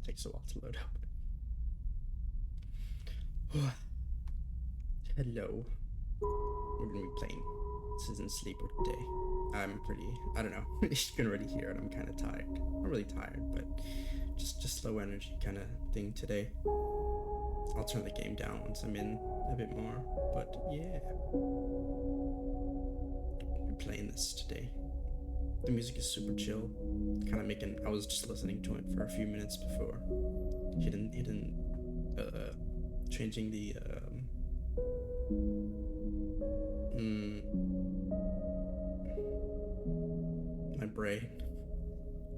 it takes a while to load up. Hello. We're gonna be playing Citizen Sleeper today. I don't know, you can already hear it, I'm kind of tired. Not really tired, but just low energy kind of thing today. I'll turn the game down once I'm in a bit more, but yeah. We're playing this today. The music is super chill, kind of making, I was just listening to it for a few minutes before. Hidden, changing the, my brain.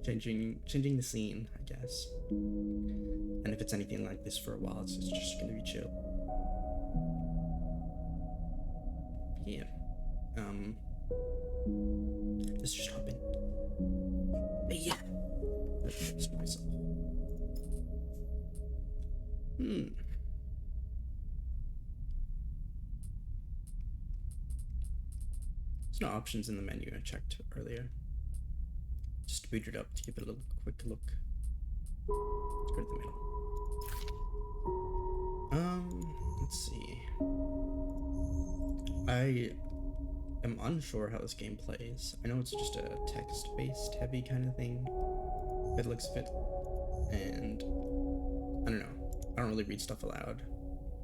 Changing the scene, I guess. And if it's anything like this for a while, it's just gonna be chill. Yeah. Let's just hop in. Yeah. Let's myself. There's no options in the menu I checked earlier. Just boot it up to give it a little quick look. Let's go to the middle. Let's see. I am unsure how this game plays. I know it's just a text-based heavy kind of thing. It looks fit, and I don't know. I don't really read stuff aloud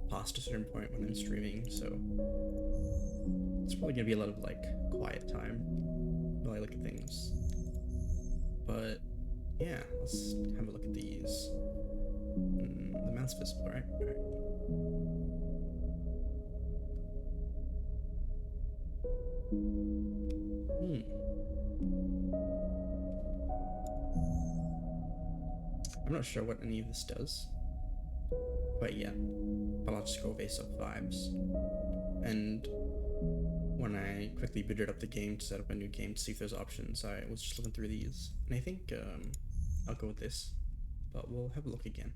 past a certain point when I'm streaming, so it's probably gonna be a lot of like quiet time while I look at things. But yeah, let's have a look at these. The mouth's visible, right? All right. I'm not sure what any of this does, but yeah, but I'll just go based off vibes. And when I quickly booted up the game to set up a new game to see if there's options, I was just looking through these, and I think I'll go with this, but we'll have a look again.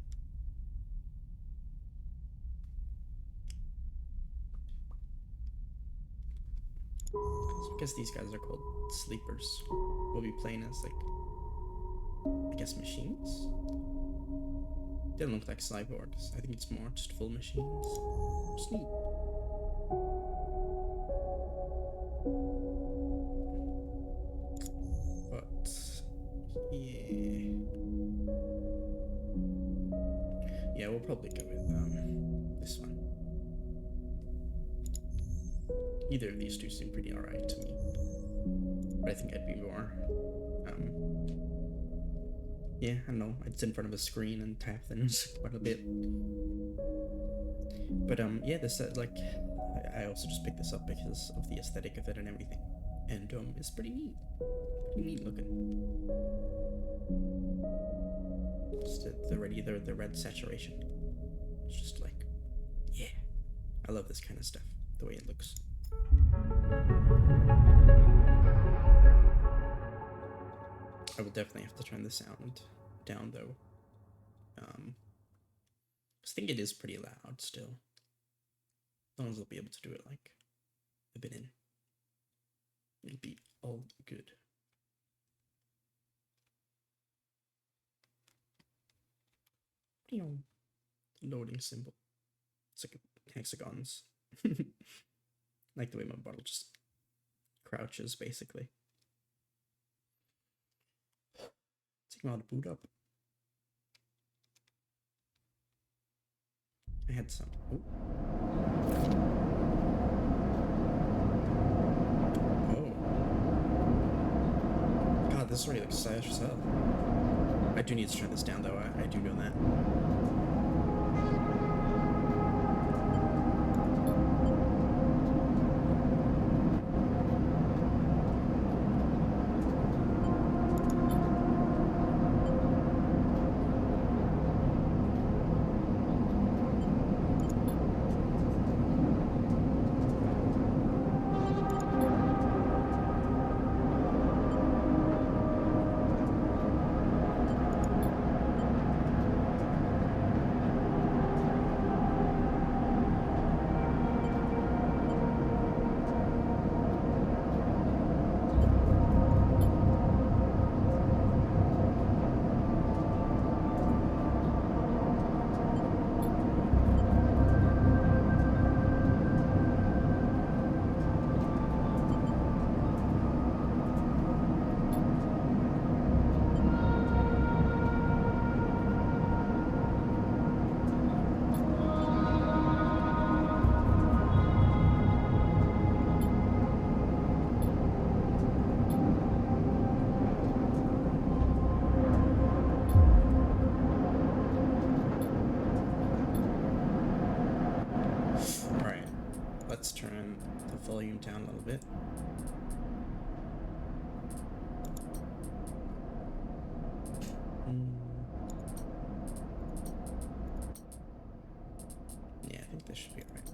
So I guess these guys are called sleepers. We'll be playing as like, I guess, machines? They don't look like cyborgs. I think it's more just full machines. Just neat. But yeah, we'll probably go with this one. Either of these two seem pretty alright to me, but I think I'd be more yeah, I don't know, I'd sit in front of a screen and tap things quite a bit. But yeah, this like I also just picked this up because of the aesthetic of it and everything, and it's pretty neat looking. Just the red saturation. It's just like, yeah, I love this kind of stuff, the way it looks. I will definitely have to turn the sound down though. I think it is pretty loud still. No one will be able to do it like a bit in. It'll be all good. Loading symbol. It's like hexagons. Like the way my bottle just crouches, basically. Take them out to boot up. I had some. Oh. God, this already looks stylish as hell. I do need to turn this down though, I do know that. the volume down a little bit. Yeah, I think this should be alright.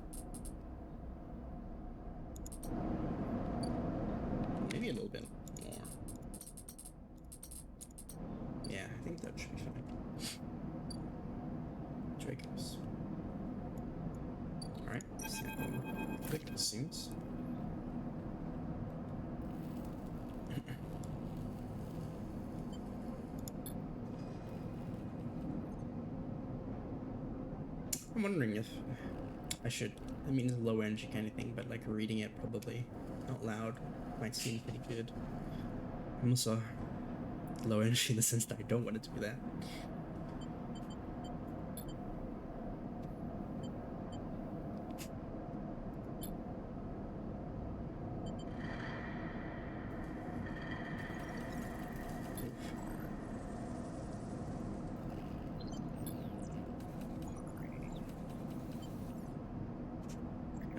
Maybe a little bit more. Yeah, I think that should be fine. Dracos. Alright, sample quick it seems. I'm wondering if I should, I mean, it's low energy kind of thing, but like reading it probably out loud might seem pretty good. I'm also low energy in the sense that I don't want it to be that.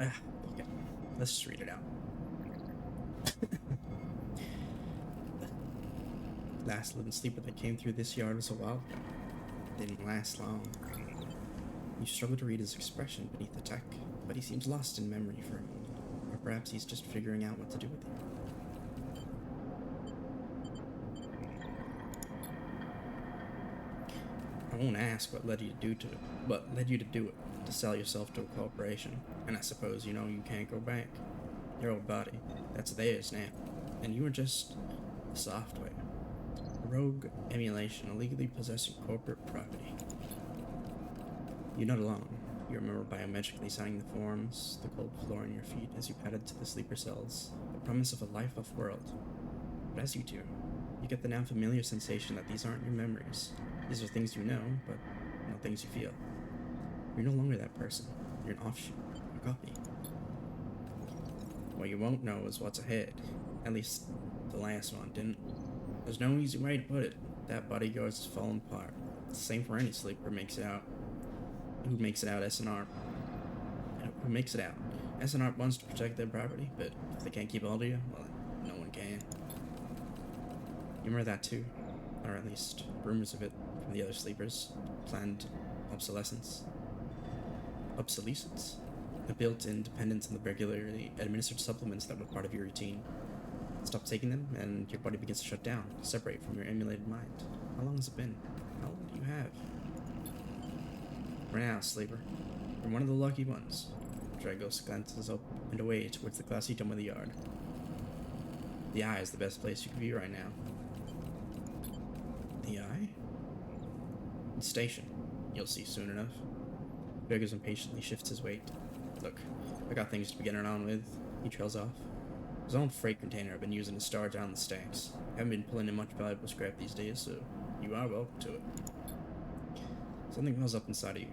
Okay. Let's just read it out. Last living sleeper that came through this yard was a wild one. Didn't last long. You struggle to read his expression beneath the tech, but he seems lost in memory for a moment. Or perhaps he's just figuring out what to do with you. I won't ask what led you to do it, to sell yourself to a corporation, and I suppose you know you can't go back. Your old body, that's theirs now, and you are just software. A rogue emulation illegally possessing corporate property. You're not alone. You remember biometrically signing the forms, the cold floor on your feet as you padded to the sleeper cells, the promise of a life off-world. But as you do, you get the now familiar sensation that these aren't your memories. These are things you know, but not things you feel. You're no longer that person. You're an offshoot, a copy. What you won't know is what's ahead. At least the last one didn't. There's no easy way to put it. That body of yours is falling apart. It's the same for any sleeper who makes it out SNR. Who makes it out. SNR wants to protect their property, but if they can't keep hold of you, well, no one can. You remember that too? Or at least rumors of it from the other sleepers. Planned obsolescence. Obsolescence? The built-in dependence on the regularly administered supplements that were part of your routine. Stop taking them, and your body begins to shut down, separate from your emulated mind. How long has it been? How long do you have? For now, sleeper. You're one of the lucky ones. Dragos glances up and away towards the glassy dome of the yard. The eye is the best place you can be right now. The eye? The station. You'll see soon enough. Dragos impatiently shifts his weight. Look, I got things to be getting on with. He trails off. His own freight container I've been using to star down the stacks. Haven't been pulling in much valuable scrap these days, so you are welcome to it. Something wells up inside of you.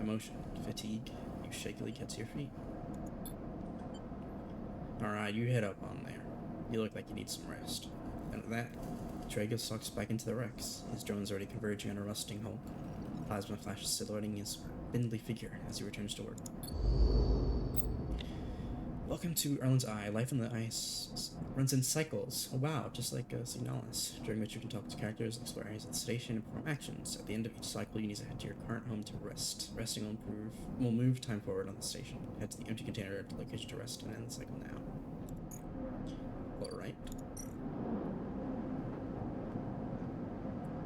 Emotion, fatigue. You shakily get to your feet. Alright, you head up on there. You look like you need some rest. And with that, Dragos sucks back into the wrecks. His drone's already converging on a rusting hulk. Plasma flashes silhouetting his spindly figure as he returns to work. Welcome to Erlen's Eye. Life on the ice runs in cycles. Oh wow, just like Signalis, during which you can talk to characters, explore areas of the station, and perform actions. At the end of each cycle, you need to head to your current home to rest. Resting will move time forward on the station. Head to the empty container at the location to rest and end the cycle now. Alright.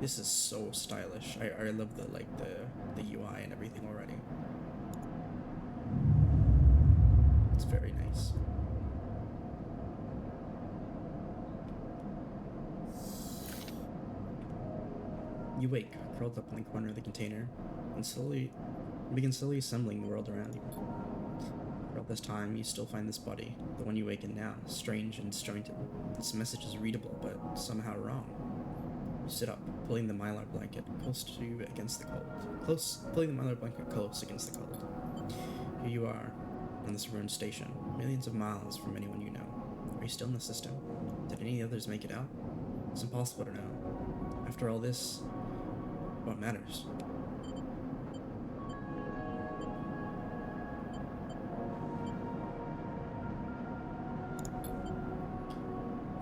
This is so stylish. I love the UI and everything already. It's very nice. You wake, curled up in the corner of the container, and begin slowly assembling the world around you. Throughout this time, you still find this body, the one you awaken now, strange and disjointed. Its message is readable, but somehow wrong. You sit up, pulling the mylar blanket close to you against the cold. Pulling the mylar blanket close against the cold. Here you are, on this ruined station, millions of miles from anyone you know. Are you still in the system? Did any others make it out? It's impossible to know. After all this, what matters?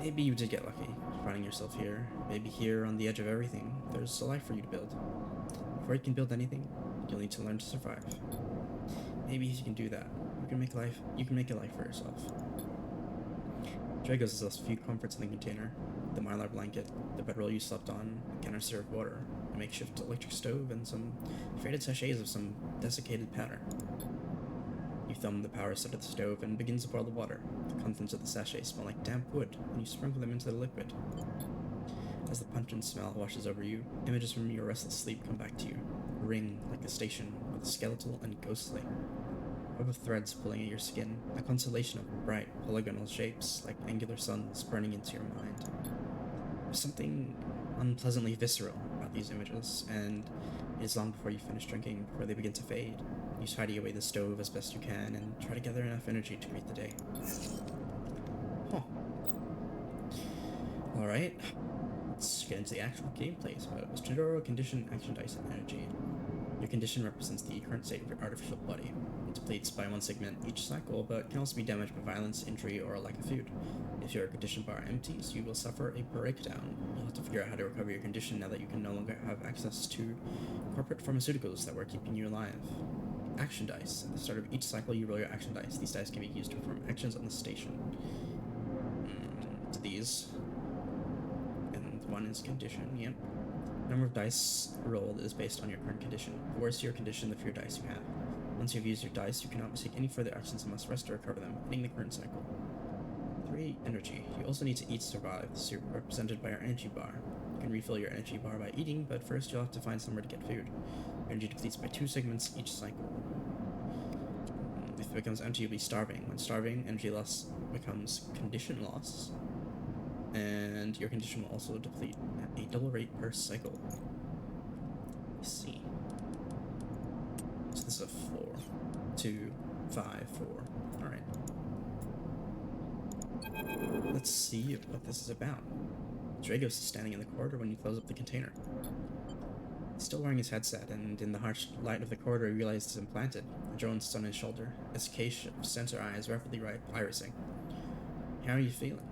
Maybe you did get lucky, finding yourself here. Maybe here on the edge of everything, there's a life for you to build. Before you can build anything, you'll need to learn to survive. Maybe if you can do that, you can make a life for yourself. Dragos has a few comforts in the container. The Mylar blanket, the bedroll you slept on, a canister of water, a makeshift electric stove, and some faded sachets of some desiccated powder. You thumb the power set of the stove and begin to boil the water. The contents of the sachet smell like damp wood, and you sprinkle them into the liquid. As the pungent smell washes over you, images from your restless sleep come back to you. A ring like the station, both skeletal and ghostly. A web of threads pulling at your skin, a constellation of bright, polygonal shapes like angular suns burning into your mind. There's something unpleasantly visceral about these images, and it is long before you finish drinking before they begin to fade. You tidy away the stove as best you can and try to gather enough energy to greet the day. Huh. Alright. Let's get into the actual gameplay. So it was Todoro, condition, action dice, and energy. Your condition represents the current state of your artificial body. It depletes by 1 segment each cycle, but can also be damaged by violence, injury, or a lack of food. If your condition bar empties, you will suffer a breakdown. You'll have to figure out how to recover your condition now that you can no longer have access to corporate pharmaceuticals that were keeping you alive. Action dice. At the start of each cycle, you roll your action dice. These dice can be used to perform actions on the station. These. And one is condition, yep. The number of dice rolled is based on your current condition. The worse your condition, the fewer dice you have. Once you've used your dice, you cannot take any further actions and must rest to recover them, ending the current cycle. 3. Energy. You also need to eat to survive. This is represented by your energy bar. You can refill your energy bar by eating, but first you'll have to find somewhere to get food. Energy depletes by 2 segments each cycle. If it becomes empty, you'll be starving. When starving, energy loss becomes condition loss, and your condition will also deplete at a double rate per cycle. Let's see. So this is a 4, 2, 5, 4. Alright. Let's see what this is about. Dragos is standing in the corridor when you close up the container. He's still wearing his headset, and in the harsh light of the corridor, you realize it's implanted. A drone sits on his shoulder, its case of sensor eyes rapidly irising. How are you feeling?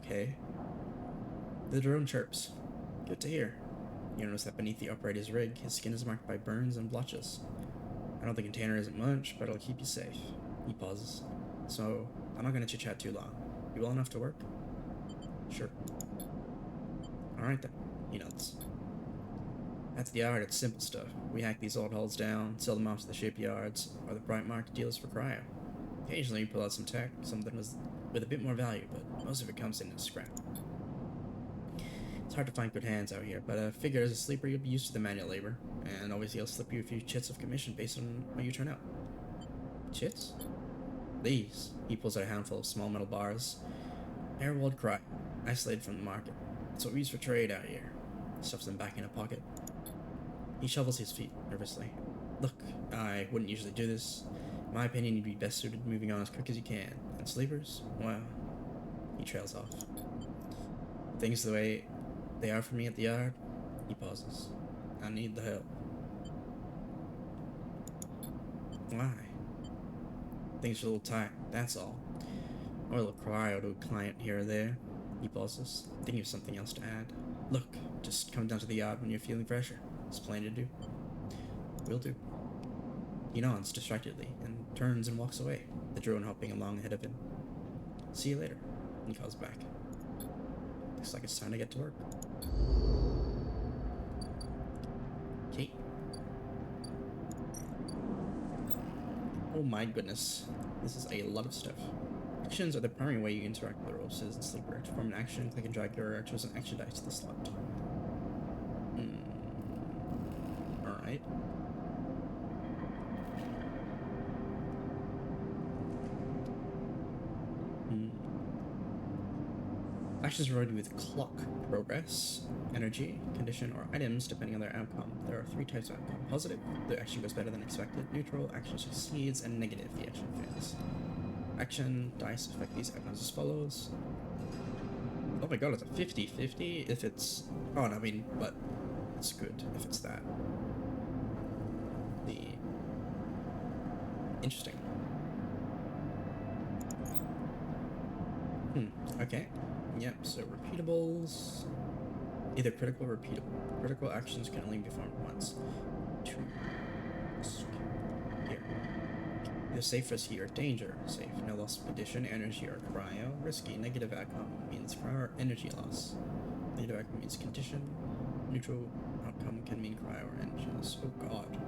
Okay. The drone chirps. Good to hear. You notice that beneath the operator's rig, his skin is marked by burns and blotches. I know the container isn't much, but it'll keep you safe. He pauses. So, I'm not gonna chit-chat too long. You well enough to work? Sure. Alright then. He nods. At the yard, it's simple stuff. We hack these old hulls down, sell them off to the shipyards, or the bright market dealers for cryo. Occasionally we pull out some tech, something with a bit more value, but most of it comes in as scrap. It's hard to find good hands out here, but I figure as a sleeper you'll be used to the manual labor, and obviously I'll slip you a few chits of commission based on how you turn out. Chits? These. He pulls out a handful of small metal bars. Airwald cryo, isolated from the market. It's what we use for trade out here. Stuffs them back in a pocket. He shovels his feet nervously. Look, I wouldn't usually do this. In my opinion, you'd be best suited to moving on as quick as you can. And sleepers? Well, he trails off. Things the way they are for me at the yard? He pauses. I need the help. Why? Things are a little tight, that's all. Or a little cryo to a client here or there. He pauses, thinking of something else to add. Look, just come down to the yard when you're feeling fresher. It's plain to do. Will do. He nods distractedly and turns and walks away, the drone hopping along ahead of him. See you later. He calls back. Looks like it's time to get to work. Okay. Oh my goodness. This is a lot of stuff. Actions are the primary way you interact with the role of Citizen Sleeper. To perform an action, click and drag your chosen action dice to the slot. Alright. Actions are provided with clock, progress, energy, condition, or items depending on their outcome. There are 3 types of outcome. Positive, the action goes better than expected. Neutral, action succeeds. And negative, the action fails. Action dice affect these outcomes as follows. Oh my god, it's a 50-50 if it's... Oh, no, I mean, but it's good if it's that. Interesting. Okay. Yep, so repeatables. Either critical or repeatable. Critical actions can only be performed once. Two. Here. Either safe, risky, or danger. Safe, no loss of condition, energy, or cryo. Risky, negative outcome means cryo or energy loss. Negative outcome means condition. Neutral outcome can mean cryo or energy loss. Oh god.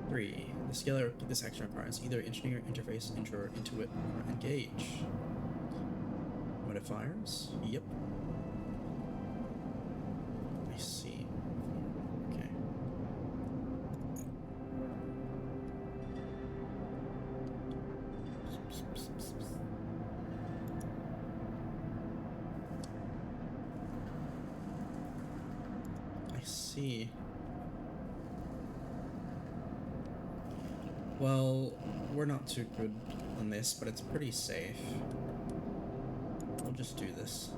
3. The skill or this action requires either engineer, interface, intro, intuit, or engage. Modifiers? Yep. I see. Okay. I see. Well, we're not too good on this, but it's pretty safe. We'll just do this.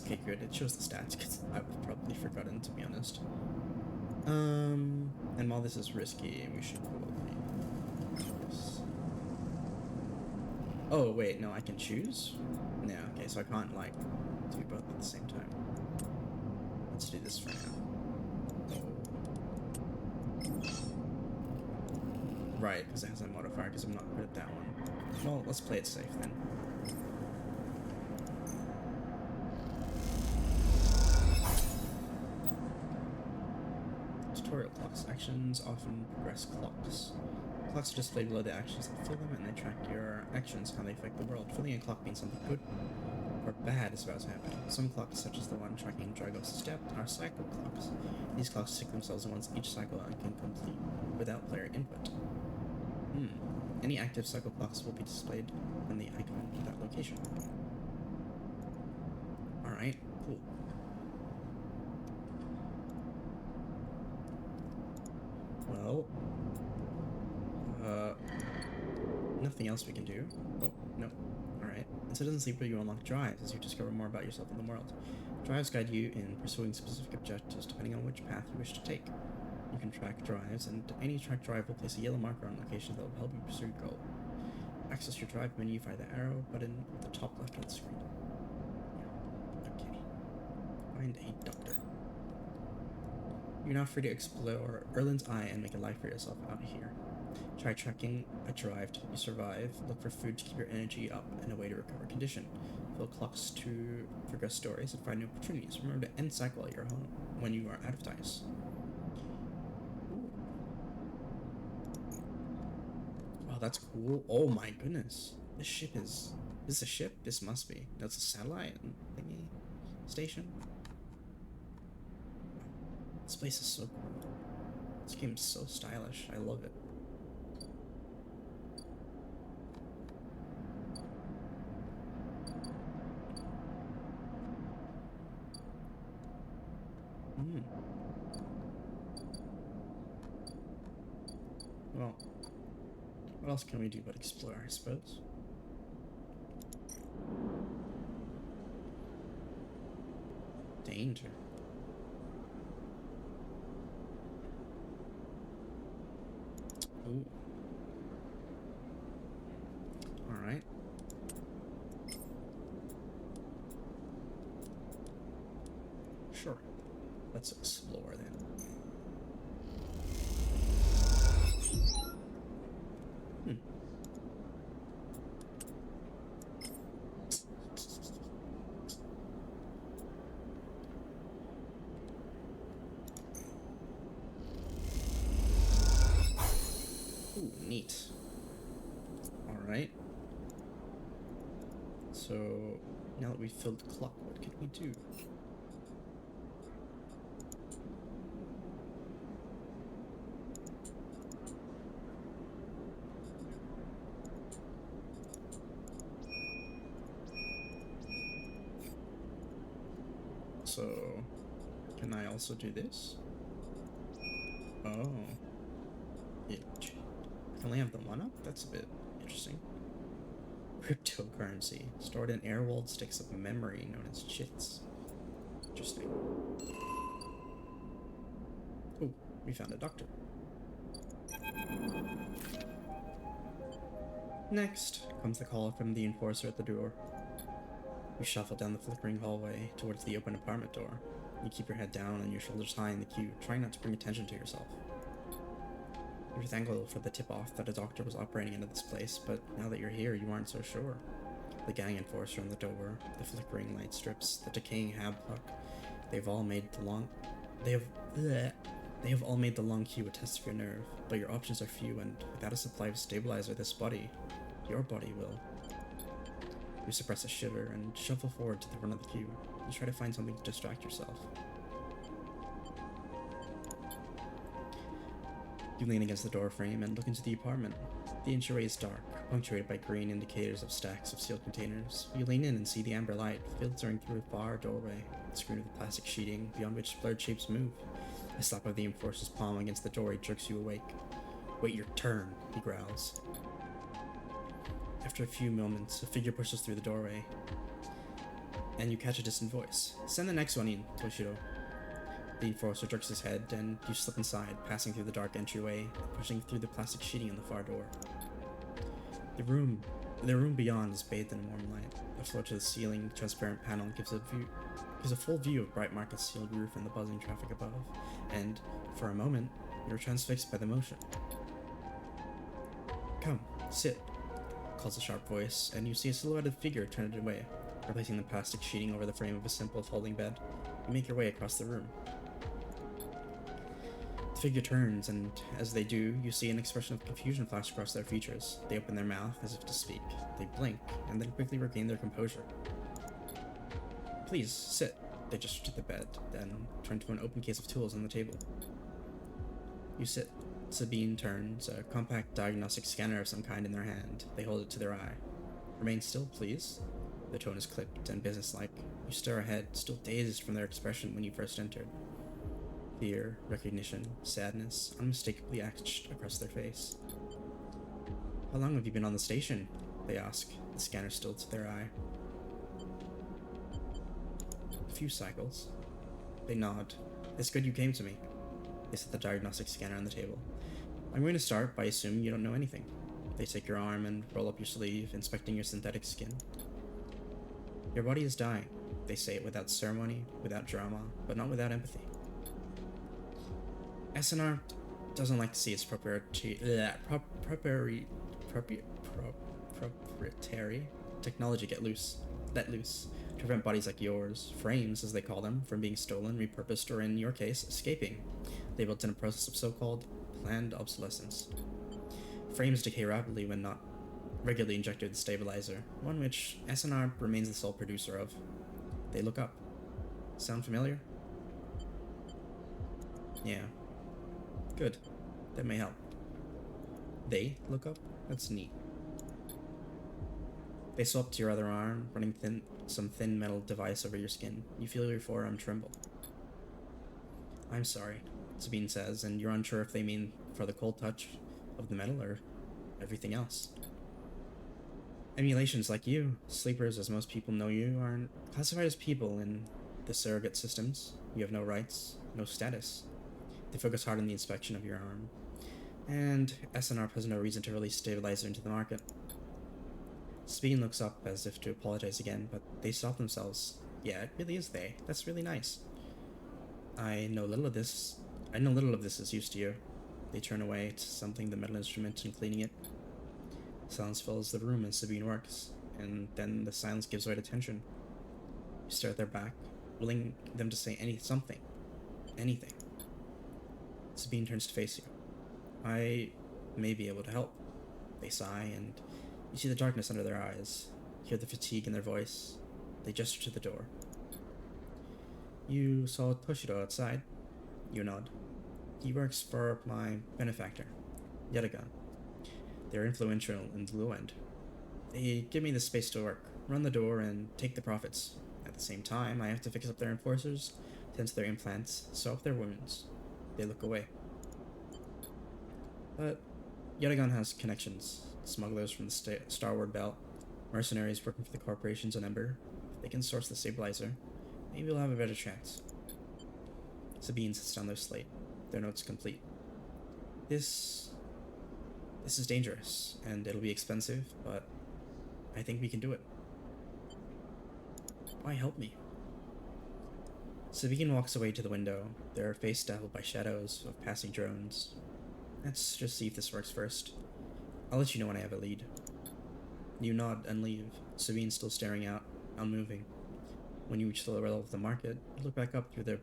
Okay, good. It shows the stats, because I've probably forgotten, to be honest. And while this is risky, we should probably do this. Oh, wait, no, I can choose? No, okay, so I can't, like, do both at the same time. Let's do this for now. Right, because it has a modifier, because I'm not good at that one. Well, let's play it safe then. Tutorial clocks. Actions often progress clocks. Clocks are displayed below the actions that fill them, and they track your actions, how they affect the world. Filling a clock means something good or bad is about to happen. Some clocks, such as the one tracking Dragos' step, are cycle clocks. These clocks stick themselves once each cycle and can complete without player input. Any active cycle clocks will be displayed on the icon of that location. Alright, cool. Well, nothing else we can do. Oh, no. Alright. Incidents lead you unlock drives as you discover more about yourself and the world. Drives guide you in pursuing specific objectives depending on which path you wish to take. You can track drives, and any track drive will place a yellow marker on locations that will help you pursue your goal. Access your drive menu via the arrow button at the top left of the screen. Okay. Find a doctor. You're now free to explore Erlin's Eye and make a life for yourself out here. Try tracking a drive to help you survive, look for food to keep your energy up, and a way to recover condition. Fill clocks to progress stories and find new opportunities. Remember to end cycle at your home when you are out of dice. Wow, that's cool. Oh my goodness. This ship is... Is this a ship? This must be. That's a satellite thingy station. This place is so cool. This game's so stylish. I love it. Well, what else can we do but explore, I suppose? Danger. Ooh. Alright. Sure. Let's explore then. Ooh, neat. Alright. So, now that we've filled the clock, what can we do? So, can I also do this? Oh. I can only have the one up? That's a bit interesting. Cryptocurrency. Stored in air-walled sticks of memory known as chits. Interesting. Oh, we found a doctor. Next comes the call from the enforcer at the door. You shuffle down the flickering hallway towards the open apartment door. You keep your head down and your shoulders high in the queue, trying not to bring attention to yourself. You're thankful for the tip-off that a doctor was operating into this place, but now that you're here, you aren't so sure. The gang enforcer on the door, the flickering light strips, the decaying habbuck, they've all made the long queue a test of your nerve, but your options are few, and without a supply of stabilizer, this body, your body will. You suppress a shiver and shuffle forward to the front of the queue. You try to find something to distract yourself. You lean against the door frame and look into the apartment. The entryway is dark, punctuated by green indicators of stacks of sealed containers. You lean in and see the amber light filtering through a far doorway, screened with plastic sheeting beyond which blurred shapes move. A slap of the enforcer's palm against the door jerks you awake. "Wait your turn," he growls. After a few moments, a figure pushes through the doorway, and you catch a distant voice. "Send the next one in, Toshiro." The enforcer jerks his head, and you slip inside, passing through the dark entryway, pushing through the plastic sheeting on the far door. The room beyond is bathed in a warm light. A floor-to-the-ceiling transparent panel gives a full view of bright market-sealed roof and the buzzing traffic above, and, for a moment, you're transfixed by the motion. "Come, sit," calls a sharp voice, and you see a silhouetted figure turn it away, replacing the plastic sheeting over the frame of a simple folding bed. You make your way across the room. The figure turns, and as they do, you see an expression of confusion flash across their features. They open their mouth as if to speak. They blink, and then quickly regain their composure. "Please, sit." They gesture to the bed, then turn to an open case of tools on the table. You sit. Sabine turns, a compact diagnostic scanner of some kind in their hand. They hold it to their eye. "Remain still, please." The tone is clipped and businesslike. You stare ahead, still dazed from their expression when you first entered. Fear, recognition, sadness, unmistakably etched across their face. "How long have you been on the station?" they ask, the scanner still to their eye. "A few cycles." They nod. "It's good you came to me." They set the diagnostic scanner on the table. "I'm going to start by assuming you don't know anything." They take your arm and roll up your sleeve, inspecting your synthetic skin. "Your body is dying." They say it without ceremony, without drama, but not without empathy. SNR doesn't like to see its proprietary technology let loose, to prevent bodies like yours, frames as they call them, from being stolen, repurposed, or in your case, escaping. They built in a process of so-called planned obsolescence. Frames decay rapidly when not regularly injected with stabilizer, one which SNR remains the sole producer of. They look up. Sound familiar? Yeah. Good. That may help. They look up? That's neat. They swap to your other arm, running some thin metal device over your skin. You feel your forearm tremble. "I'm sorry," Sabine says, and you're unsure if they mean for the cold touch of the metal or everything else. Emulations like you, sleepers as most people know you, aren't classified as people in the surrogate systems. You have no rights, no status. They focus hard on the inspection of your arm, and SNR has no reason to release stabilizer into the market. Sabine looks up as if to apologize again, but they stop themselves. "Yeah, it really is they. That's really nice. I know little of this is used to you." They turn away to something the metal instrument and cleaning it. Silence fills the room as Sabine works, and then the silence gives way to tension. You stare at their back, willing them to say anything. Sabine turns to face you. "I may be able to help." They sigh, and you see the darkness under their eyes, hear the fatigue in their voice. They gesture to the door. "You saw Toshiro outside?" You nod. "He works for my benefactor, Yadagan. They're influential in the low end. They give me the space to work, run the door, and take the profits. At the same time, I have to fix up their enforcers, tend to their implants, sew up their wounds." They look away. But Yadagan has connections. Smugglers from the Starward Belt, mercenaries working for the corporations on Ember. If they can source the stabilizer, maybe we'll have a better chance. Sabine sits down their slate, their notes complete. This This is dangerous, and it'll be expensive, but I think we can do it. Why help me? Sabine walks away to the window, their face dappled by shadows of passing drones. Let's just see if this works first. I'll let you know when I have a lead. You nod and leave, Sabine still staring out, unmoving. When you reach the lower level of the market, you look back up through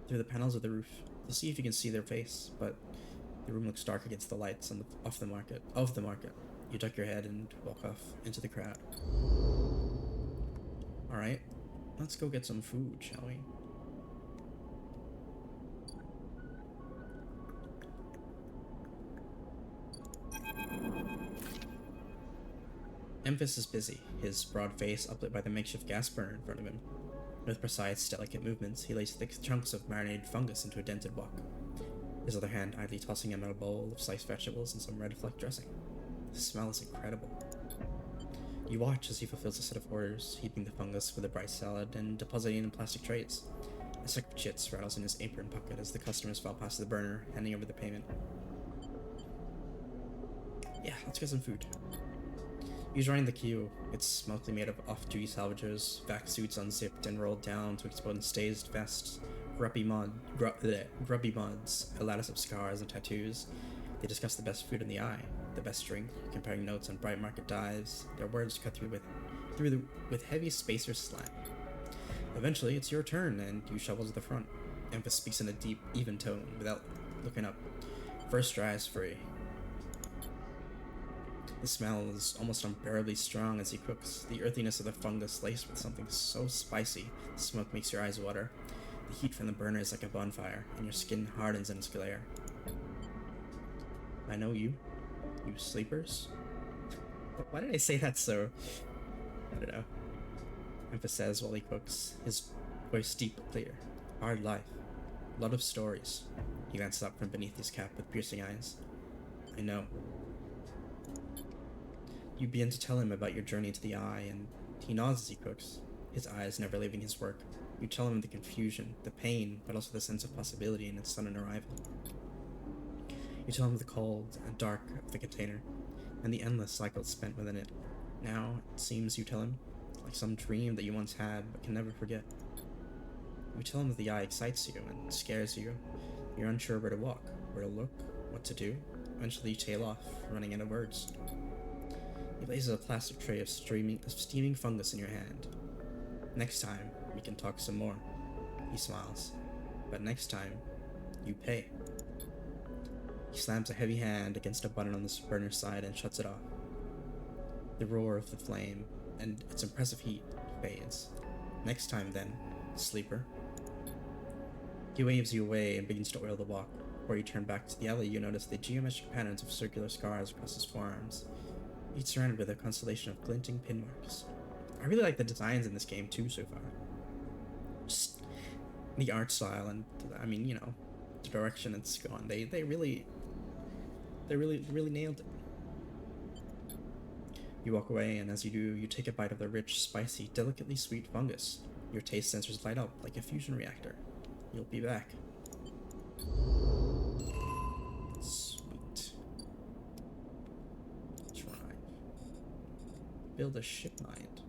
the panels of the roof to see if you can see their face, but the room looks dark against the lights of the market. You duck your head and walk off into the crowd. Alright, let's go get some food, shall we? Memphis is busy, his broad face uplit by the makeshift gas burner in front of him. With precise, delicate movements, he lays thick chunks of marinated fungus into a dented wok, his other hand idly tossing him in a bowl of sliced vegetables and some red fleck dressing. The smell is incredible. You watch as he fulfills a set of orders, heaping the fungus with a bright salad and depositing it in plastic trays. A sack of chits rattles in his apron pocket as the customers file past the burner, handing over the payment. Yeah, let's get some food. He's running the queue. It's mostly made of off-duty salvagers, vac suits unzipped and rolled down to expose staged vests, grubby muds, a lattice of scars and tattoos. They discuss the best food in the eye, the best drink, comparing notes on bright market dives. Their words cut through with heavy spacer slang. Eventually, it's your turn, and you shovel to the front. Memphis speaks in a deep, even tone without looking up. First try is free. The smell is almost unbearably strong as he cooks, the earthiness of the fungus laced with something so spicy, the smoke makes your eyes water. The heat from the burner is like a bonfire, and your skin hardens in its glare. I know you. You sleepers? Why did I say that so? I don't know. Memphis says while he cooks, his voice deep but clear. Hard life. A lot of stories. He glances up from beneath his cap with piercing eyes. I know. You begin to tell him about your journey to the eye, and he nods as he cooks, his eyes never leaving his work. You tell him the confusion, the pain, but also the sense of possibility in its sudden arrival. You tell him the cold and dark of the container, and the endless cycles spent within it. Now, it seems, you tell him, like some dream that you once had but can never forget. You tell him that the eye excites you and scares you. You're unsure where to walk, where to look, what to do. Eventually you tail off, running out of words. He places a plastic tray of steaming fungus in your hand. Next time, we can talk some more. He smiles. But next time, you pay. He slams a heavy hand against a button on the burner side and shuts it off. The roar of the flame and its impressive heat fades. Next time then, sleeper. He waves you away and begins to oil the wok. Before you turn back to the alley, you notice the geometric patterns of circular scars across his forearms, each surrounded with a constellation of glinting pin marks. I really like the designs in this game too so far. Just the art style and, I mean, you know, the direction it's gone. They really nailed it. You walk away, and as you do, you take a bite of the rich, spicy, delicately sweet fungus. Your taste sensors light up like a fusion reactor. You'll be back. Sweet. Try. Build a ship mind.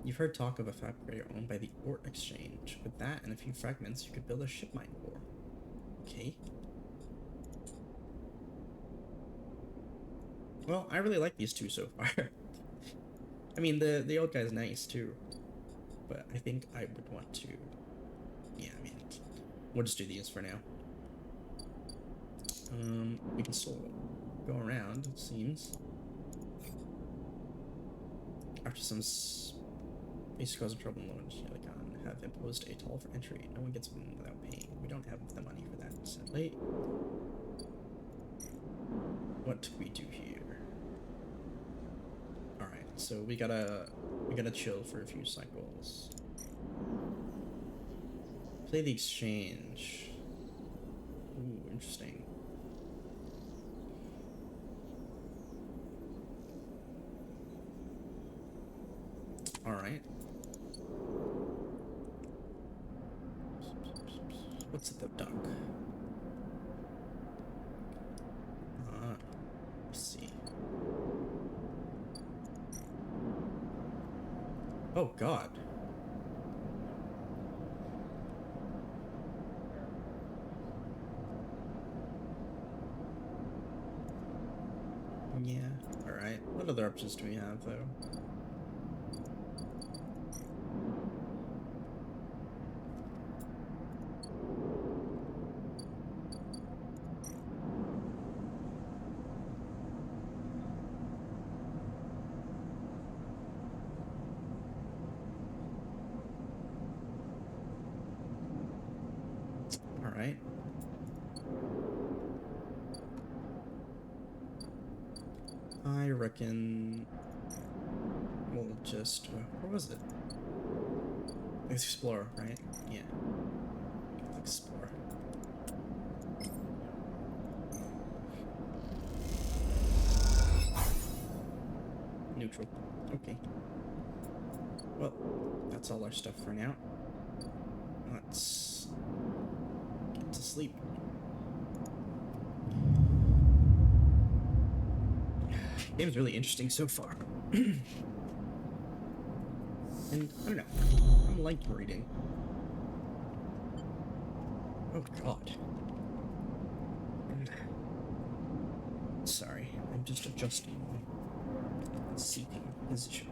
You've heard talk of a fabricator owned by the Ort Exchange. With that and a few fragments, you could build a ship mind core. Okay. Well, I really like these two so far. I mean, the old guy's nice too, but I think I would want to. Yeah, I mean, we'll just do these for now. We can still go around, it seems. After some basic cause of trouble, Helicon have imposed a toll for entry. No one gets in without paying. We don't have the money for that, sadly. What do we do here? Alright, so we gotta chill for a few cycles. Play the exchange. Ooh, interesting. Alright. What's the duck? Let's see. Oh god. Yeah, alright. What other options do we have, though? Alright. I reckon we'll just... where was it? Explore, right? Yeah. Explore. Neutral. Okay. Well, that's all our stuff for now. Let's get to sleep. Game's really interesting so far. And I don't know. I'm liking reading. Oh god. Sorry, I'm just adjusting my seating position.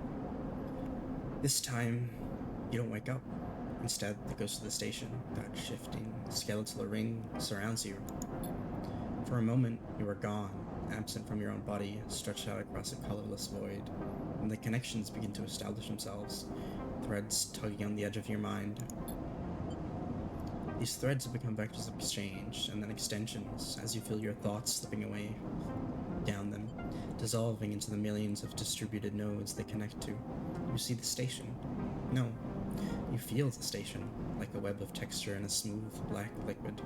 This time, you don't wake up. Instead, the ghost of the station, that shifting, skeletal ring, surrounds you. For a moment, you are gone, absent from your own body, stretched out across a colorless void, and the connections begin to establish themselves, threads tugging on the edge of your mind. These threads have become vectors of exchange, and then extensions, as you feel your thoughts slipping away down them, dissolving into the millions of distributed nodes they connect to. You see the station. No, you feel the station, like a web of texture in a smooth, black liquid.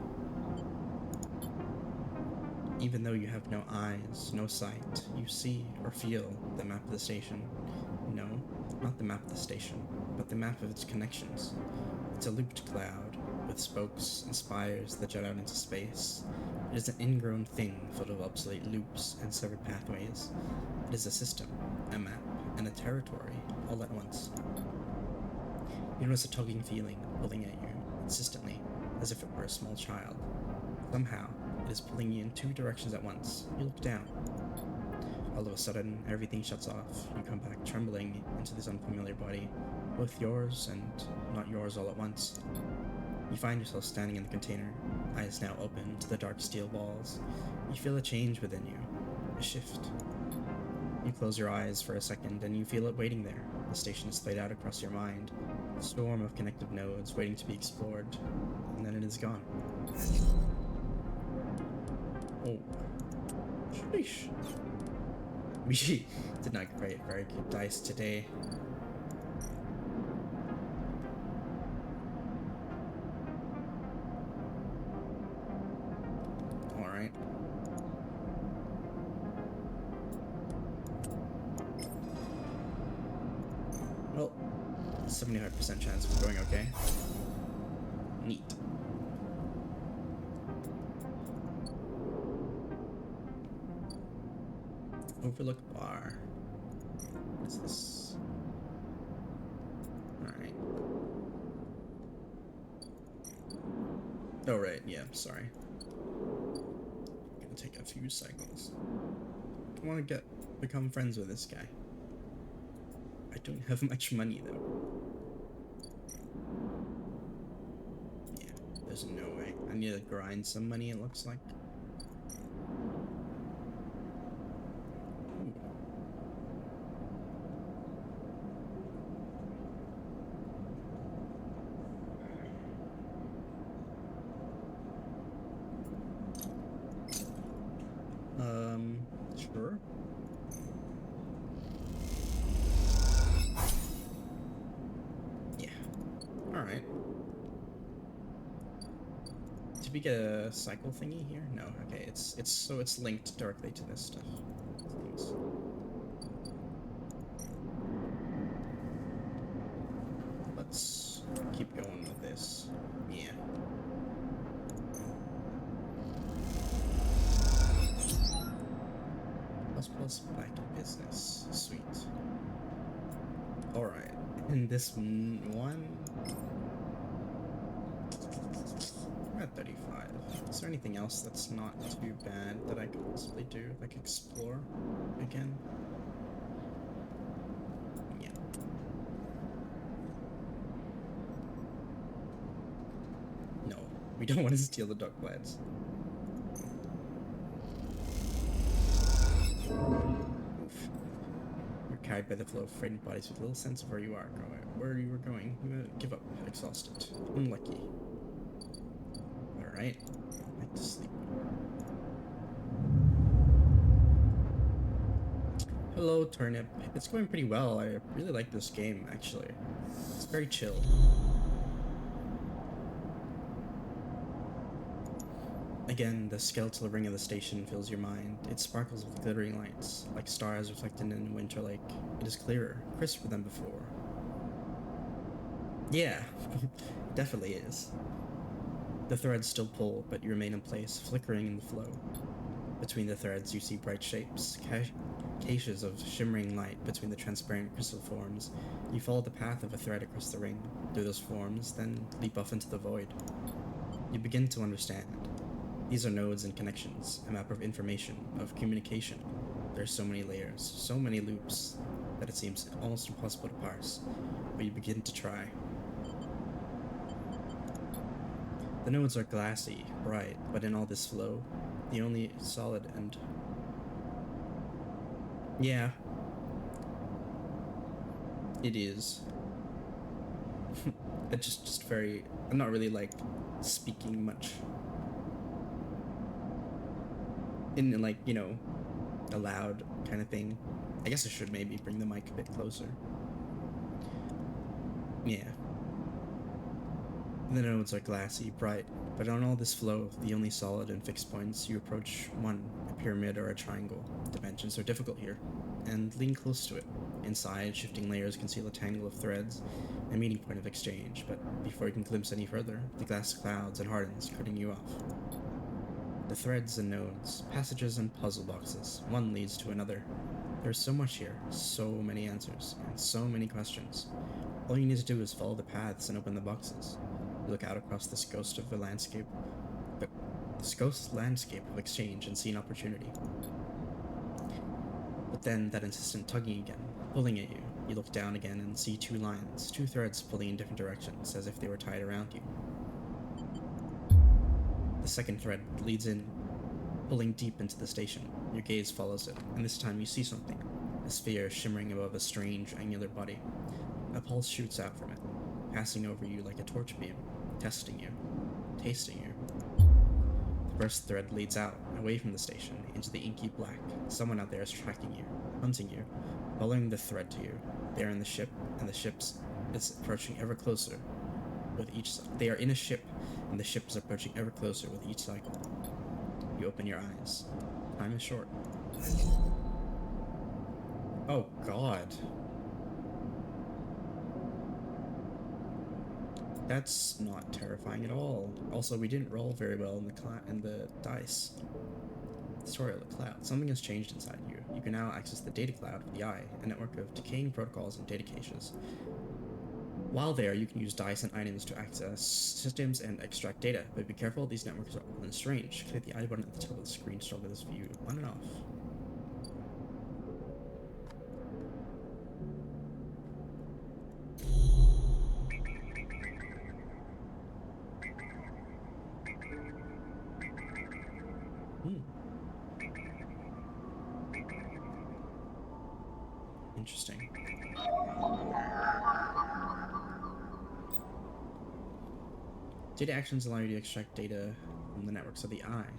Even though you have no eyes, no sight, you see or feel the map of the station. No, not the map of the station, but the map of its connections. It's a looped cloud, with spokes and spires that jut out into space. It is an ingrown thing full of obsolete loops and severed pathways. It is a system, a map, and a territory, all at once. You notice a tugging feeling pulling at you, insistently, as if it were a small child. Somehow, it is pulling you in two directions at once. You look down. All of a sudden, everything shuts off. You come back trembling into this unfamiliar body, both yours and not yours all at once. You find yourself standing in the container, eyes now open to the dark steel walls. You feel a change within you, a shift. You close your eyes for a second, and you feel it waiting there. The station is laid out across your mind, a storm of connected nodes waiting to be explored, and then it is gone. Oh. Sheesh. We did not get very good dice today. Alright. Well, 75% chance of going okay. Neat. Overlook bar. What is this? Alright. Oh, right, yeah, sorry. Gonna take a few cycles. I want to become friends with this guy. I don't have much money, though. Yeah, there's no way. I need to grind some money, it looks like. Sure. Yeah. Alright. Did we get a cycle thingy here? No, okay, it's linked directly to this stuff. Things. Let's keep going with this. Yeah. Plus back to business. Sweet. Alright. in this one, we're at 35. Is there anything else that's not too bad that I could possibly do? Like explore again? Yeah. No, we don't want to steal the duck plants. Oof. You're carried by the flow of frightened bodies with little sense of where you are going. Where you were going. You give up, exhausted. Unlucky. Alright. Back to sleep. Hello, Turnip. It's going pretty well. I really like this game, actually. It's very chill. Again, the skeletal ring of the station fills your mind. It sparkles with glittering lights, like stars reflected in a winter lake. It is clearer, crisper than before. Yeah, definitely is. The threads still pull, but you remain in place, flickering in the flow. Between the threads, you see bright shapes, caches of shimmering light between the transparent crystal forms. You follow the path of a thread across the ring, through those forms, then leap off into the void. You begin to understand. These are nodes and connections, a map of information, of communication. There are so many layers, so many loops, that it seems almost impossible to parse, but you begin to try. The nodes are glassy, bright, but in all this flow, the only solid and... Yeah. It is. It's just very... I'm not really, like, speaking much. In, like, you know, a loud kind of thing. I guess I should maybe bring the mic a bit closer. Yeah. The nodes are glassy, bright, but on all this flow, the only solid and fixed points, you approach one, a pyramid or a triangle. Dimensions are difficult here, and lean close to it. Inside, shifting layers conceal a tangle of threads, a meeting point of exchange, but before you can glimpse any further, the glass clouds and hardens, cutting you off. The threads and nodes, passages and puzzle boxes, one leads to another. There's so much here, so many answers, and so many questions. All you need to do is follow the paths and open the boxes. You look out across this ghost of a landscape, but this ghost landscape of exchange and see an opportunity. But then that insistent tugging again, pulling at you. You look down again and see two lines, two threads pulling in different directions, as if they were tied around you. The second thread leads in, pulling deep into the station. Your gaze follows it, and this time you see something, a sphere shimmering above a strange, angular body. A pulse shoots out from it, passing over you like a torch beam, testing you, tasting you. The first thread leads out, away from the station, into the inky black. Someone out there is tracking you, hunting you, following the thread to you. They are in the ship, and the ship is approaching ever closer with each... They are in a ship, and the ship is approaching ever closer with each cycle. You open your eyes. Time is short. Oh, God. That's not terrifying at all. Also, we didn't roll very well in the dice. Tutorial, the cloud. Something has changed inside you. You can now access the data cloud with the eye, a network of decaying protocols and data caches. While there, you can use dice and items to access systems and extract data, but be careful, these networks are old and strange. Click the eye button at the top of the screen to toggle this view on and off. Interesting. Data actions allow you to extract data from the networks of the eye.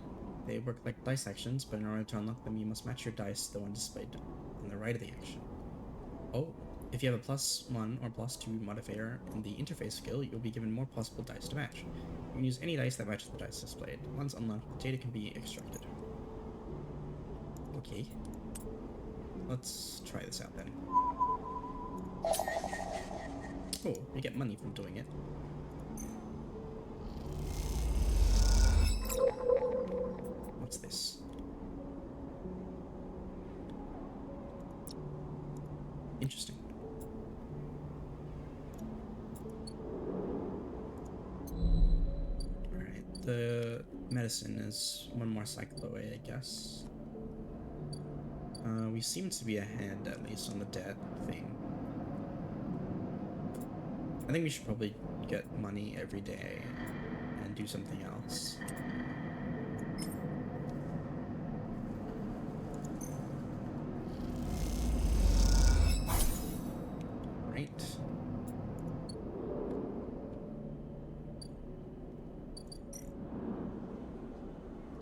They work like dice actions, but in order to unlock them, you must match your dice to the one displayed on the right of the action. Oh, if you have a +1 or +2 modifier in the interface skill, you'll be given more possible dice to match. You can use any dice that matches the dice displayed. Once unlocked, the data can be extracted. Okay. Let's try this out then. Oh, you get money from doing it. What's this? Interesting. the medicine is one more cycle away, I guess. We seem to be ahead, at least on the debt thing. I think we should probably get money every day and do something else. Right.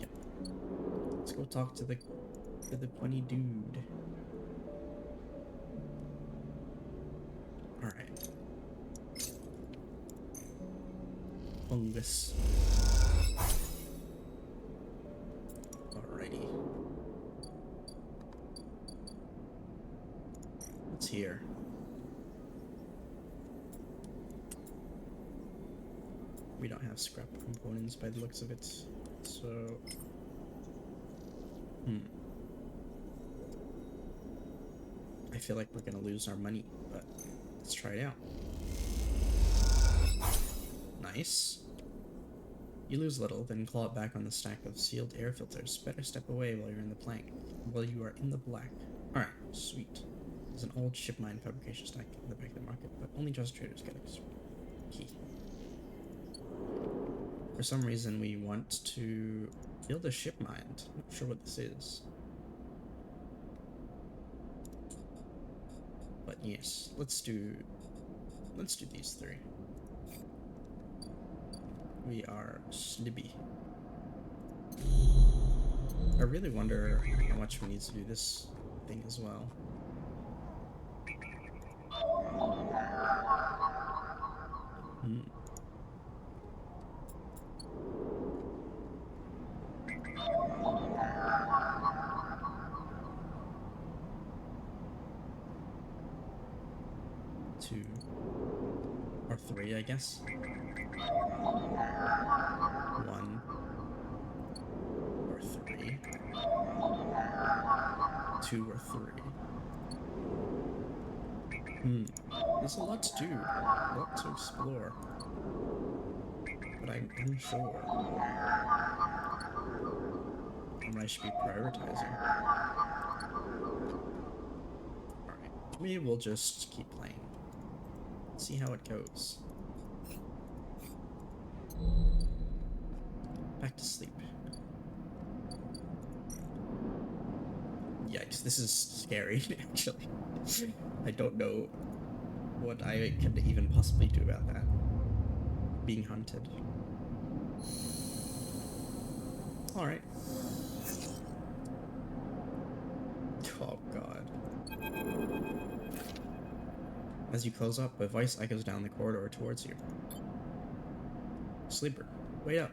Yep. Let's go talk to the bunny dude. Alright. Fungus. Alrighty. What's here? We don't have scrap components by the looks of it, so... I feel like we're gonna lose our money, but let's try it out. Nice. You lose little, then claw it back on the stack of sealed air filters. Better step away while you're in the plank, while you are in the black. Alright, sweet. There's an old ship mine fabrication stack in the back of the market, but only just traders get a key. For some reason, we want to build a ship mine. Not sure what this is. But yes, let's do these three. We are Slibby. I really wonder how much we need to do this thing as well. Two or three, I guess. One or three. Two or three. There's a lot to do, a lot to explore, but I'm unsure what I should be prioritizing. Alright, maybe we'll just keep playing. See how it goes. Back to sleep. Yikes, this is scary, actually. I don't know what I could even possibly do about that. Being hunted. Alright. Oh god. As you close up, a voice echoes down the corridor towards you. Sleeper, wait up.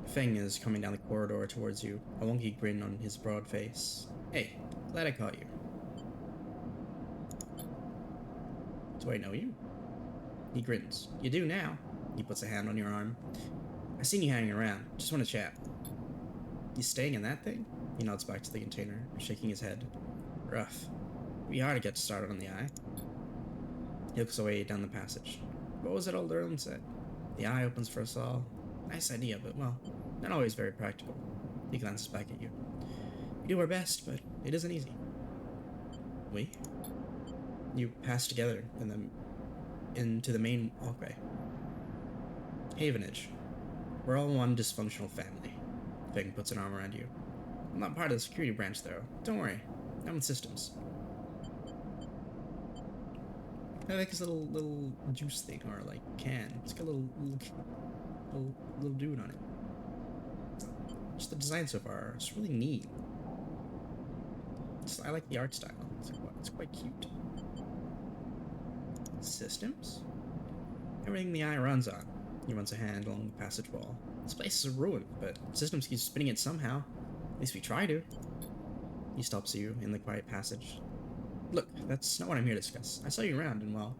Feng is coming down the corridor towards you, a wonky grin on his broad face. Hey, glad I caught you. Do I know you? He grins. You do now. He puts a hand on your arm. I seen you hanging around. Just want to chat. You staying in that thing? He nods back to the container, shaking his head. Rough. Be hard to get started on the eye. He looks away down the passage. What was it old Erlen said? The eye opens for us all. Nice idea, but well, not always very practical. He glances back at you. We do our best, but it isn't easy. We? You pass together into the main walkway. Havenage. We're all one dysfunctional family. Feng puts an arm around you. I'm not part of the security branch, though. Don't worry. I'm with systems. I like his little juice thing, or like can. It's got a little dude on it. Just the design so far, it's really neat. I like the art style. It's quite cute. Systems? Everything the eye runs on. He runs a hand along the passage wall. This place is a ruin, but systems keep spinning it somehow. At least we try to. He stops you in the quiet passage. Look, that's not what I'm here to discuss. I saw you around, and well,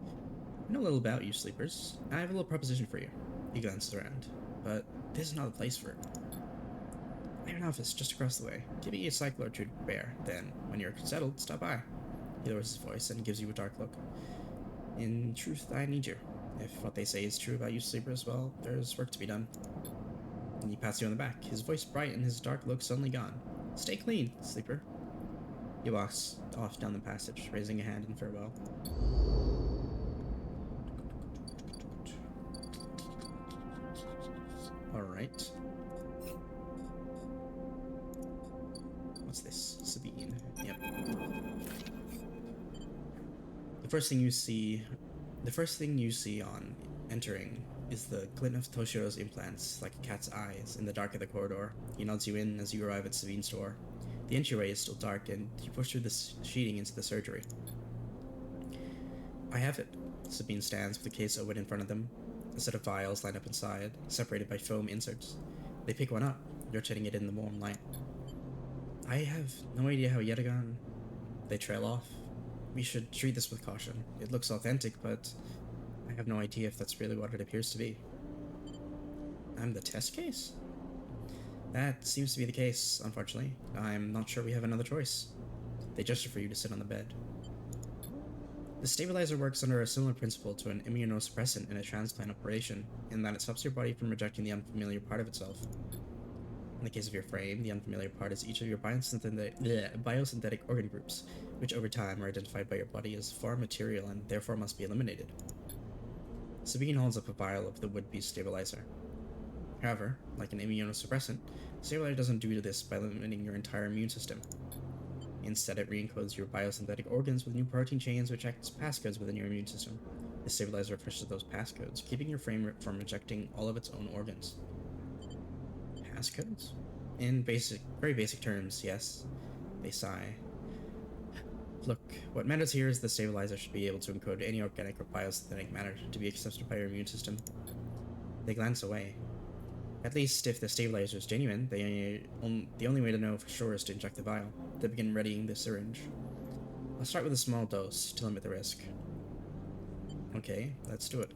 I know a little about you, sleepers. I have a little proposition for you. He glances around, but this is not the place for it. I have an office just across the way. Give me a cycle or two to bear. Then, when you're settled, stop by. He lowers his voice and gives you a dark look. In truth, I need you. If what they say is true about you sleepers, well, there's work to be done. And he pats you on the back, his voice bright and his dark look suddenly gone. Stay clean, sleeper. He walks off down the passage, raising a hand in farewell. Alright. What's this? Sabine. Yep. The first thing you see on entering is the glint of Toshiro's implants, like a cat's eyes, in the dark of the corridor. He nods you in as you arrive at Sabine's door. The entryway is still dark, and you push through the sheeting into the surgery. I have it. Sabine stands with a case open in front of them. A set of vials line up inside, separated by foam inserts. They pick one up, rotating it in the warm light. I have no idea how Yatagan... They trail off. We should treat this with caution. It looks authentic, but I have no idea if that's really what it appears to be. I'm the test case? That seems to be the case, unfortunately. I'm not sure we have another choice. They gesture for you to sit on the bed. The stabilizer works under a similar principle to an immunosuppressant in a transplant operation, in that it stops your body from rejecting the unfamiliar part of itself. In the case of your frame, the unfamiliar part is each of your biosynthetic organ groups, which over time are identified by your body as foreign material and therefore must be eliminated. Sabine holds up a vial of the would-be stabilizer. However, like an immunosuppressant, stabilizer doesn't do this by limiting your entire immune system. Instead, it re-encodes your biosynthetic organs with new protein chains which act as passcodes within your immune system. The stabilizer refreshes those passcodes, keeping your frame from rejecting all of its own organs. Passcodes? In very basic terms, yes. They sigh. Look, what matters here is the stabilizer should be able to encode any organic or biosynthetic matter to be accepted by your immune system. They glance away. At least, if the stabilizer is genuine, the only way to know for sure is to inject the vial. They begin readying the syringe. I'll start with a small dose to limit the risk. Okay, let's do it.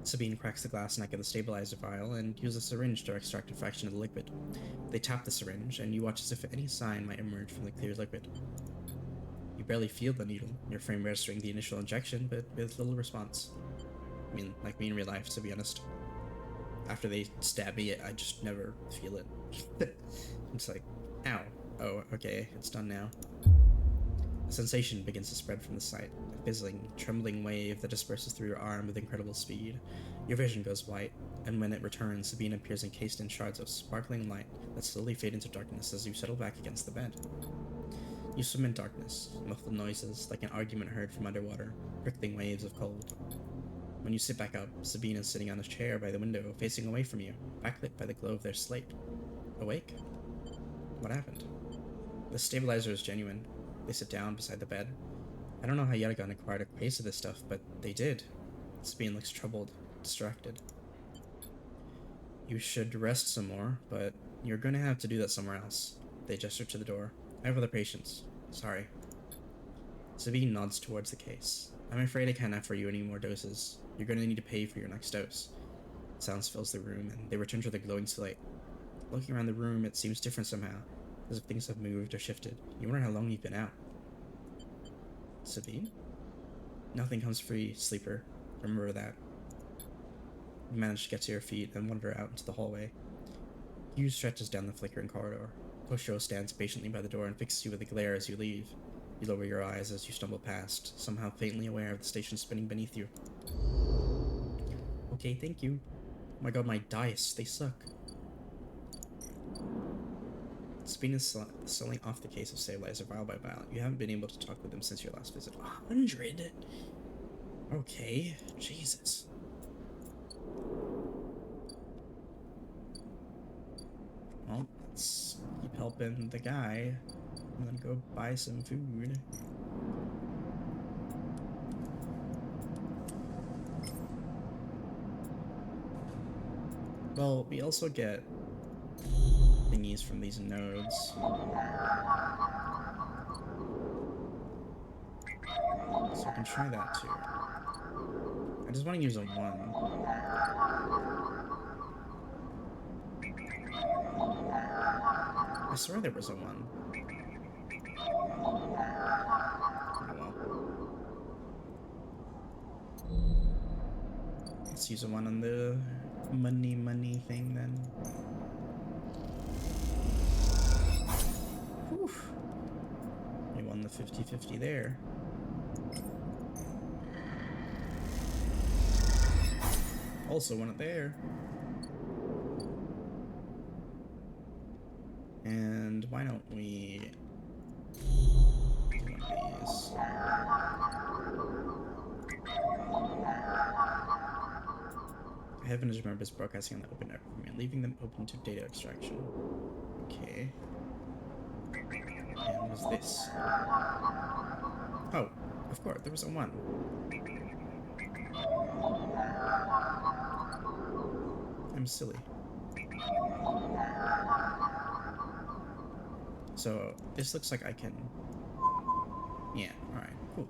Sabine cracks the glass neck of the stabilizer vial and uses a syringe to extract a fraction of the liquid. They tap the syringe, and you watch as if any sign might emerge from the clear liquid. You barely feel the needle, your frame registering the initial injection, but with little response. I mean, like me in real life, to be honest. After they stab me, I just never feel it. It's like, ow. Oh, okay, it's done now. A sensation begins to spread from the site, a fizzling, trembling wave that disperses through your arm with incredible speed. Your vision goes white, and when it returns, Sabine appears encased in shards of sparkling light that slowly fade into darkness as you settle back against the bed. You swim in darkness, muffled noises like an argument heard from underwater, rippling waves of cold. When you sit back up, Sabine is sitting on a chair by the window, facing away from you, backlit by the glow of their slate. Awake? What happened? The stabilizer is genuine. They sit down beside the bed. I don't know how Yatagan acquired a case of this stuff, but they did. Sabine looks troubled, distracted. You should rest some more, but you're gonna have to do that somewhere else. They gesture to the door. I have other patients. Sorry. Sabine nods towards the case. I'm afraid I can't offer you any more doses. You're going to need to pay for your next dose. Silence fills the room, and they return to the glowing slate. Looking around the room, it seems different somehow, as if things have moved or shifted. You wonder how long you've been out. Sabine? Nothing comes free, sleeper. Remember that. You manage to get to your feet and wander out into the hallway. Hughes stretches down the flickering corridor. Toshiro stands patiently by the door and fixes you with a glare as you leave. You lower your eyes as you stumble past, somehow faintly aware of the station spinning beneath you. Okay, thank you. Oh my god, my dice, they suck. Sabine is selling off the case of stabilizer vial by vial. You haven't been able to talk with them since your last visit. 100? Okay, Jesus. Well, let's keep helping the guy. And then go buy some food. Well, we also get thingies from these nodes. So I can try that too. I just want to use a 1. I swear there was a 1. Oh, well. Let's use a one on the money thing then. Whew. We won the 50-50 there. Also won it there. And why don't we do one of these? Heaven is remembered as broadcasting on the open network from me, leaving them open to data extraction. Okay. And what was this? Oh, of course, there was a 1. I'm silly. So, this looks like I can... Yeah, alright, cool.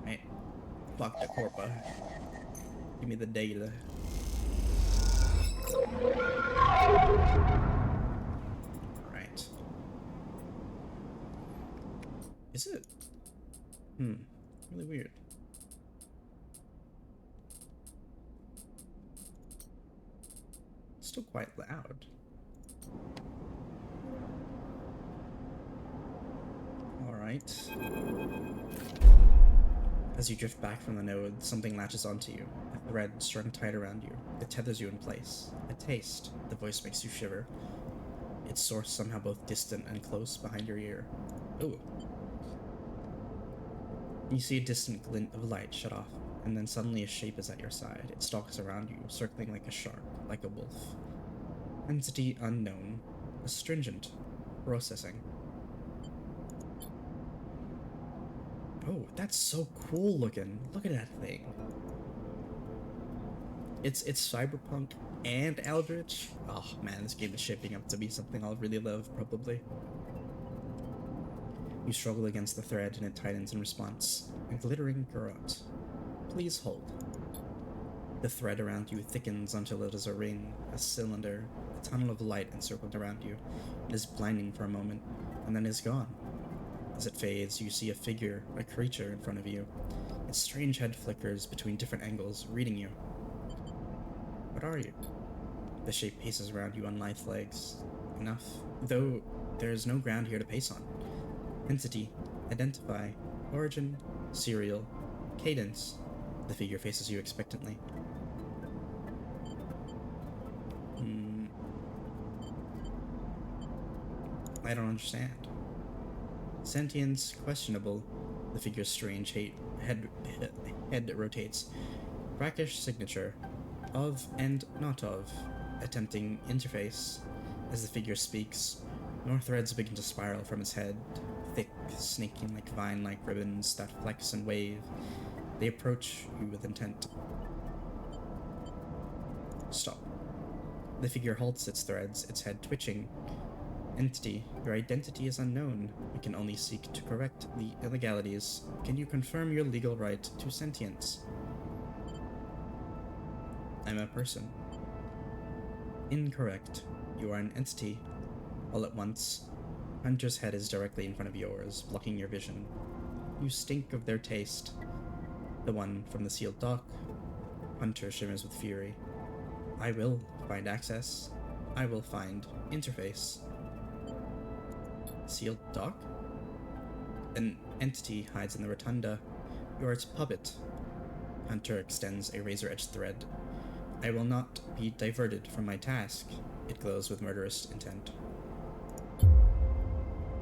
Right. Block the corpa. Give me the data. Right. Is it? Really weird. Still quite loud. Alright. As you drift back from the node, something latches onto you. A thread strung tight around you. It tethers you in place. A taste. The voice makes you shiver. Its source somehow both distant and close behind your ear. Ooh. You see a distant glint of light shut off, and then suddenly a shape is at your side. It stalks around you, circling like a shark, like a wolf. Entity unknown. Astringent. Processing. Oh, that's so cool looking. Look at that thing. It's cyberpunk and Eldritch. Oh man, this game is shaping up to be something I'll really love, probably. You struggle against the thread and it tightens in response. A glittering garrote. Please hold. The thread around you thickens until it is a ring, a cylinder, a tunnel of light encircled around you. It is blinding for a moment, and then is gone. As it fades, you see a figure, a creature in front of you. Its strange head flickers between different angles, reading you. What are you? The shape paces around you on lithe legs. Enough, though there is no ground here to pace on. Entity, identify, origin, serial, cadence. The figure faces you expectantly. I don't understand. Sentience, questionable. The figure's strange head rotates. Brackish signature. Of and not of. Attempting interface. As the figure speaks, more threads begin to spiral from its head. Thick, snaking like vine-like ribbons that flex and wave. They approach you with intent. Stop. The figure halts its threads, its head twitching. Entity, your identity is unknown. We can only seek to correct the illegalities. Can you confirm your legal right to sentience? I'm a person. Incorrect. You are an entity. All at once, Hunter's head is directly in front of yours, blocking your vision. You stink of their taste. The one from the sealed dock. Hunter shimmers with fury. I will find access. I will find interface. Sealed dock? An entity hides in the rotunda. You are its puppet. Hunter extends a razor-edged thread. I will not be diverted from my task. It glows with murderous intent.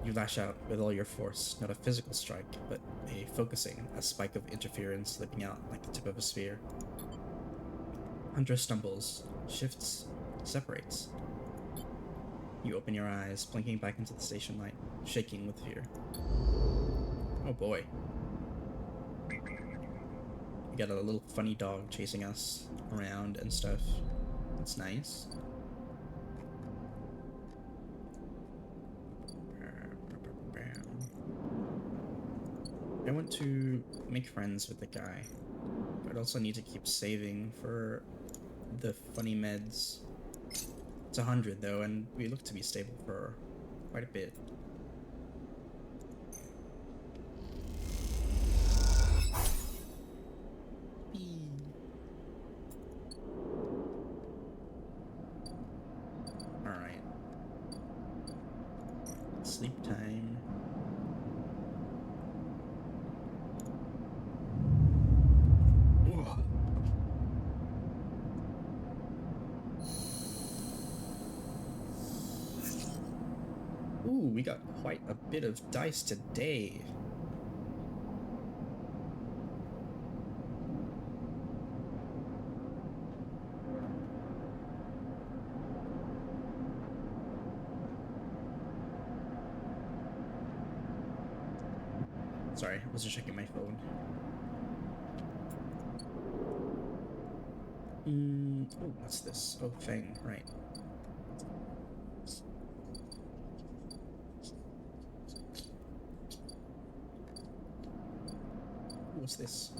You lash out with all your force, not a physical strike, but a focusing, a spike of interference slipping out like the tip of a spear. Hunter stumbles, shifts, separates. You open your eyes, blinking back into the station light, shaking with fear. Oh boy. We got a little funny dog chasing us around and stuff. That's nice. I want to make friends with the guy, but I also need to keep saving for the funny meds. It's 100 though, and we look to be stable for quite a bit. Whoopee. Alright. Sleep time. Whoa. Ooh, we got quite a bit of dice today. Sorry, I was just checking my phone. Oh, what's this? Oh, Fang, right. What's this?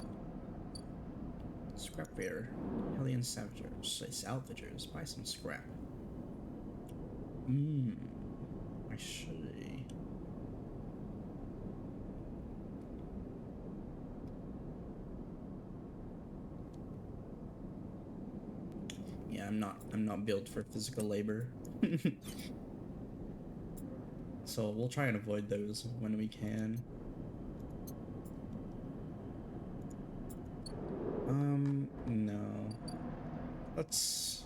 Scrap fair. Hellion salvagers. Buy some scrap. I should. Yeah, I'm not built for physical labor. So we'll try and avoid those when we can. No. Let's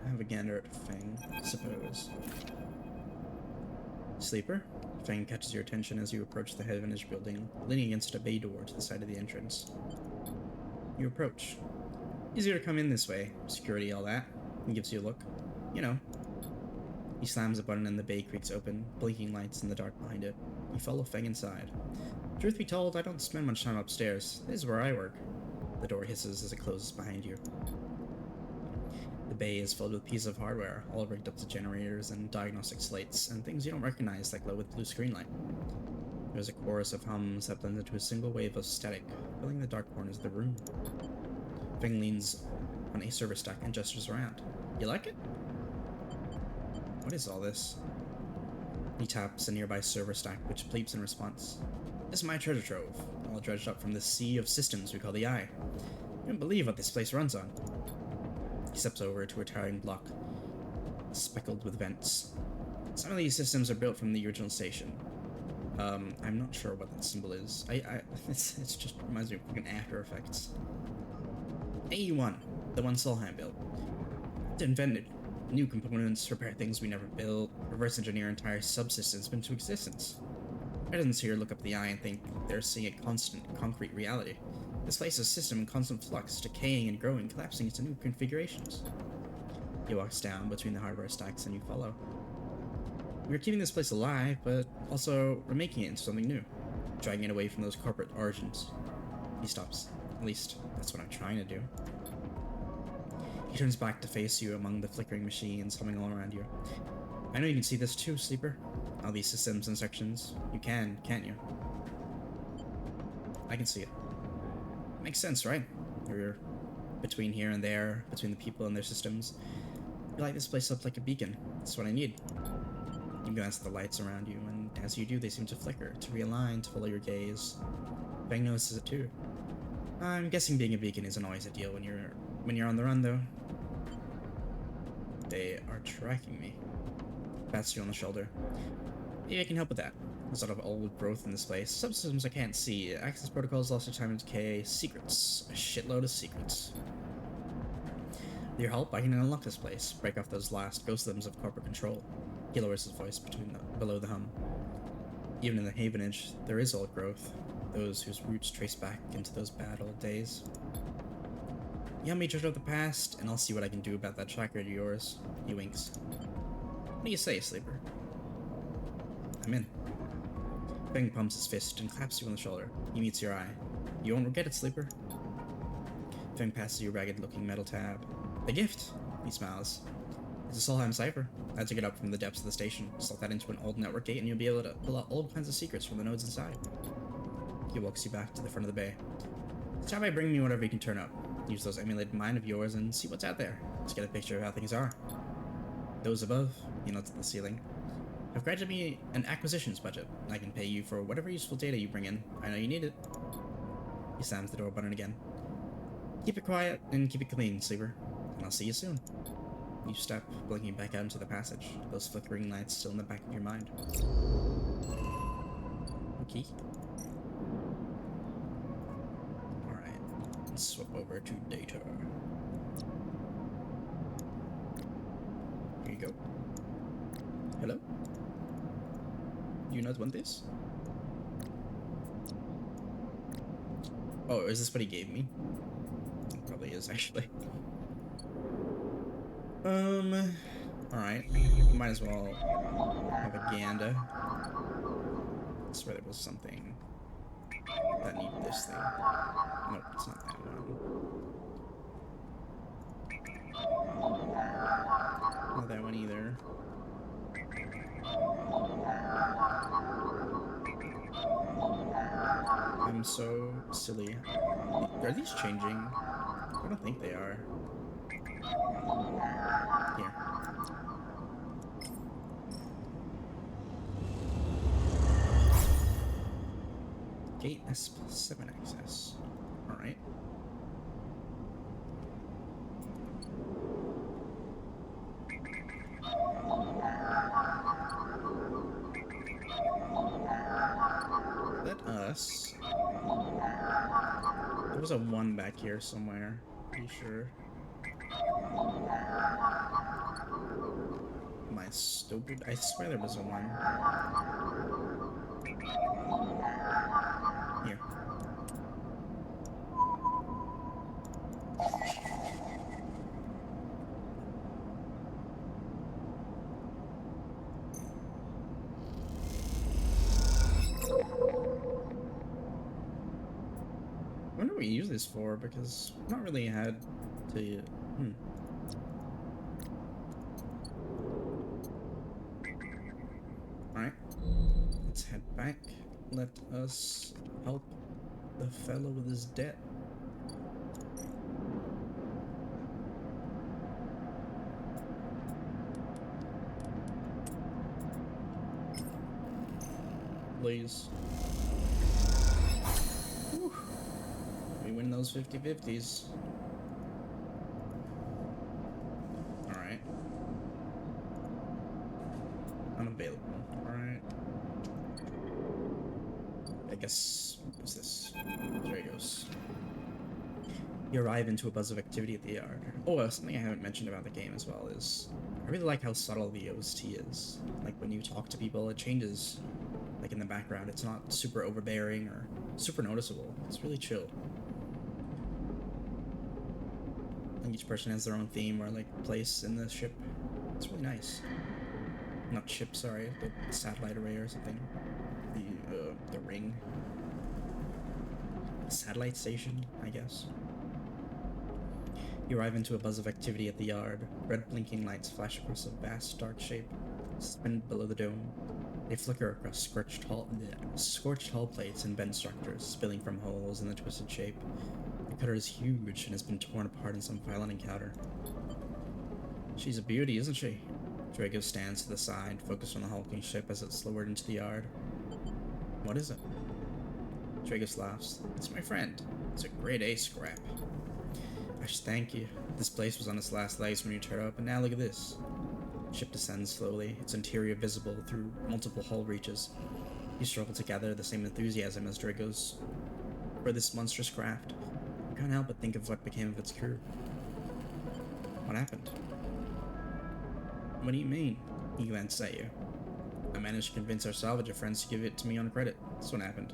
have a gander at Fang, I suppose. Sleeper? Fang catches your attention as you approach the Heavenage building, leaning against a bay door to the side of the entrance. You approach. Easier to come in this way. Security, all that. He gives you a look. You know. He slams a button and the bay creaks open, blinking lights in the dark behind it. You follow Fang inside. Truth be told, I don't spend much time upstairs. This is where I work. The door hisses as it closes behind you. The bay is filled with pieces of hardware, all rigged up to generators and diagnostic slates, and things you don't recognize that glow with blue screen light. There's a chorus of hums that blends into a single wave of static, filling the dark corners of the room. Fang leans on a server stack and gestures around. You like it? What is all this? He taps a nearby server stack, which bleeps in response. This is my treasure trove, all dredged up from the sea of systems we call the Eye. You don't believe what this place runs on. He steps over to a towering block, speckled with vents. Some of these systems are built from the original station. I'm not sure what that symbol is. It's just reminds me of fucking After Effects. AE1, the one Solheim built. It's invented. New components, repair things we never built, reverse engineer entire subsystems into existence. Residents here look up the Eye and think they're seeing a constant, concrete reality. This place is a system in constant flux, decaying and growing, collapsing into new configurations. He walks down between the hardware stacks and you follow. We're keeping this place alive, but also remaking it into something new, dragging it away from those corporate origins. He stops. At least, that's what I'm trying to do. He turns back to face you among the flickering machines humming all around you. I know you can see this too, Sleeper. All these systems and sections. You can, can't you? I can see it. Makes sense, right? You're between here and there, between the people and their systems. You light this place up like a beacon. That's what I need. You glance at the lights around you, and as you do, they seem to flicker, to realign, to follow your gaze. Fang notices it too. I'm guessing being a beacon isn't always ideal when you're on the run, though. They are tracking me. Pats you on the shoulder. Maybe I can help with that. There's a lot of old growth in this place. Subsystems I can't see. Access protocols lost to time and decay. Secrets. A shitload of secrets. With your help, I can unlock this place. Break off those last ghost limbs of corporate control. He lowers his voice below the hum. Even in the Havenage, there is old growth. Those whose roots trace back into those bad old days. You help me judge of the past, and I'll see what I can do about that tracker of yours. He winks. What do you say, Sleeper? I'm in. Fang pumps his fist and claps you on the shoulder. He meets your eye. You won't regret it, Sleeper. Fang passes you a ragged-looking metal tab. A gift! He smiles. It's a Solheim cipher. I took it up from the depths of the station. Slot that into an old network gate and you'll be able to pull out all kinds of secrets from the nodes inside. He walks you back to the front of the bay. Try by bringing me whatever you can turn up. Use those emulated mind of yours and see what's out there. Let's get a picture of how things are. Those above, he nods at the ceiling, have granted me an acquisitions budget. I can pay you for whatever useful data you bring in. I know you need it. He slams the door button again. Keep it quiet and keep it clean, sleeper. And I'll see you soon. You step, blinking back out into the passage, those flickering lights still in the back of your mind. Okay. Alright, let's swap over to data. Here you go. Hello? You not want this? Oh, is this what he gave me? It probably is, actually. Alright. Might as well have a gander. I swear there was something that needed this thing. Nope, it's not that one. Not that one either. I'm so silly. Are these changing? I don't think they are. Here. Gate S7 access. Alright. Let us... There was a 1 back here somewhere. Be sure. Am I stupid? I swear there was a 1. Here. I wonder what we use this for, because I've not really had to... Alright. Let's head back. Let us help the fellow with his debt. Please. Whew. We win those 50-50s. Alright. Unavailable. Alright. I guess... what's this? There he goes. You arrive into a buzz of activity at the yard. Oh, something I haven't mentioned about the game as well is... I really like how subtle the OST is. Like, when you talk to people, it changes. Like, in the background, it's not super overbearing or super noticeable. It's really chill. And each person has their own theme or, like, place in the ship. It's really nice. Not ship, sorry, but satellite array or something. The ring. Satellite station, I guess. You arrive into a buzz of activity at the yard. Red blinking lights flash across a vast dark shape, suspended below the dome. They flicker across scorched hull plates and bent structures, spilling from holes in the twisted shape. The cutter is huge and has been torn apart in some violent encounter. She's a beauty, isn't she? Drago stands to the side, focused on the hulking ship as it's lowered into the yard. What is it? Dragos laughs. It's my friend. It's a grade A scrap. I should thank you. This place was on its last legs when you turned up, and now look at this. The ship descends slowly, its interior visible through multiple hull reaches. You struggle to gather the same enthusiasm as Dragos for this monstrous craft. You can't help but think of what became of its crew. What happened? What do you mean? He glances at you. I managed to convince our salvager friends to give it to me on credit. That's what happened.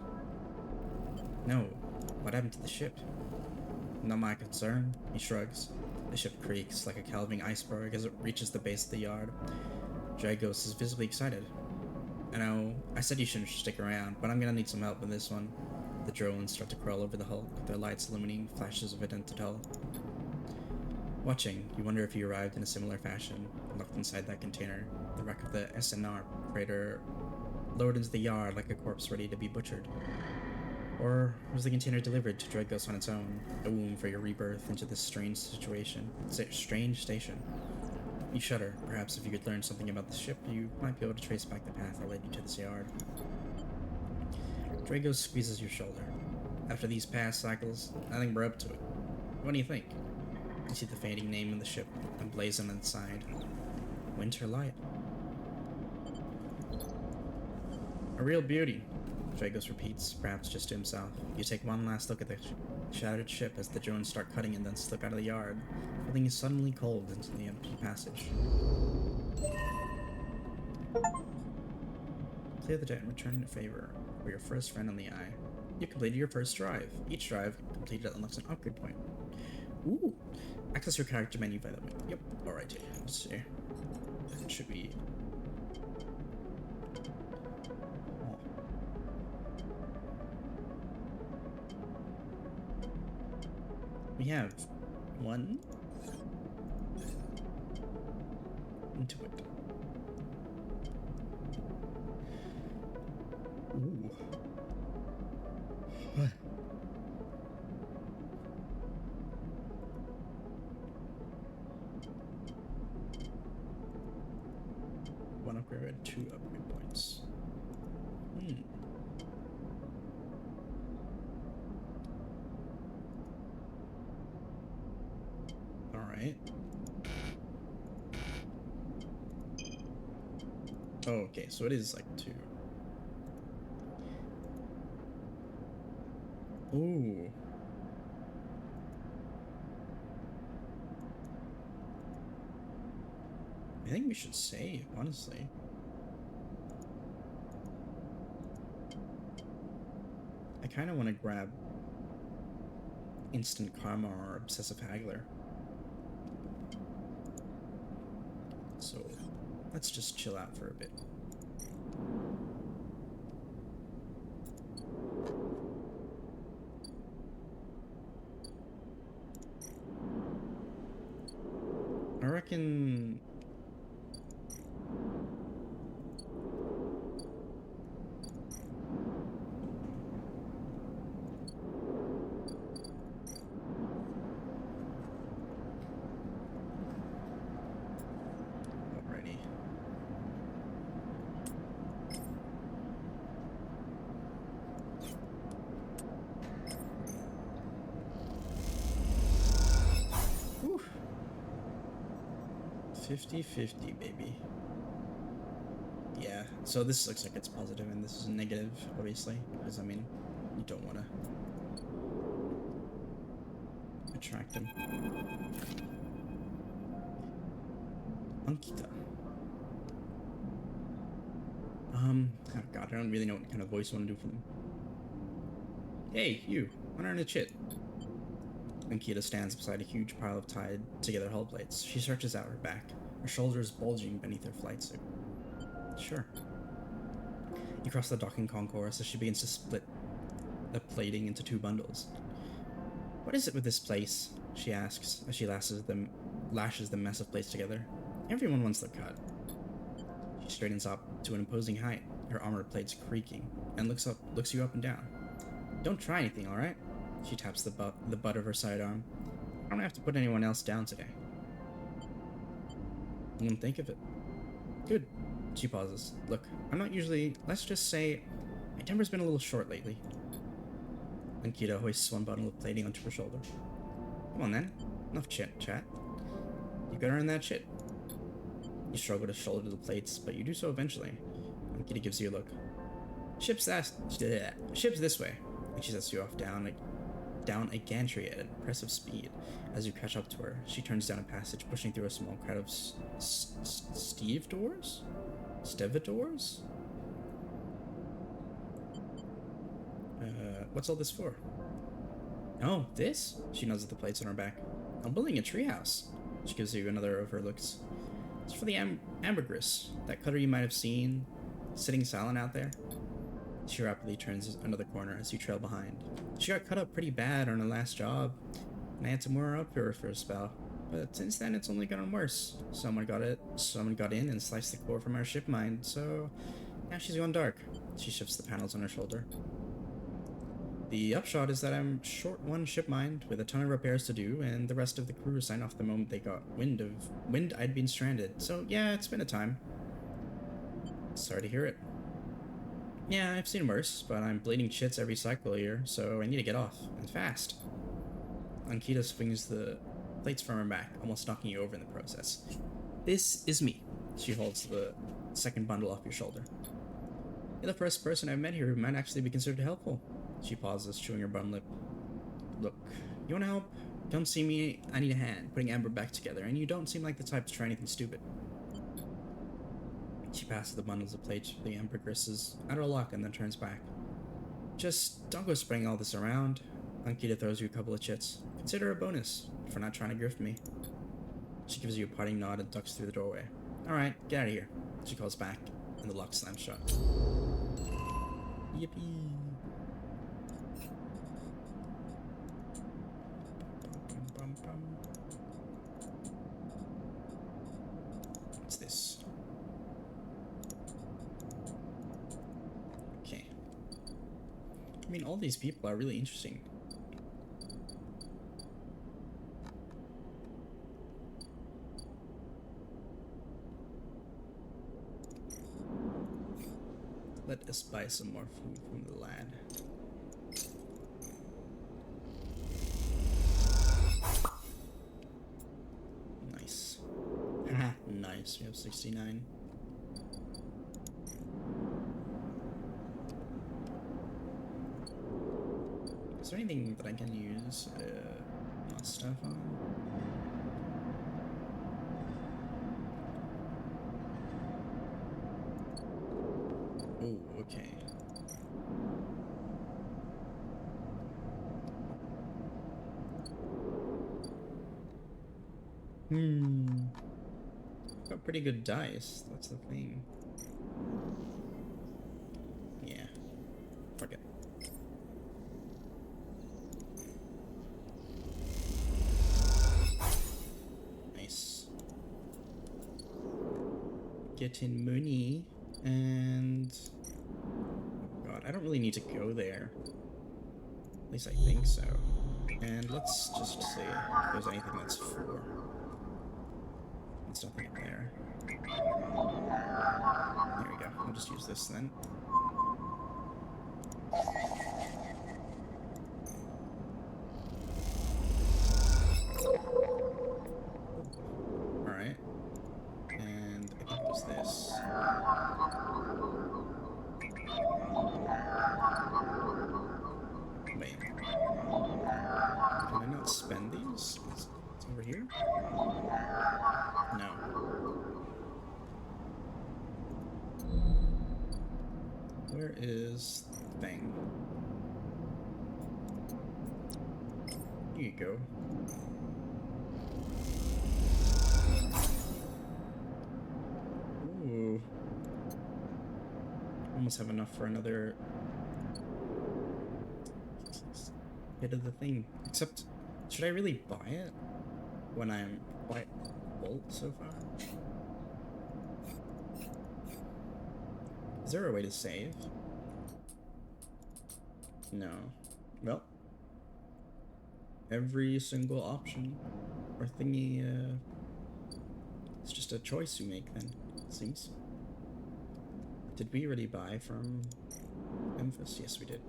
No. What happened to the ship? Not my concern. He shrugs. The ship creaks like a calving iceberg as it reaches the base of the yard. Dragos is visibly excited. I know, I said you shouldn't stick around, but I'm gonna need some help with this one. The drones start to crawl over the hulk, their lights illuminating flashes of identitel. Watching, you wonder if you arrived in a similar fashion, locked inside that container, the wreck of the SNR freighter lowered into the yard like a corpse ready to be butchered. Or was the container delivered to Dragos on its own, a womb for your rebirth into this strange situation, strange station? You shudder. Perhaps if you could learn something about the ship, you might be able to trace back the path that led you to this yard. Dragos squeezes your shoulder. After these past cycles, I think we're up to it. What do you think? You see the fading name of the ship emblazoned on the side. Winter Light. A real beauty, Dragos repeats, perhaps just to himself. You take one last look at the shattered ship as the drones start cutting and then slip out of the yard, feeling suddenly cold into the empty passage. Clear the deck and return a favor for your first friend on the eye. You completed your first drive. Each drive completed unlocks an upgrade point. Ooh! Access your character menu by the way. Yep, alright. Let's see. It should be... Oh. We have one into it. Ooh. What? One upgrade, 2 upgrade points. Alright. Oh, okay, so it is like 2. Ooh. I think we should save, honestly. I kind of want to grab Instant Karma or Obsessive Haggler. So, let's just chill out for a bit. I reckon... Alrighty. Whew. 50-50, baby. Yeah, so this looks like it's positive and this is negative, obviously, because, I mean, you don't want to attract him. Ankita. Oh god, I don't really know what kind of voice I want to do for them. Hey, you, wanna earn a chit? Ankita stands beside a huge pile of tied together hull plates. She stretches out her back, her shoulders bulging beneath her flight suit. Sure. You cross the docking concourse as she begins to split the plating into 2 bundles. What is it with this place? She asks as she lashes the mess of plates together. Everyone wants their cut. She straightens up to an imposing height, her armored plates creaking, and looks you up and down. Don't try anything, alright? She taps the butt of her sidearm. I don't have to put anyone else down today. I wouldn't think of it. Good. She pauses. Look, I'm not usually... Let's just say... My temper's been a little short lately. Ankita hoists one bundle of plating onto her shoulder. Come on then. Enough chat. You gotta earn that shit. You struggle to shoulder the plates, but you do so eventually. Ankita gives you a look. Ship's this way. And she sets you off down a gantry at impressive speed. As you catch up to her, she turns down a passage, pushing through a small crowd of stevedores? Stevedores? What's all this for? Oh, this? She nods at the plates on her back. I'm building a treehouse. She gives you another of her looks. It's for the ambergris, that cutter you might have seen, sitting silent out there. She rapidly turns another corner as you trail behind. She got cut up pretty bad on her last job, and I had to moor her up here for a spell. But since then, it's only gotten worse. Someone got in and sliced the core from our ship mind, so now she's gone dark. She shifts the panels on her shoulder. The upshot is that I'm short 1 ship mind with a ton of repairs to do, and the rest of the crew signed off the moment they got wind I'd been stranded. So yeah, it's been a time. Sorry to hear it. Yeah, I've seen worse, but I'm bleeding chits every cycle here, so I need to get off, and fast. Ankita swings the plates from her back, almost knocking you over in the process. This is me. She holds the second bundle off your shoulder. You're the first person I've met here who might actually be considered helpful. She pauses, chewing her bum lip. Look, you wanna help? Don't see me, I need a hand putting Amber back together, and you don't seem like the type to try anything stupid. She passes the bundles of plates for the ambergrisses out of her lock and then turns back. Just don't go spraying all this around. Ankita throws you a couple of chits. Consider a bonus for not trying to grift me. She gives you a parting nod and ducks through the doorway. Alright, get out of here. She calls back, and the lock slams shut. Yippee! What's this? Okay. I mean, all these people are really interesting. Let us buy some more food from the lad. Nice. Haha, nice. We have 69. Is there anything that I can use my stuff on? Oh, okay. Got pretty good dice, that's the thing. Yeah. Fuck it. Nice. Getting money. And oh god, I don't really need to go there. At least I think so. And let's just see if there's anything that's for. There's nothing in there. There we go. I'll just use this then. Alright. And I think there's this. Wait. Can I not spend these? It's over here? No. Where is the thing? Here you go. Ooh. Almost have enough for another bit of the thing. Except, should I really buy it when I'm quite full so far? Is there a way to save? No. Well, every single option or thingy, it's just a choice you make then, it seems. Did we already buy from Memphis? Yes, we did.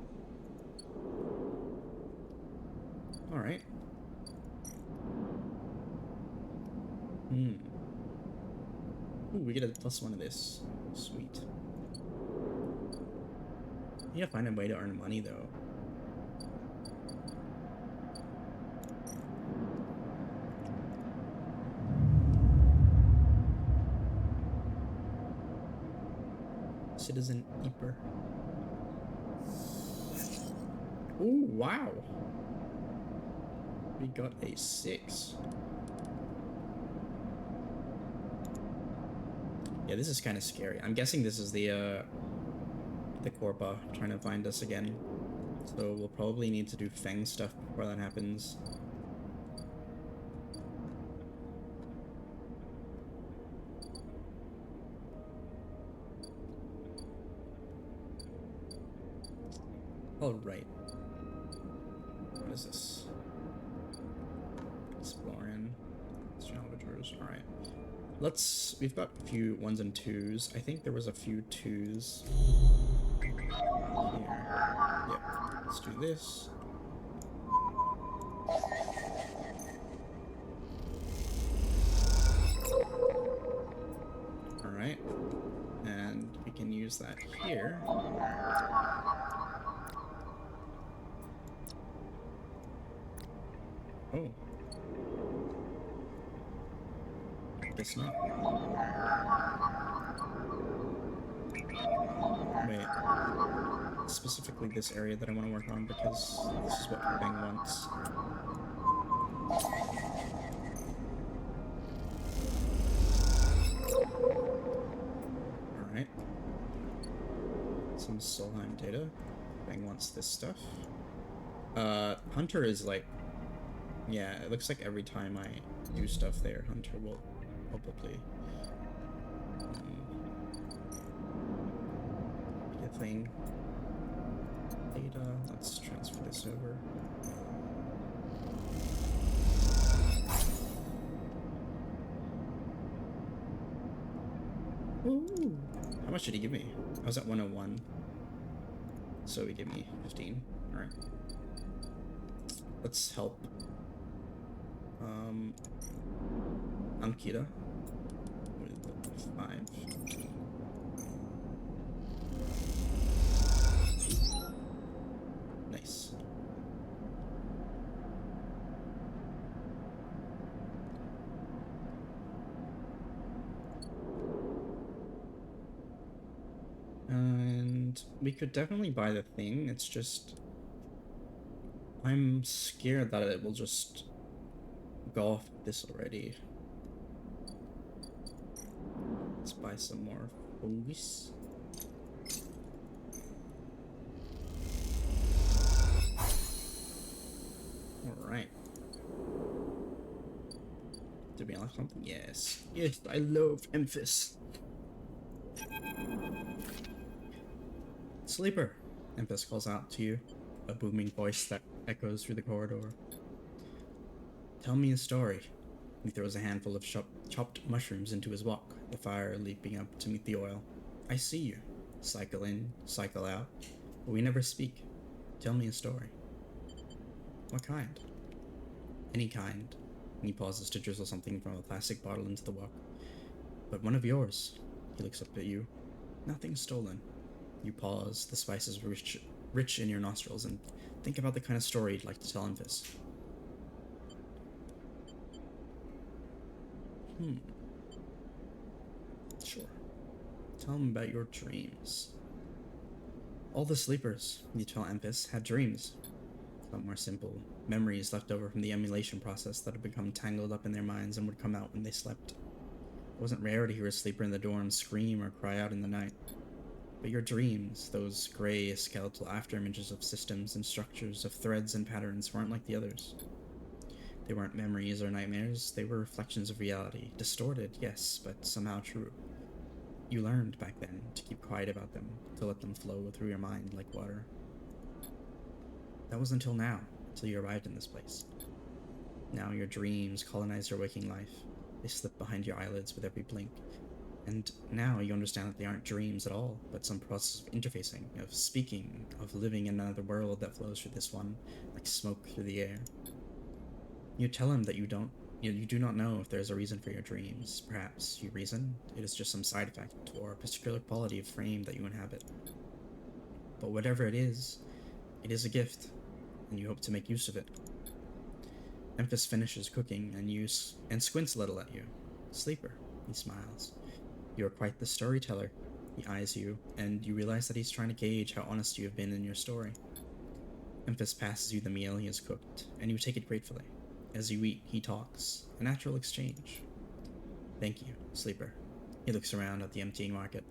Alright. Ooh, we get a +1 of this. Sweet. You gotta find a way to earn money, though. Citizen Eeper. Ooh, wow. We got a 6. Yeah, this is kind of scary. I'm guessing this is the Corpa trying to find us again. So we'll probably need to do Feng stuff before that happens. Oh, right. What is this? Exploring. Salvators. Alright. We've got a few 1s and 2s. I think there was a few 2s. Here. Yep. Let's do this. Alright. And we can use that here. Oh. Guess not. Wait. Specifically this area that I want to work on because this is what Bang wants. Alright. Some Solheim data. Bang wants this stuff. Hunter is like... Yeah, it looks like every time I do stuff there, Hunter will probably... be a thing. Data, let's transfer this over. Ooh. How much did he give me? I was at 101. So he gave me 15. Alright. Let's help. Ankita. With 5. Nice. And we could definitely buy the thing, it's just... I'm scared that it will just go off this already. Let's buy some more focus. Alright. Did we unlock something? Yes. Yes, I love Emphis. Sleeper, Emphis calls out to you, a booming voice that echoes through the corridor. Tell me a story. He throws a handful of chopped mushrooms into his wok, the fire leaping up to meet the oil. I see you. Cycle in, cycle out, but we never speak. Tell me a story. What kind? Any kind. He pauses to drizzle something from a plastic bottle into the wok. But one of yours. He looks up at you. Nothing stolen. You pause, the spices rich in your nostrils, and think about the kind of story you'd like to tell Emphis. Sure. Tell him about your dreams. All the sleepers, you tell Emphis, had dreams. But more simple, memories left over from the emulation process that had become tangled up in their minds and would come out when they slept. It wasn't rare to hear a sleeper in the dorm scream or cry out in the night. But your dreams, those gray skeletal afterimages of systems and structures, of threads and patterns, weren't like the others. They weren't memories or nightmares, they were reflections of reality. Distorted, yes, but somehow true. You learned back then to keep quiet about them, to let them flow through your mind like water. That was until now, until you arrived in this place. Now your dreams colonize your waking life. They slip behind your eyelids with every blink. And now you understand that they aren't dreams at all, but some process of interfacing, of speaking, of living in another world that flows through this one, like smoke through the air. You tell him that you do not know if there is a reason for your dreams. Perhaps you reason it is just some side effect or a particular quality of frame that you inhabit. But whatever it is a gift, and you hope to make use of it. Emphis finishes cooking and squints a little at you. Sleeper, he smiles. You are quite the storyteller. He eyes you, and you realize that he's trying to gauge how honest you have been in your story. Emphis passes you the meal he has cooked, and you take it gratefully. As you eat, he talks. A natural exchange. Thank you, Sleeper. He looks around at the emptying market.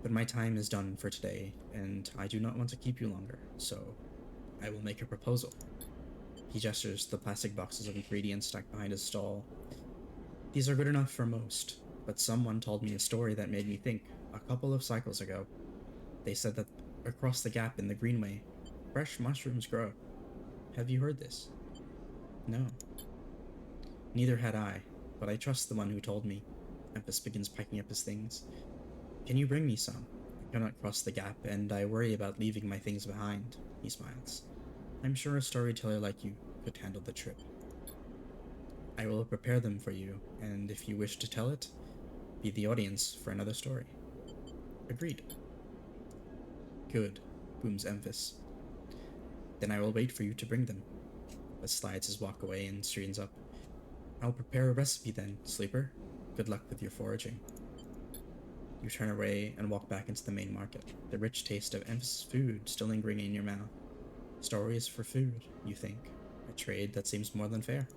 But my time is done for today, and I do not want to keep you longer, so I will make a proposal. He gestures to the plastic boxes of ingredients stacked behind his stall. These are good enough for most, but someone told me a story that made me think a couple of cycles ago. They said that across the gap in the Greenway, fresh mushrooms grow. Have you heard this? No. Neither had I, but I trust the one who told me. Emphis begins packing up his things. Can you bring me some? I cannot cross the gap, and I worry about leaving my things behind. He smiles. I'm sure a storyteller like you could handle the trip. I will prepare them for you, and if you wish to tell it, Be the audience for another story. Agreed. Good, booms Emphas. Then I will wait for you to bring them. But slides his walk away and straightens up. I'll prepare a recipe then, Sleeper. Good luck with your foraging. You turn away and walk back into the main market, the rich taste of Emphas' food still lingering in your mouth. Stories for food, you think. A trade that seems more than fair.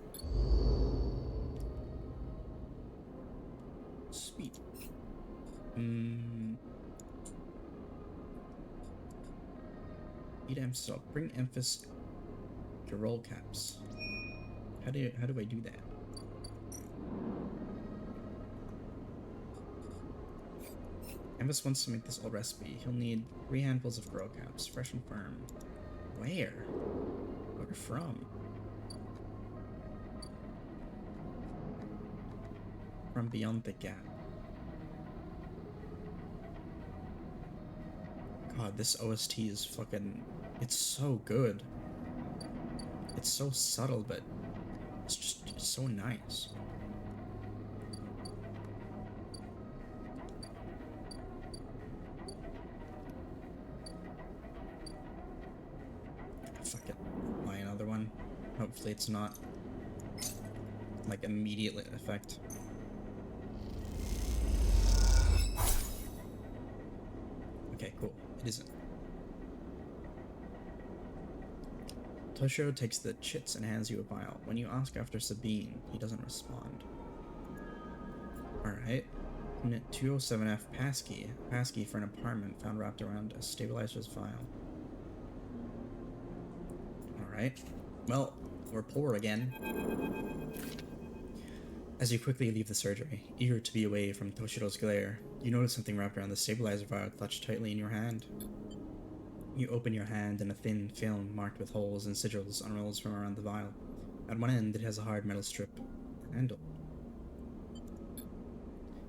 Sweet. Eat Emphas up. Bring Emphas your roll caps. How do I do that? Emphas wants to make this old recipe. He'll need 3 handfuls of grow caps, fresh and firm. Where? Where from? From beyond the gap. God, this OST is fucking... It's so good. It's so subtle, but it's so nice. Fuck it. Buy another one. Hopefully it's not like immediate effect. Okay, cool. It isn't. Toshiro takes the chits and hands you a vial. When you ask after Sabine, he doesn't respond. Alright. Unit 207F passkey. Passkey for an apartment found wrapped around a stabilizer's vial. Alright. Well, we're poor again. As you quickly leave the surgery, eager to be away from Toshiro's glare, you notice something wrapped around the stabilizer vial clutched tightly in your hand. You open your hand and a thin film marked with holes and sigils unrolls from around the vial. At one end, it has a hard metal strip handle.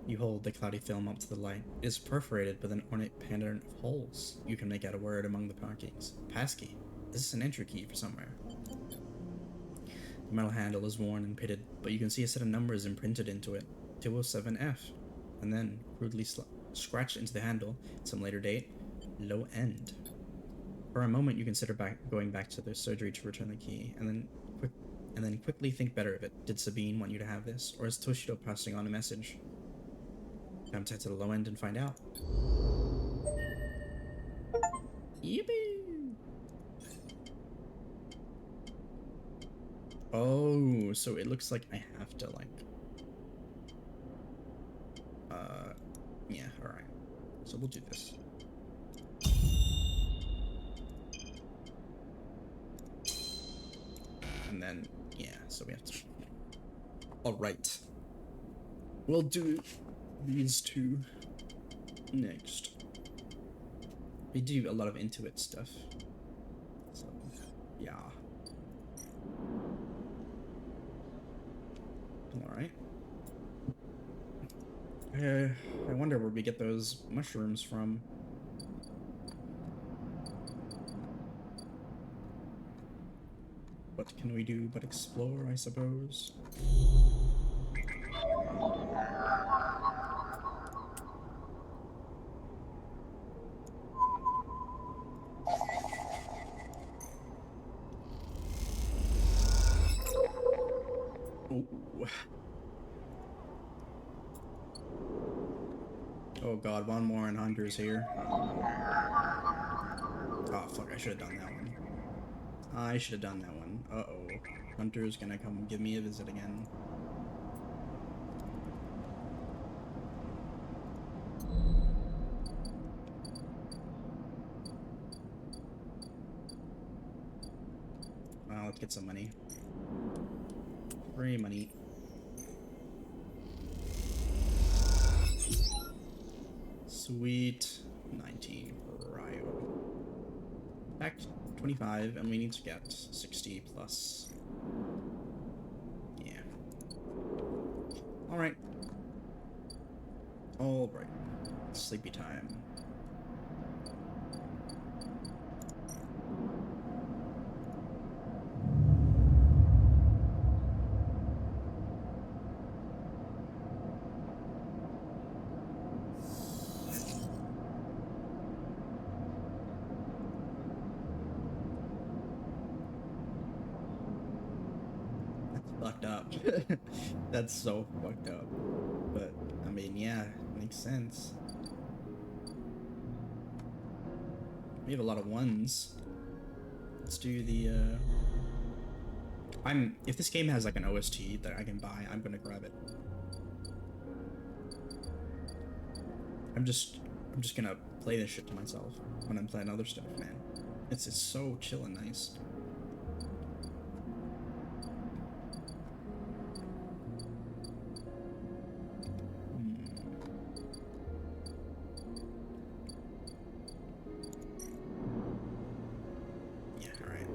You hold the cloudy film up to the light. It is perforated with an ornate pattern of holes. You can make out a word among the markings. Passkey. This is an entry key for somewhere. The metal handle is worn and pitted, but you can see a set of numbers imprinted into it. 207F. And then, crudely scratched into the handle, at some later date, low end. For a moment, you consider going back to the surgery to return the key, and then quickly think better of it. Did Sabine want you to have this, or is Toshiro passing on a message? Time to head to the low end and find out. Yippee! Oh, so it looks like I have to, like... yeah, alright. So we'll do this. And then, yeah, so we have to... Alright. We'll do these two next. We do a lot of Intuit stuff. So, yeah. Alright. I wonder where we get those mushrooms from. What can we do but explore, I suppose? Oh god, one more and Hunter's here. Oh fuck, I should have done that one. I should have done that one. Uh-oh. Hunter's gonna come give me a visit again. Well, let's get some money. Free money. Sweet. 19 Ryo. Back 25, and we need to get 60 plus. Yeah. Alright. Alright. Sleepy time. fucked up. That's so fucked up. But, I mean, yeah, makes sense. We have a lot of ones. Let's do the, if this game has like an OST that I can buy, I'm gonna grab it. I'm just gonna play this shit to myself when I'm playing other stuff, man. It's just so chill and nice. Yeah, alright.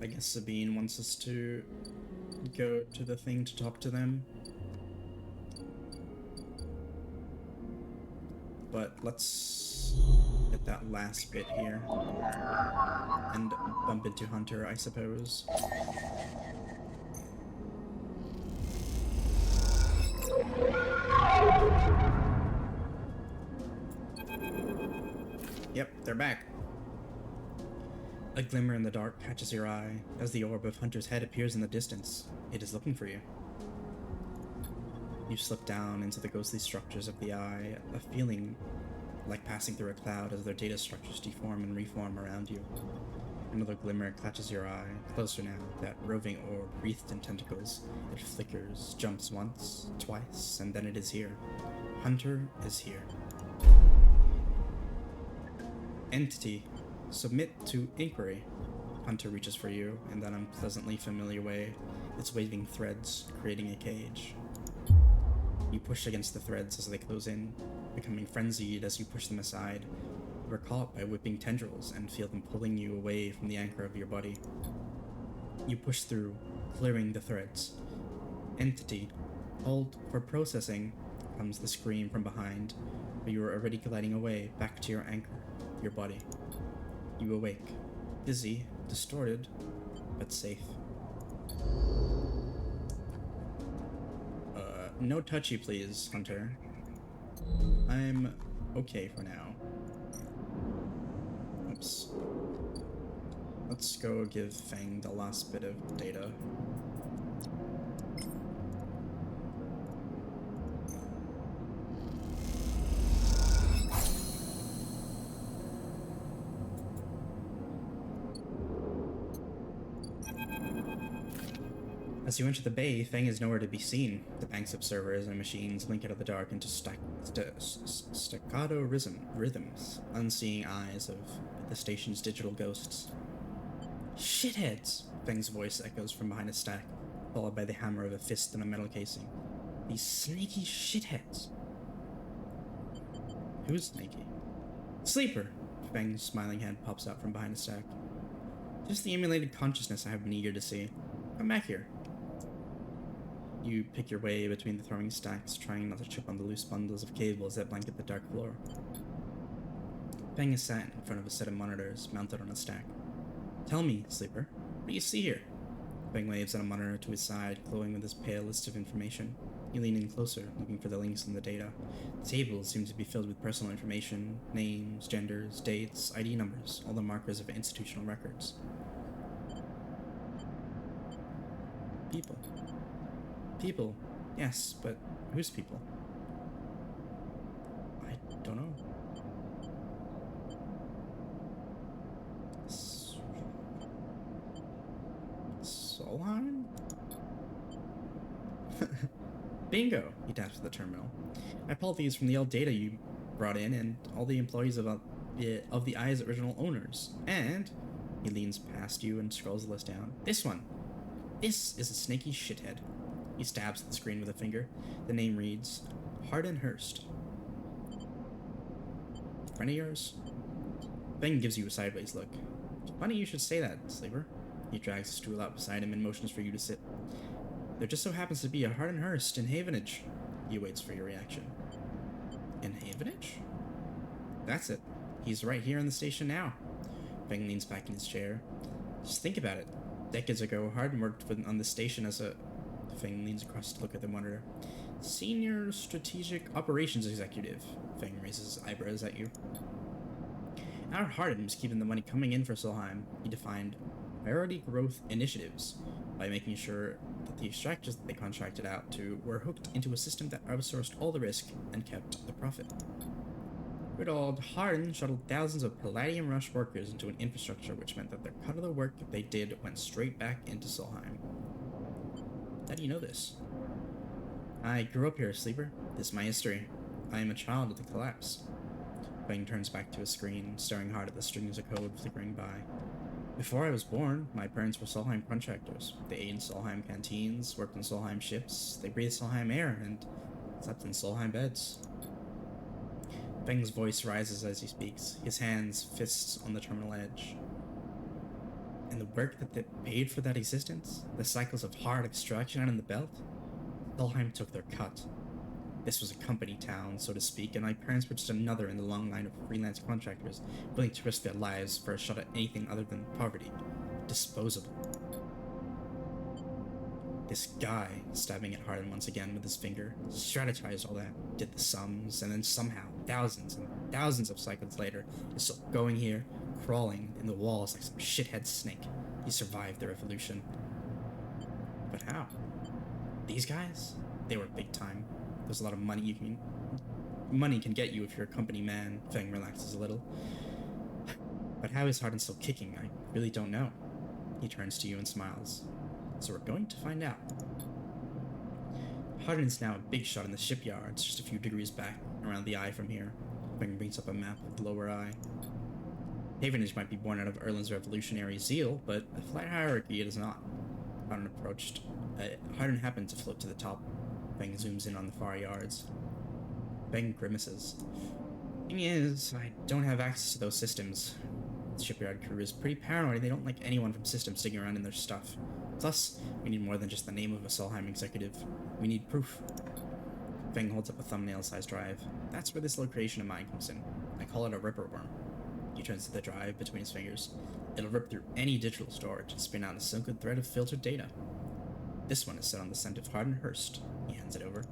I guess Sabine wants us to go to the thing to talk to them. But let's get that last bit here and bump into Hunter, I suppose. Yep, they're back. A glimmer in the dark catches your eye as the orb of Hunter's head appears in the distance. It is looking for you. You slip down into the ghostly structures of the eye, a feeling like passing through a cloud as their data structures deform and reform around you. Another glimmer catches your eye, closer now, that roving orb wreathed in tentacles. It flickers, jumps once, twice, and then it is here. Hunter is here. Entity, submit to inquiry. Hunter reaches for you in that unpleasantly familiar way, its waving threads creating a cage. You push against the threads as they close in, becoming frenzied as you push them aside. You are caught by whipping tendrils and feel them pulling you away from the anchor of your body. You push through, clearing the threads. Entity, hold for processing, comes the scream from behind, but you are already gliding away back to your anchor, your body. You awake, dizzy, distorted, but safe. No touchy, please, Hunter. I'm okay for now. Oops. Let's go give Feng the last bit of data. As you enter the bay, Feng is nowhere to be seen. The bank's observers and machines link out of the dark into staccato rhythms, unseeing eyes of the station's digital ghosts. Shitheads! Feng's voice echoes from behind a stack, followed by the hammer of a fist in a metal casing. These snaky shitheads. Who's snaky? Sleeper! Feng's smiling head pops out from behind a stack. Just the emulated consciousness I have been eager to see. Come back here. You pick your way between the throwing stacks, trying not to trip on the loose bundles of cables that blanket the dark floor. Feng is sat in front of a set of monitors mounted on a stack. Tell me, Sleeper, what do you see here? Feng waves at a monitor to his side, glowing with his pale list of information. You lean in closer, looking for the links in the data. The tables seem to be filled with personal information, names, genders, dates, ID numbers, all the markers of institutional records. People. People. Yes, but whose people? I don't know. Solheim? Bingo! He taps the terminal. I pulled these from the old data you brought in and all the employees of the Eye's original owners. And he leans past you and scrolls the list down. This one. This is a snaky shithead. He stabs at the screen with a finger. The name reads, Hardin Hurst. Friend of yours? Feng gives you a sideways look. Funny you should say that, Sleeper. He drags a stool out beside him and motions for you to sit. There just so happens to be a Hardin Hurst in Havenage. He waits for your reaction. In Havenage? That's it. He's right here in the station now. Feng leans back in his chair. Just think about it. Decades ago, Hardin worked on the station as a... Feng leans across to look at the monitor. Senior Strategic Operations Executive. Feng raises his eyebrows at you. Our Hardin was keeping the money coming in for Solheim. He defined priority growth initiatives by making sure that the extractors that they contracted out to were hooked into a system that outsourced all the risk and kept the profit. Good old Hardin shuttled thousands of Palladium Rush workers into an infrastructure which meant that their cut of the work that they did went straight back into Solheim. How do you know this? I grew up here, Sleeper. This is my history. I am a child of the collapse. Feng turns back to his screen, staring hard at the strings of code flickering by. Before I was born, my parents were Solheim contractors. They ate in Solheim canteens, worked on Solheim ships, they breathed Solheim air, and slept in Solheim beds. Feng's voice rises as he speaks, his hands, fists on the terminal edge. And the work that they paid for that existence, the cycles of hard extraction out in the belt, Solheim took their cut. This was a company town, so to speak, and my parents were just another in the long line of freelance contractors willing to risk their lives for a shot at anything other than poverty. Disposable. This guy, stabbing at Hardin once again with his finger, strategized all that, did the sums, and then somehow, thousands and thousands of cycles later, is still going here, crawling in the walls like some shithead snake. He survived the revolution. But how? These guys? They were big time. There's a lot of money money can get you if you're a company man. Feng relaxes a little. But how is Hardin still kicking? I really don't know. He turns to you and smiles. So we're going to find out. Hardin's now a big shot in the shipyards, just a few degrees back, around the eye from here. Feng brings up a map of the lower eye. Havenage might be born out of Erlin's revolutionary zeal, but a flat hierarchy it is not. Hardin happened to float to the top. Feng zooms in on the far yards. Feng grimaces. Thing is, I don't have access to those systems. The shipyard crew is pretty paranoid and they don't like anyone from systems sticking around in their stuff. Plus, we need more than just the name of a Solheim executive. We need proof. Feng holds up a thumbnail-sized drive. That's where this location of mine comes in. I call it a ripper worm. He turns to the drive between his fingers. It'll rip through any digital storage and spin out a silken thread of filtered data. This one is set on the scent of Hardin Hurst. He hands it over.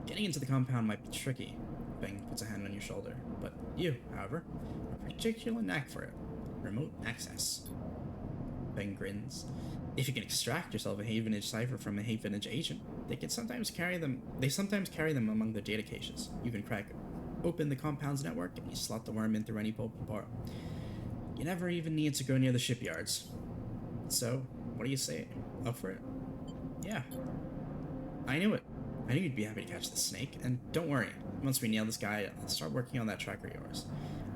Getting into the compound might be tricky. Feng puts a hand on your shoulder. But you, however, have a particular knack for it. Remote access. Feng grins. If you can extract yourself a Havenage cipher from a Havenage agent, they sometimes carry them among their data caches. You can crack open the compound's network and you slot the worm in through any open port. You never even need to go near the shipyards. So, what do you say? Up for it? Yeah. I knew it. I knew you'd be happy to catch the snake, and don't worry. Once we nail this guy, I'll start working on that tracker of yours.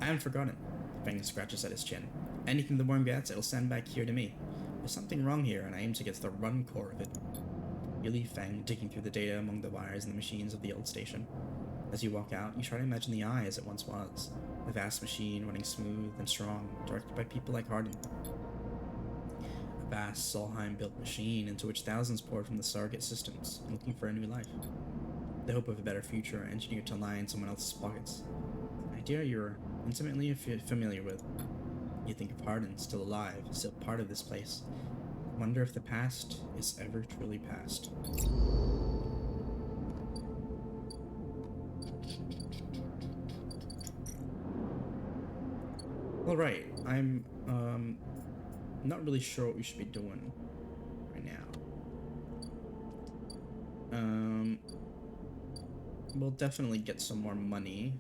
I haven't forgotten. Feng scratches at his chin. Anything the worm gets, it'll send back here to me. There's something wrong here, and I aim to get to the run core of it. You leave Feng digging through the data among the wires and the machines of the old station. As you walk out, you try to imagine the eye as it once was. A vast machine running smooth and strong, directed by people like Hardin. A vast Solheim-built machine into which thousands poured from the Stargate systems, looking for a new life. The hope of a better future engineered to lie in someone else's pockets. An idea you're intimately familiar with. You think of Hardin, still alive, still part of this place. Wonder if the past is ever truly past. Alright, I'm not really sure what we should be doing right now. We'll definitely get some more money.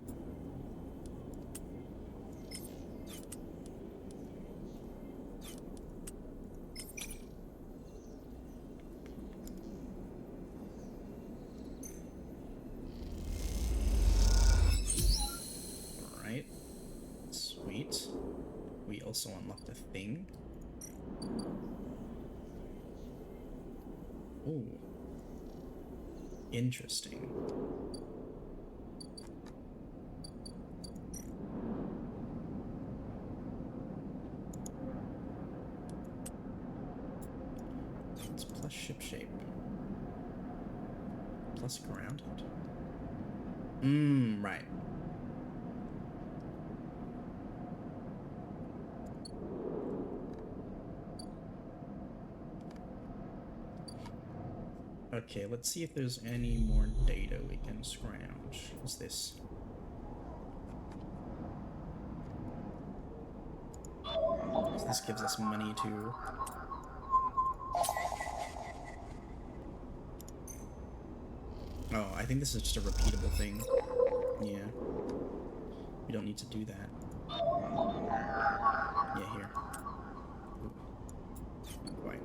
Alright. Sweet. We also unlocked a thing. Ooh. Interesting. It's plus ship shape. Plus grounded. Right. Okay, let's see if there's any more data we can scrounge. What's this? What's this gives us money to... Oh, I think this is just a repeatable thing. Yeah. We don't need to do that. Yeah, here. Ooh. Not quite.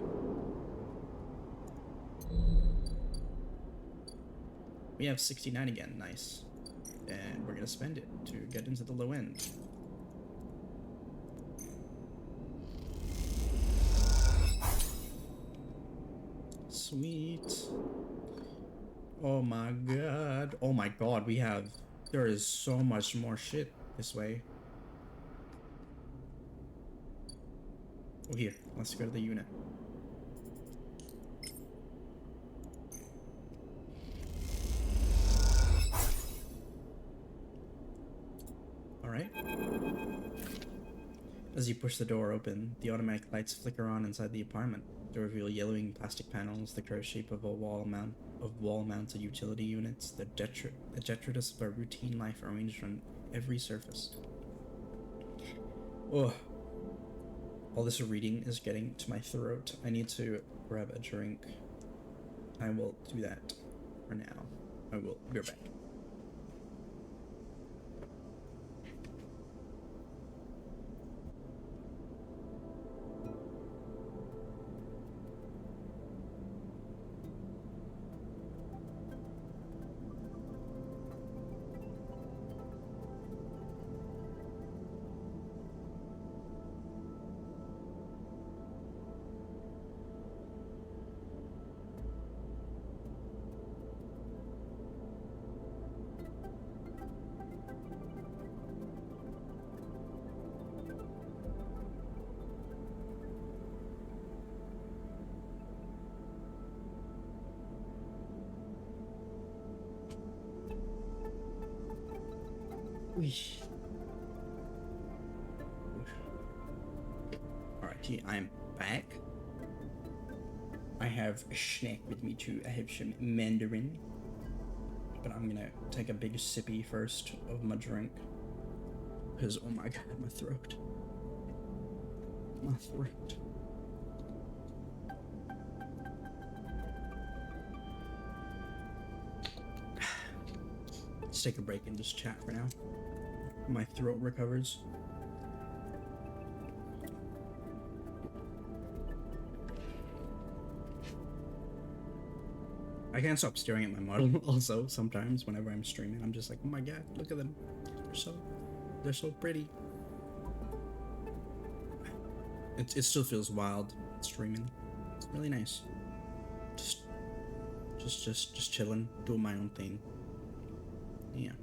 We have 69 again, nice. And we're gonna spend it to get into the low end. Sweet. Oh my god. Oh my god, we have... There is so much more shit this way. Oh, here. Let's go to the unit. Alright. As you push the door open, the automatic lights flicker on inside the apartment to reveal yellowing plastic panels, the curved shape of a wall-mounted utility units, the detritus of a routine life arranged on every surface. Ugh. All this reading is getting to my throat. I need to grab a drink. I will do that for now. I will be right back. Alrighty, I'm back. I have a snack with me too. I have some mandarin. But I'm gonna take a big sippy first of my drink. Because, oh my god, my throat. My throat. Let's take a break and just chat for now. My throat recovers. I can't stop staring at my model also sometimes whenever I'm streaming. I'm just like, oh my god, look at them. They're so pretty. It still feels wild streaming. It's really nice. Just chilling, doing my own thing. Yeah.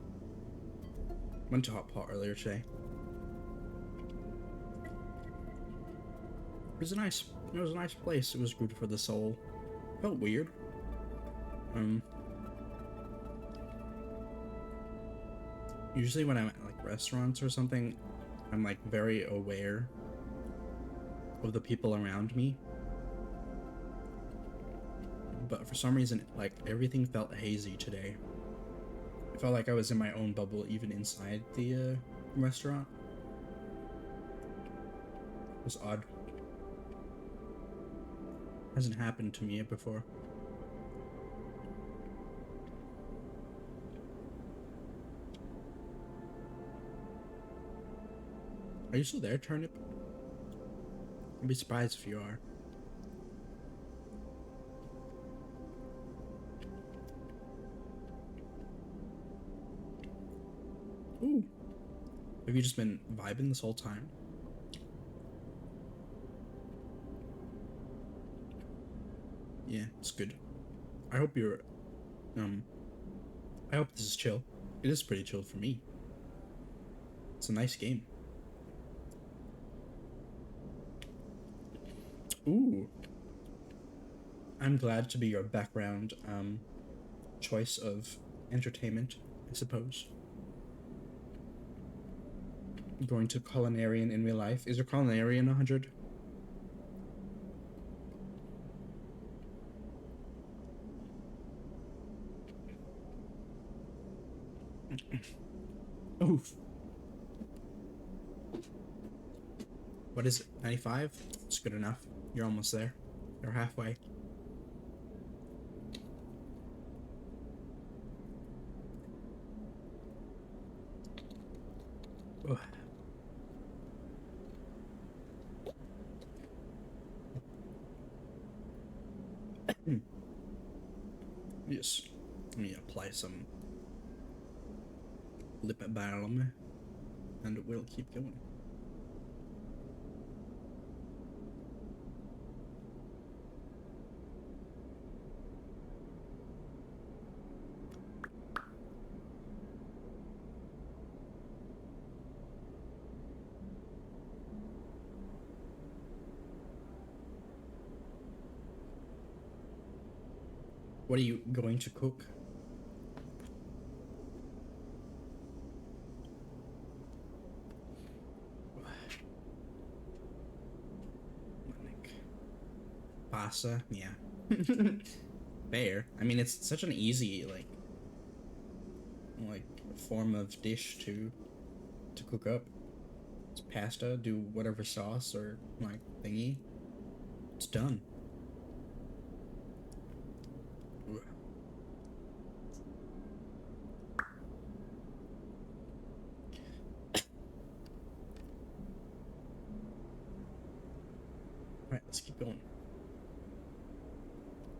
Went to Hot Pot earlier today. It was a nice place. It was good for the soul. Felt weird. Usually when I'm at like restaurants or something, I'm like very aware of the people around me. But for some reason, like everything felt hazy today. I felt like I was in my own bubble even inside the restaurant. It was odd. Hasn't happened to me before. Are you still there, Turnip? I'd be surprised if you are. Ooh. Have you just been vibing this whole time? Yeah, it's good. I hope you're, I hope this is chill. It is pretty chill for me. It's a nice game. Ooh. I'm glad to be your background, choice of entertainment, I suppose. Going to culinarian in real life. Is your culinarian 100? Oof. What is it? 95? It's good enough. You're almost there. You're halfway. Ugh. Yes. Let me apply some lip balm and we'll keep going. What are you going to cook? Pasta? Yeah. Fair. I mean, it's such an easy, like form of dish to cook up. It's pasta, do whatever sauce or, like, thingy. It's done. Alright, let's keep going.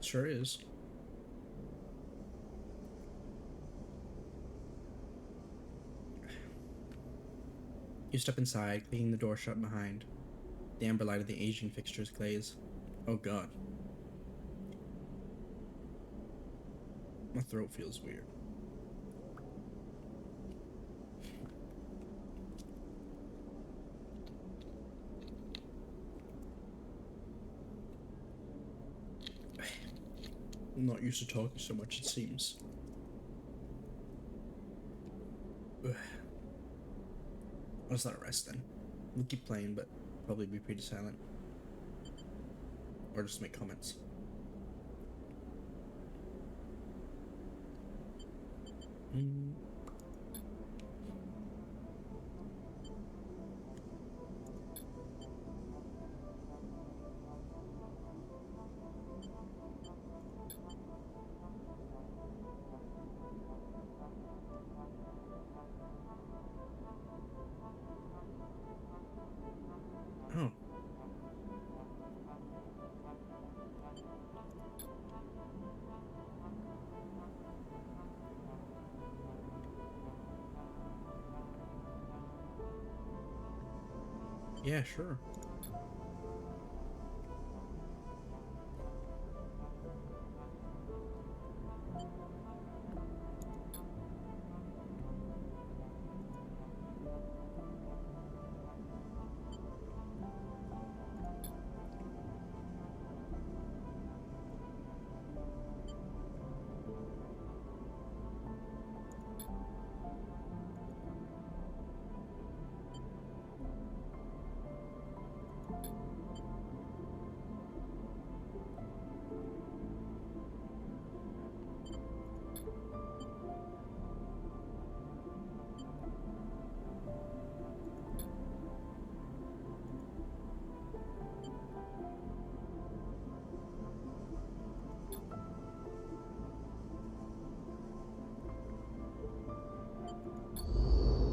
Sure is. You step inside, clicking the door shut behind. The amber light of the Asian fixtures glaze. Oh god. My throat feels weird. I'm not used to talking so much, it seems. Ugh. I'll just let it rest then. We'll keep playing, but probably be pretty silent. Or just make comments. Oh. Yeah, sure.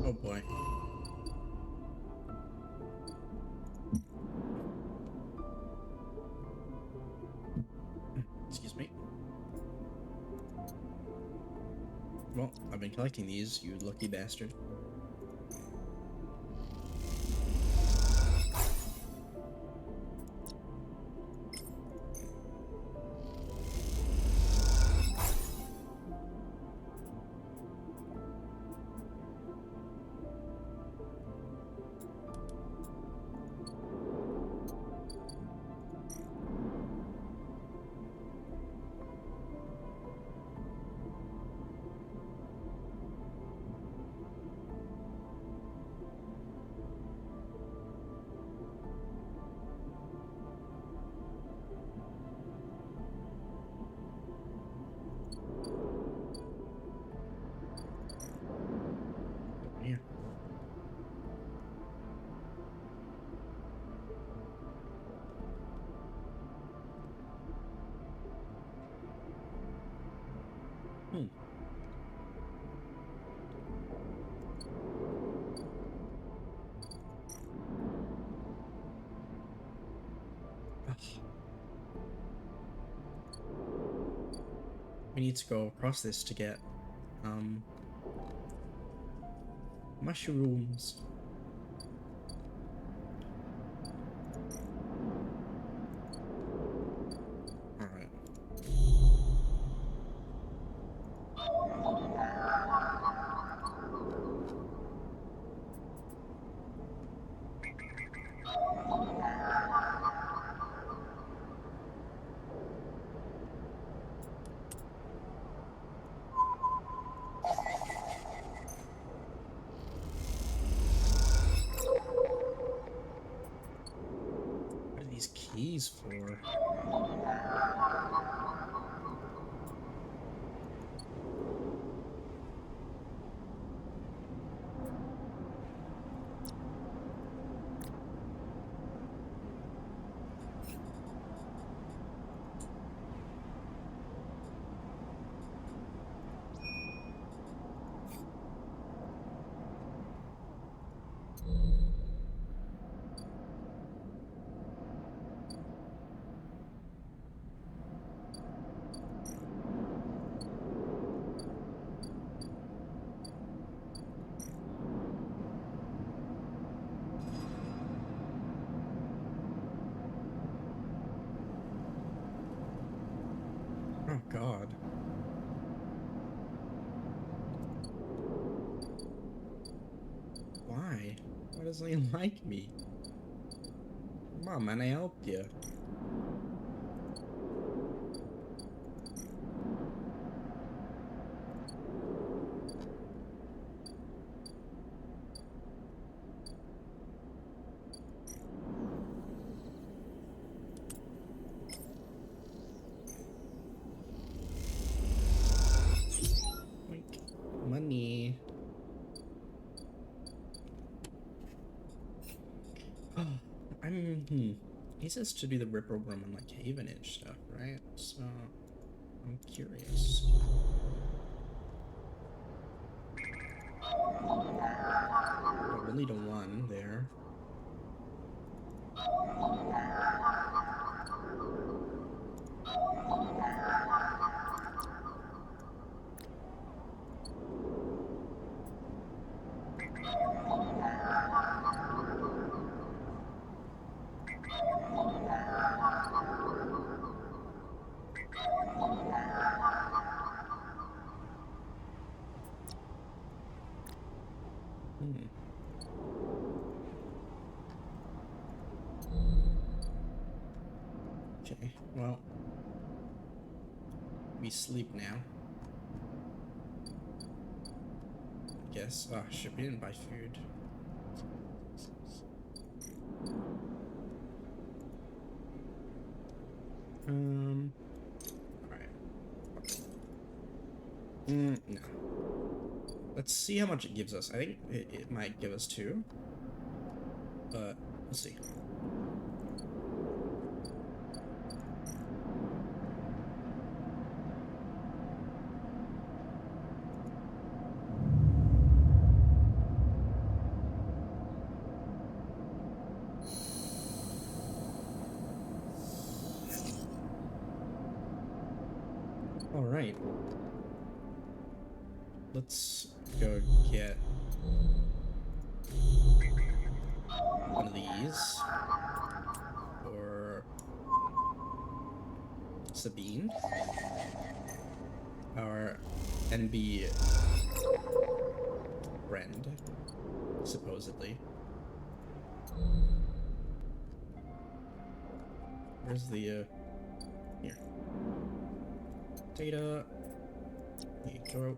Oh boy. Excuse me. Well, I've been collecting these, you lucky bastard. We need to go across this to get, mushrooms. Alright. What are these keys for? Oh god. Why? Why doesn't he like me? Come on, man, I helped you. Like, money. He says to do the Ripper Worm on like Havenage stuff, right? So I'm curious. I really don't want there. Okay, well, we sleep now. I guess. Oh shit, we didn't buy food. Alright. No. Let's see how much it gives us. I think it might give us 2. But we'll see. Alright. Let's go get one of these. Or Sabine. Our NB friend, supposedly. Where's the, here. Data. Here you go.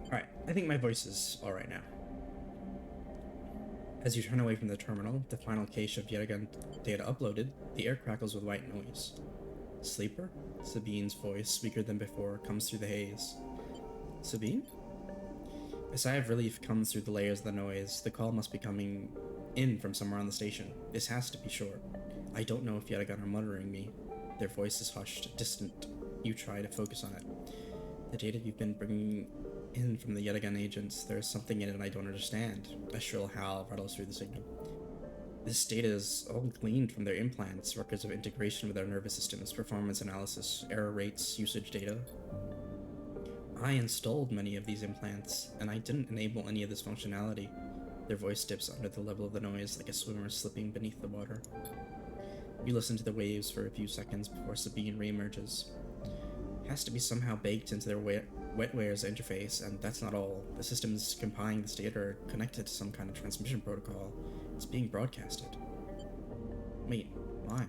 Alright, I think my voice is alright now. As you turn away from the terminal, the final cache of Yetagan data uploaded, the air crackles with white noise. Sleeper? Sabine's voice, weaker than before, comes through the haze. Sabine? A sigh of relief comes through the layers of the noise. The call must be coming in from somewhere on the station. This has to be short. I don't know if Yetagan are muttering me. Their voice is hushed, distant. You try to focus on it. The data you've been bringing in from the Yetagan agents, there is something in it I don't understand. A shrill howl rattles through the signal. This data is all gleaned from their implants, records of integration with our nervous systems, performance analysis, error rates, usage data. I installed many of these implants, and I didn't enable any of this functionality. Their voice dips under the level of the noise like a swimmer slipping beneath the water. You listen to the waves for a few seconds before Sabine reemerges. It has to be somehow baked into their wetware's interface, and that's not all. The systems compiling this data are connected to some kind of transmission protocol. It's being broadcasted. Wait, why?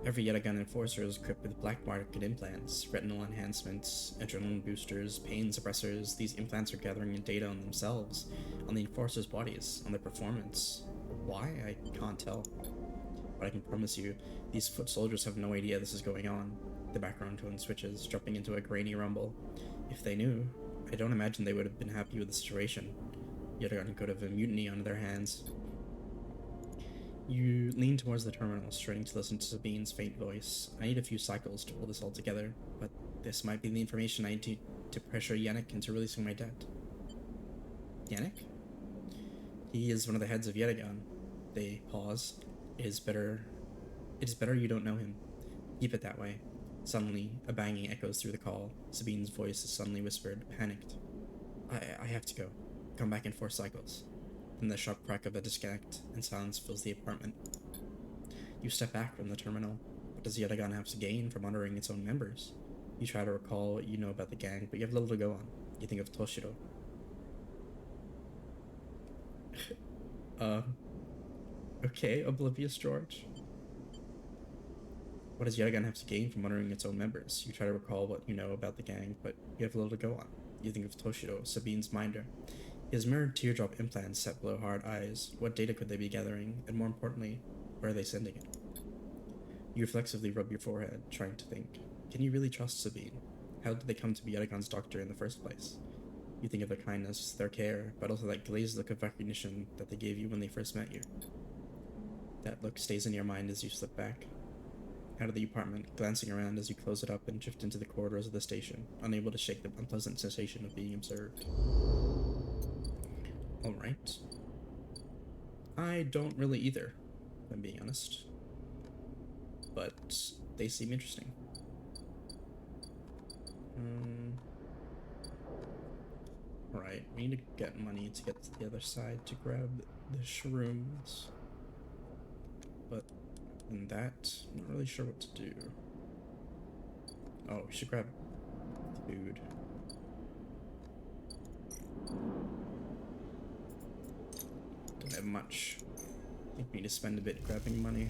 Every Yatagan enforcer is equipped with black market implants, retinal enhancements, adrenaline boosters, pain suppressors. These implants are gathering data on themselves, on the enforcers' bodies, on their performance. Why? I can't tell. But I can promise you, these foot soldiers have no idea this is going on. The background tone switches, dropping into a grainy rumble. If they knew, I don't imagine they would have been happy with the situation. Yatagan could have a mutiny on their hands. You lean towards the terminal, straining to listen to Sabine's faint voice. I need a few cycles to pull this all together, but this might be the information I need to pressure Yannick into releasing my debt. Yannick? He is one of the heads of Yatagan. They pause. It is better you don't know him. Keep it that way. Suddenly, a banging echoes through the call. Sabine's voice is suddenly whispered, panicked. I have to go. Come back in 4 cycles. Then the sharp crack of a disconnect, and silence fills the apartment. You step back from the terminal. What does Yatagan have to gain from honoring its own members? You try to recall what you know about the gang, but you have little to go on. You think of Toshiro. Okay, oblivious George. What does Yatagan have to gain from honoring its own members? You try to recall what you know about the gang, but you have little to go on. You think of Toshiro, Sabine's minder. His mirrored teardrop implants set below hard eyes. What data could they be gathering? And more importantly, where are they sending it? You reflexively rub your forehead, trying to think. Can you really trust Sabine? How did they come to be Yatagan's doctor in the first place? You think of their kindness, their care, but also that glazed look of recognition that they gave you when they first met you. That look stays in your mind as you slip back out of the apartment, glancing around as you close it up and drift into the corridors of the station, unable to shake the unpleasant sensation of being observed. Alright. I don't really either, if I'm being honest. But they seem interesting. Right, we need to get money to get to the other side to grab the shrooms. But in that, I'm not really sure what to do. Oh, we should grab food. Don't have much. I think we need to spend a bit grabbing money.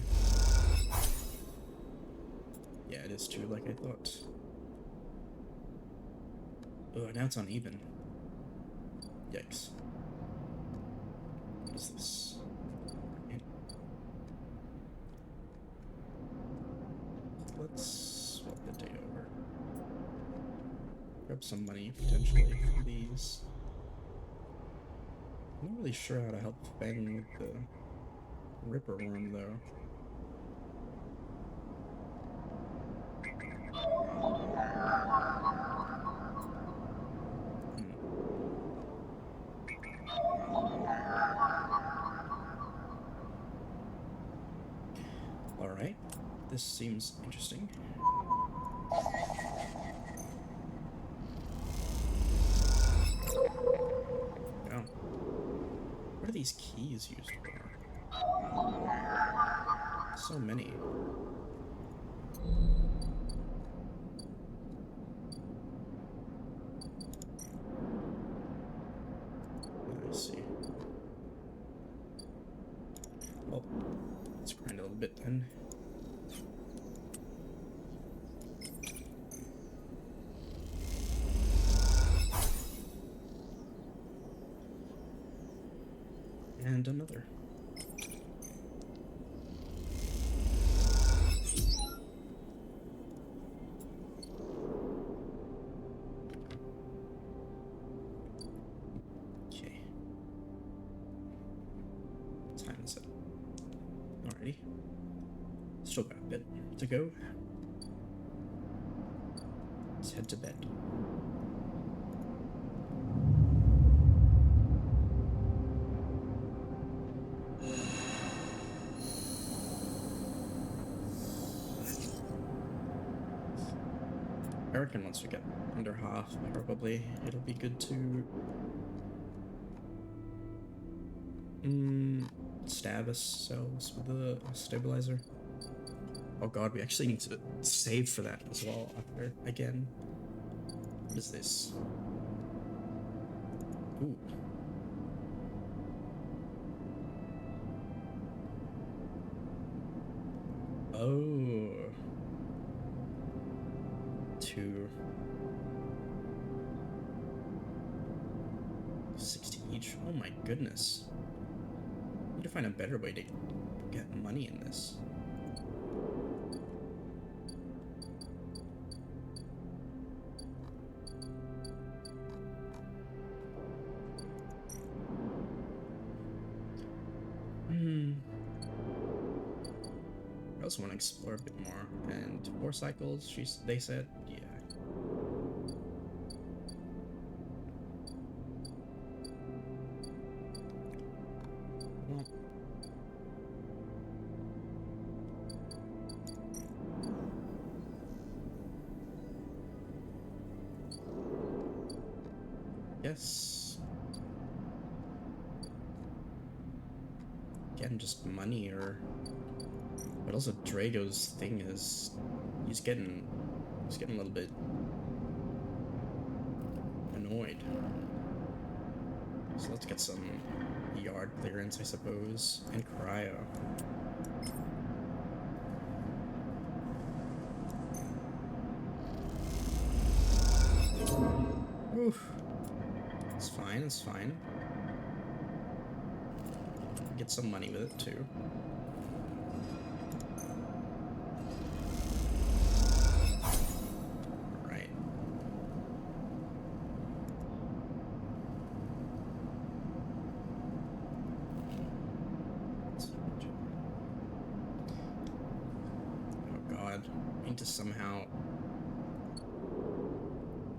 Yeah, it is too, like I thought. Oh, now it's uneven. Yikes. What is this? Let's swap the day over. Grab some money, potentially, for these. I'm not really sure how to help Fang with the Ripper Worm, though. Alright, this seems interesting. Oh. What are these keys used for? So many. I see. Well, let's grind a little bit then. And another. Okay. Time is up. Alrighty. Still got a bit to go. Let's head to bed. I reckon once we get under half, probably it'll be good to stab ourselves with the stabilizer. Oh god, we actually need to save for that as well after again. What is this? Ooh. Oh. 260 each. Oh my goodness. I need to find a better way to get money in this. I also want to explore a bit more. And 4 cycles, they said, yeah. Well, yes. Again, just money or. But also Drago's thing is, he's getting a little bit annoyed. So let's get some yard clearance, I suppose, and cryo. Oof. It's fine, it's fine. Get some money with it too. Alright. Oh god. I need to somehow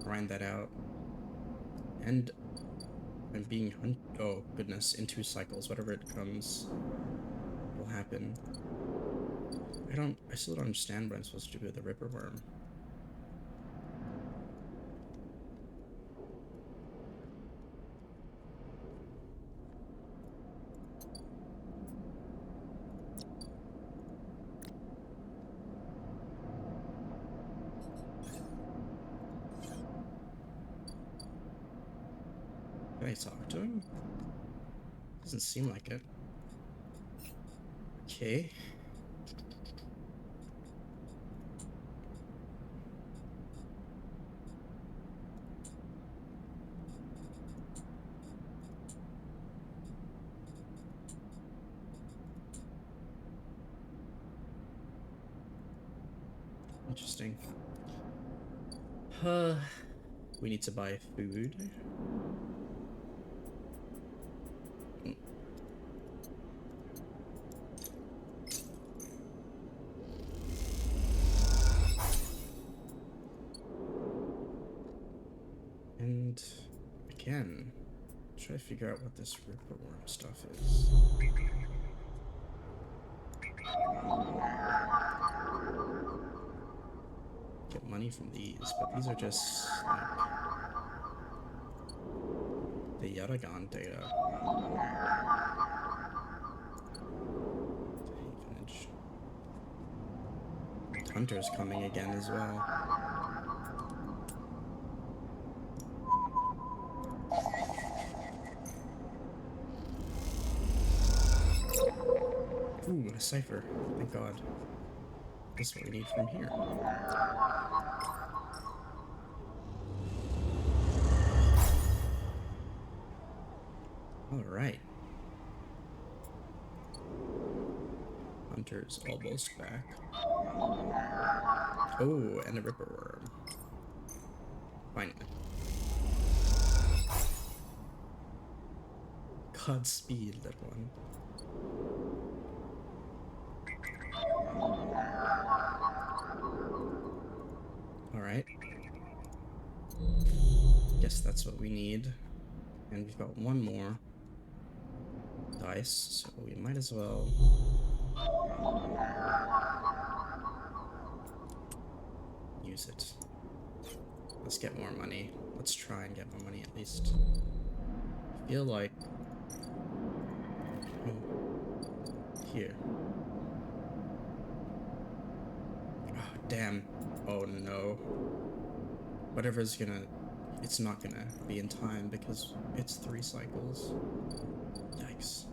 grind that out. And I'm being oh goodness, in 2 cycles, whatever it comes will happen. I still don't understand what I'm supposed to do with the Ripper Worm. Can I talk to him? Doesn't seem like it. Okay. Interesting. We need to buy food. And again, try to figure out what this Ripper Worm stuff is. Get money from these, but these are just like the Yaragon data. Havenage. Hunter's coming again as well. Ooh, a cipher. Thank God. That's what we need from here. Alright. Hunter's almost back. Oh, and a Ripper Worm. Finally. Godspeed, little one. Alright. Guess that's what we need. And we've got one more dice, so we might as well use it. Let's get more money. Let's try and get more money at least. I feel like... Here. Oh, damn. Oh, no. Whatever's gonna... It's not gonna be in time because it's 3 cycles. Yikes.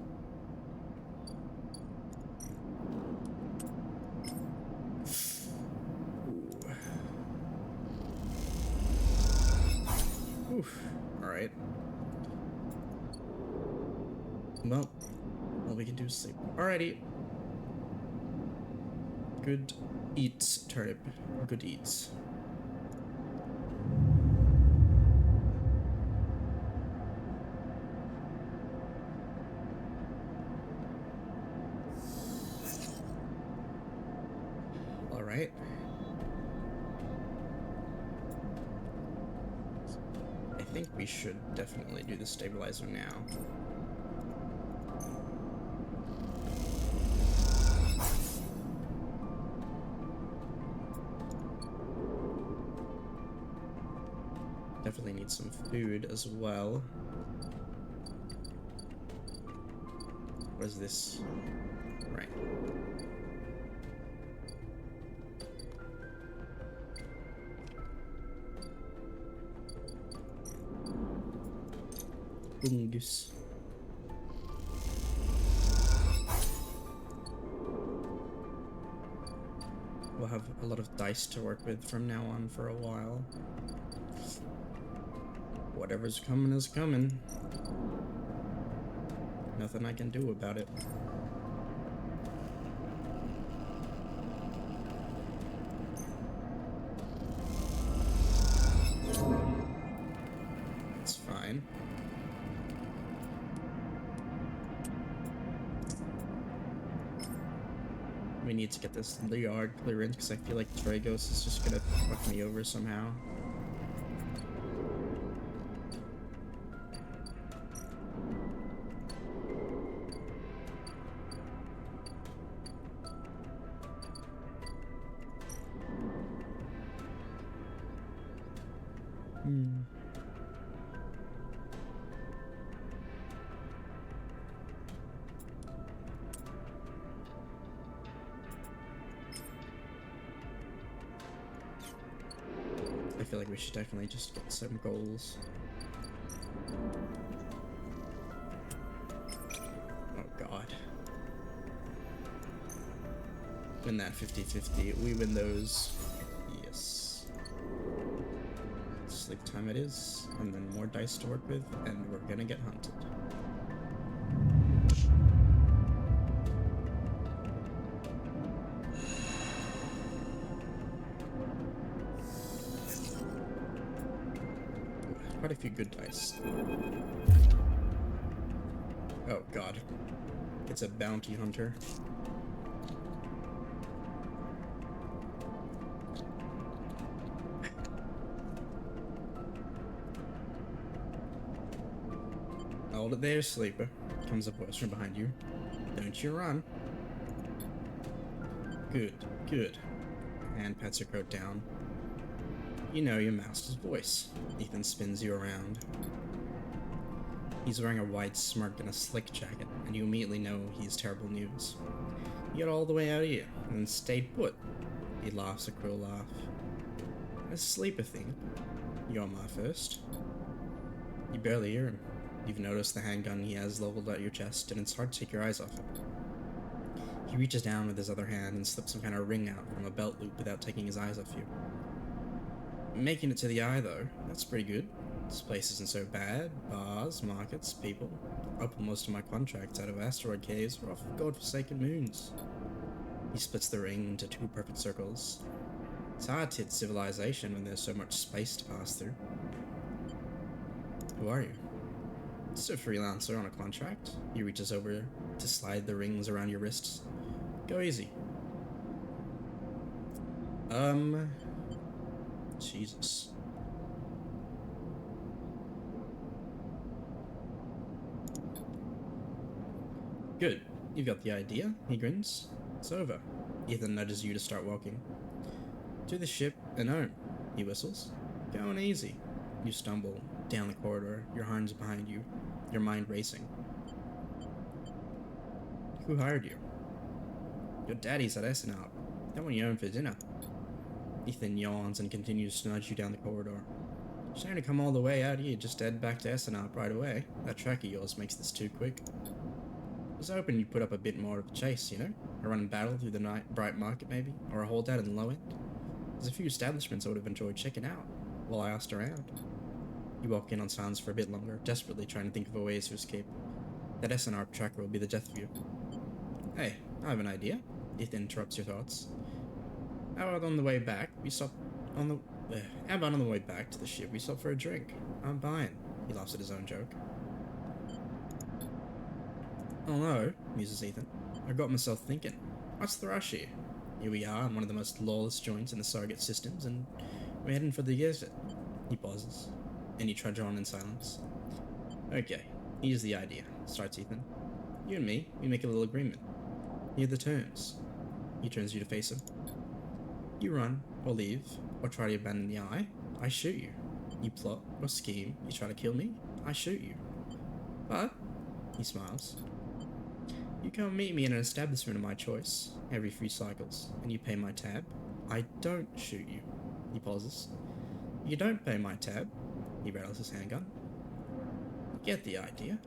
Oof. Alright. Well, all we can do is sleep. Alrighty. Good eats, turnip. Good eats. Alright. I think we should definitely do the stabilizer now. Definitely need some food as well. What is this? Right. Bungus. We'll have a lot of dice to work with from now on for a while. Whatever's coming is coming. Nothing I can do about it. It's fine. We need to get this yard clearance because I feel like Dragos is just gonna fuck me over somehow. I feel like we should definitely just get some goals. Oh god. Win that 50-50. We win those. Yes. Sleep time it is. And then more dice to work with, and we're gonna get hunted. Quite a few good dice. Oh god. It's a bounty hunter. Hold it there, sleeper. Comes a voice from behind you. Don't you run. Good, good. And pets your coat down. You know your master's voice. Ethan spins you around. He's wearing a wide smirk and a slick jacket, and you immediately know he's terrible news. You get all the way out here, and then stayed put. He laughs a cruel laugh. A sleeper thing. You're my first. You barely hear him. You've noticed the handgun he has leveled at your chest, and it's hard to take your eyes off him. He reaches down with his other hand and slips some kind of ring out from a belt loop without taking his eyes off you. Making it to the eye, though, that's pretty good. This place isn't so bad. Bars, markets, people. I pull most of my contracts out of asteroid caves or off of godforsaken moons. He splits the ring into 2 perfect circles. It's hard to hit civilization when there's so much space to pass through. Who are you? Just a freelancer on a contract. He reaches over to slide the rings around your wrists. Go easy. Jesus. Good. You've got the idea. He grins. It's over. Ethan nudges you to start walking. To the ship and home. He whistles. Going easy. You stumble down the corridor, your hands behind you, your mind racing. Who hired you? Your daddy's at SNR. That one you own for dinner. Ethan yawns and continues to nudge you down the corridor. Shame to come all the way out here, just head back to SNR right away. That track of yours makes this too quick. I was hoping you'd put up a bit more of a chase, you know? A run and battle through the night, bright market maybe, or a holdout in the low end. There's a few establishments I would have enjoyed checking out while I asked around. You walk in on silence for a bit longer, desperately trying to think of a ways to escape. That SNR tracker will be the death of you. Hey, I have an idea. Ethan interrupts your thoughts. How about on the way back, how about on the way back to the ship we stop for a drink? I'm buying. He laughs at his own joke. Oh no, muses Ethan. I got myself thinking. What's the rush here? Here we are in one of the most lawless joints in the surrogate systems, and we're heading for the exit. He pauses, and you trudge on in silence. Okay, here's the idea, starts Ethan. You and me, we make a little agreement. Here are the terms. He turns you to face him. You run, or leave, or try to abandon the eye, I shoot you. You plot or scheme, you try to kill me, I shoot you. But, he smiles, you come meet me in an establishment of my choice, every few cycles, and you pay my tab, I don't shoot you. He pauses. You don't pay my tab, he rattles his handgun. Get the idea?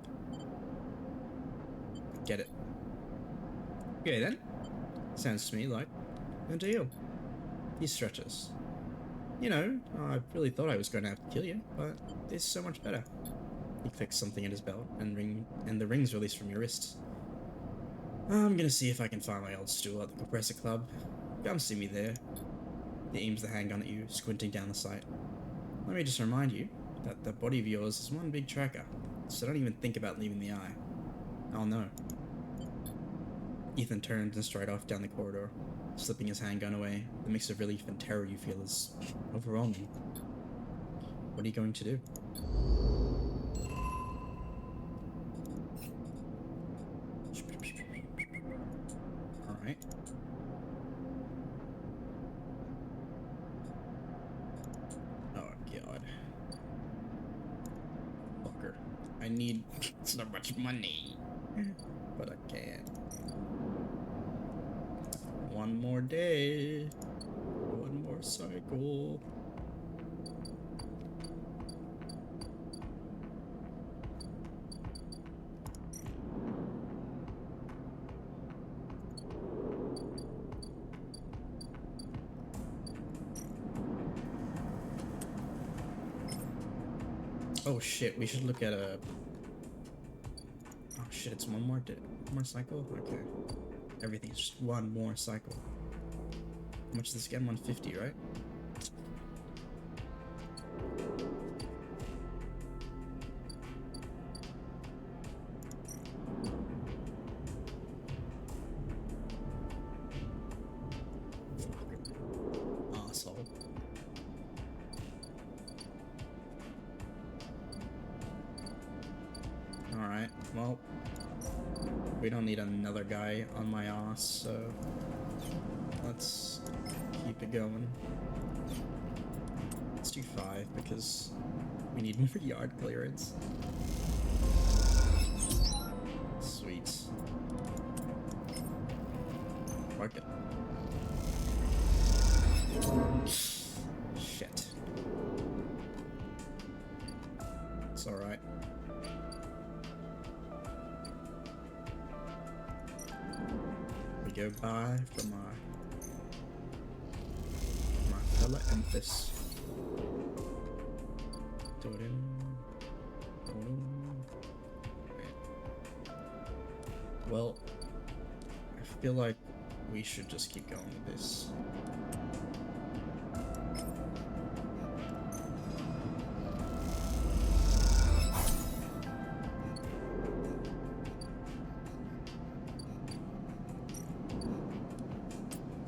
Get it. Okay then. Sounds to me like a deal. He stretches. You know, I really thought I was going to have to kill you, but this is so much better. He clicks something in his belt, and the ring's released from your wrists. I'm gonna see if I can find my old stool at the compressor club. Come see me there. He aims the handgun at you, squinting down the sight. Let me just remind you that the body of yours is one big tracker, so don't even think about leaving the eye. I'll know. Ethan turns and strides off down the corridor, slipping his handgun away. The mix of relief and terror you feel is overwhelming. What are you going to do? Alright. Oh god. Fucker. I need so much money. But I can't. One more day. One more cycle. Oh shit, we should look at a... Oh shit, it's one more cycle? Okay. Everything's just one more cycle. How much is this again? 150, right? Asshole. Alright, well, we don't need another guy on my ass, so let's keep it going. Let's do 5 because we need more yard clearance. Sweet. Fuck it. Shit. It's alright. We go by from my fella Emphas. Well, I feel like we should just keep going with this.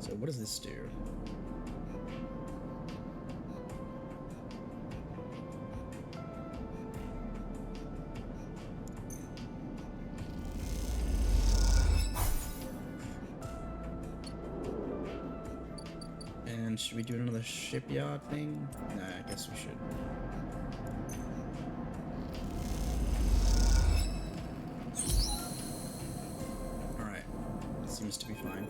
So what does this do? And should we do another shipyard thing? Nah, I guess we should. Alright. Seems to be fine.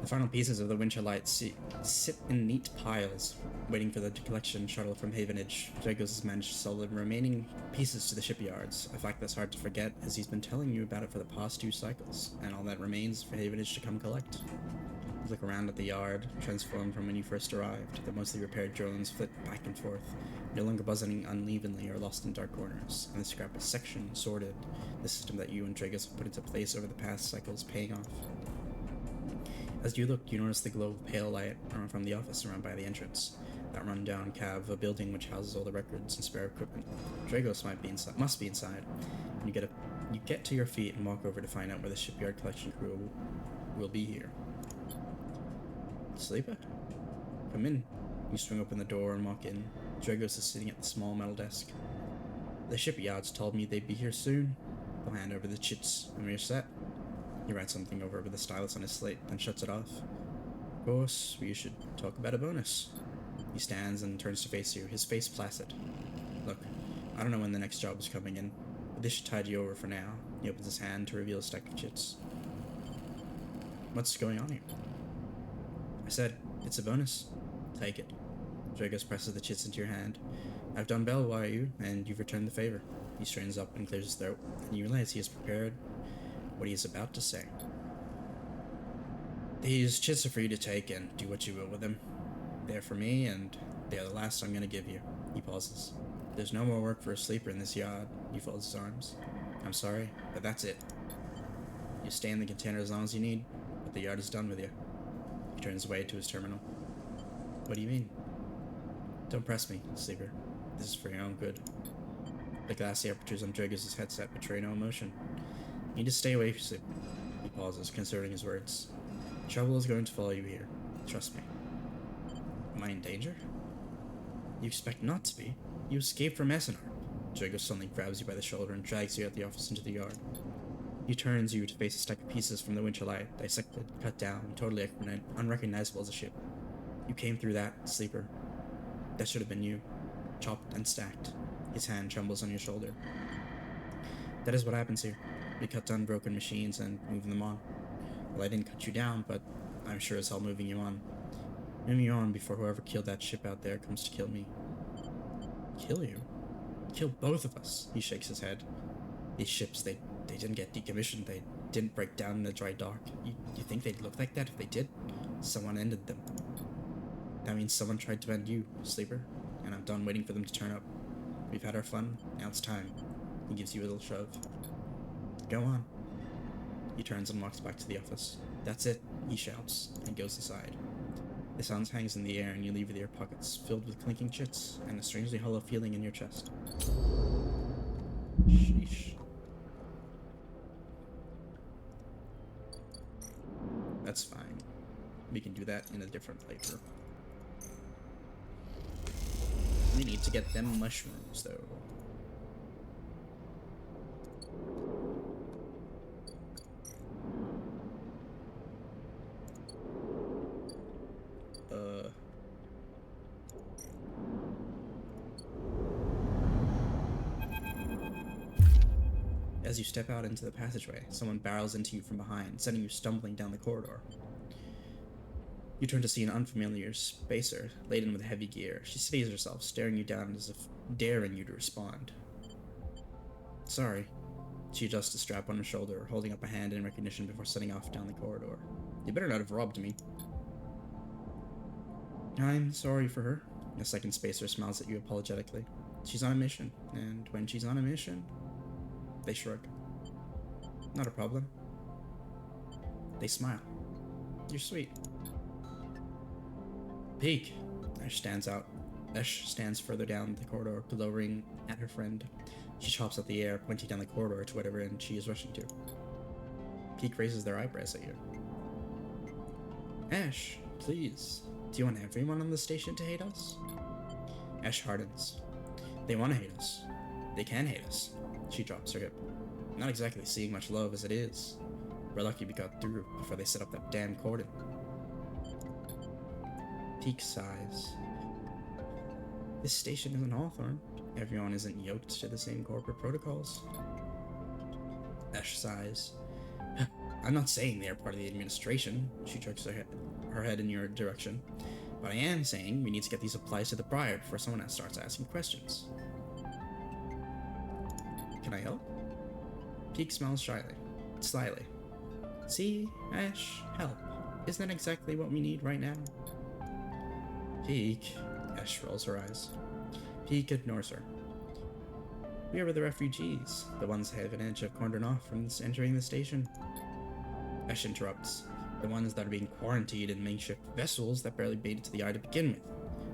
The final pieces of the Winter Light sit in neat piles, waiting for the collection shuttle from Havenage. Dragos has managed to sell the remaining pieces to the shipyards, a fact that's hard to forget as he's been telling you about it for the past 2 cycles, and all that remains is for Havenage to come collect. You look around at the yard, transformed from when you first arrived. The mostly repaired drones flit back and forth, no longer buzzing unevenly or lost in dark corners, and the scrap is sectioned, sorted, the system that you and Dragos have put into place over the past cycles paying off. As you look, you notice the glow of pale light from the office around by the entrance. That run-down cab, a building which houses all the records and spare equipment. Dragos must be inside. And you get to your feet and walk over to find out where the shipyard collection crew will be here. Sleeper? Come in. You swing open the door and walk in. Dragos is sitting at the small metal desk. The shipyards told me they'd be here soon. They'll hand over the chits and we're set. He writes something over with a stylus on his slate, then shuts it off. Of course, we should talk about a bonus. He stands and turns to face you, his face placid. Look, I don't know when the next job is coming in, but this should tide you over for now. He opens his hand to reveal a stack of chits. What's going on here? I said, it's a bonus. Take it. Dragos presses the chits into your hand. I've done well by you, and you've returned the favor. He straightens up and clears his throat, and you realize he is prepared what he is about to say. These chits are for you to take and do what you will with them. They're for me, and they are the last I'm gonna give you. He pauses. There's no more work for a sleeper in this yard. He folds his arms. I'm sorry, but that's it. You stay in the container as long as you need, but the yard is done with you. He turns away to his terminal. What do you mean? Don't press me, sleeper. This is for your own good. The glassy apertures on Dragos' headset betray no emotion. You need to stay away from sleep. He pauses, considering his words. Trouble is going to follow you here. Trust me. Am I in danger? You expect not to be. You escaped from Essenar. Dragos suddenly grabs you by the shoulder and drags you out the office into the yard. He turns you to face a stack of pieces from the Winter Light, dissected, cut down, totally unrecognizable as a ship. You came through that, sleeper. That should have been you. Chopped and stacked. His hand trembles on your shoulder. That is what happens here. We cut down broken machines and move them on. Well, I didn't cut you down, but I'm sure as hell moving you on. Moving you on before whoever killed that ship out there comes to kill me. Kill you? Kill both of us. He shakes his head. These ships, they didn't get decommissioned. They didn't break down in the dry dock. You think they'd look like that if they did? Someone ended them. That means someone tried to end you, sleeper. And I'm done waiting for them to turn up. We've had our fun. Now it's time. He gives you a little shove. Go on. He turns and walks back to the office. That's it, he shouts, and goes aside. The sound hangs in the air and you leave with your pockets filled with clinking chits and a strangely hollow feeling in your chest. Sheesh. That's fine. We can do that in a different playthrough. We need to get them mushrooms, though. As you step out into the passageway, someone barrels into you from behind, sending you stumbling down the corridor. You turn to see an unfamiliar spacer, laden with heavy gear. She steadies herself, staring you down as if daring you to respond. Sorry. She adjusts a strap on her shoulder, holding up a hand in recognition before setting off down the corridor. You better not have robbed me. I'm sorry for her. The second spacer smiles at you apologetically. She's on a mission, and when she's on a mission... They shrug. Not a problem. They smile. You're sweet. Peek. Ash stands further down the corridor, glowering at her friend. She chops at the air, pointing down the corridor to whatever end she is rushing to. Peek raises their eyebrows at you. Ash, please. Do you want everyone on the station to hate us? Ash hardens. They want to hate us. They can hate us. She drops her hip. Not exactly seeing much love as it is. We're lucky we got through before they set up that damn cordon. Peak sighs. This station isn't Hawthorne. Everyone isn't yoked to the same corporate protocols. Esh sighs. I'm not saying they are part of the administration. She jerks her head in your direction. But I am saying we need to get these supplies to the Briar before someone else starts asking questions. Can I help? Peak smiles slyly. See, Ash, help. Isn't that exactly what we need right now? Peak. Ash rolls her eyes. Peak ignores her. We are with the refugees, the ones Havenedge have cornered off from entering the station. Ash interrupts. The ones that are being quarantined in makeshift vessels that barely made it to the eye to begin with.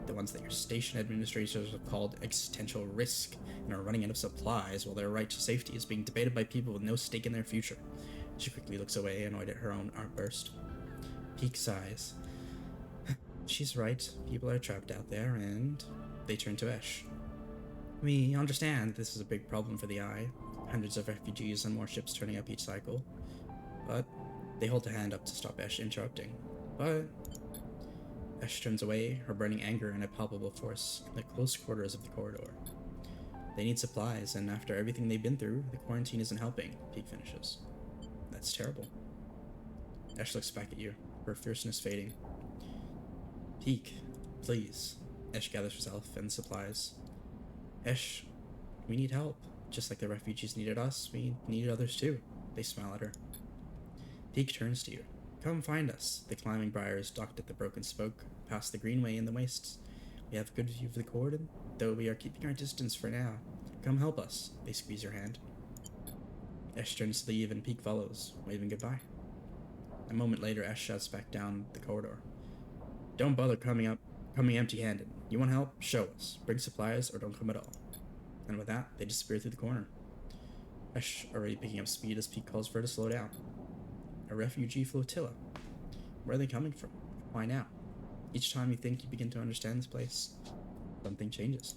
The ones that your station administrators have called existential risk and are running out of supplies while their right to safety is being debated by people with no stake in their future. She quickly looks away, annoyed at her own outburst. Peak sighs. She's right. People are trapped out there, and they turn to Esh. We understand this is a big problem for the Eye. Hundreds of refugees and more ships turning up each cycle. But they hold a hand up to stop Esh interrupting. But Esh turns away, her burning anger in a palpable force in the close quarters of the corridor. They need supplies, and after everything they've been through, the quarantine isn't helping, Peak finishes. That's terrible. Esh looks back at you, her fierceness fading. Peak, please. Esh gathers herself and supplies. Esh, we need help. Just like the refugees needed us, we needed others too. They smile at her. Peak turns to you. Come find us. The climbing briar is docked at the broken spoke, past the greenway in the wastes. We have a good view of the cordon, though we are keeping our distance for now. Come help us. They squeeze your hand. Esh turns to leave and Peak follows, waving goodbye. A moment later, Esh shouts back down the corridor. Don't bother coming empty-handed. You want help? Show us. Bring supplies or don't come at all. And with that, they disappear through the corner. Esh already picking up speed as Peak calls for her to slow down. A refugee flotilla. Where are they coming from? Why now? Each time you think you begin to understand this place, something changes.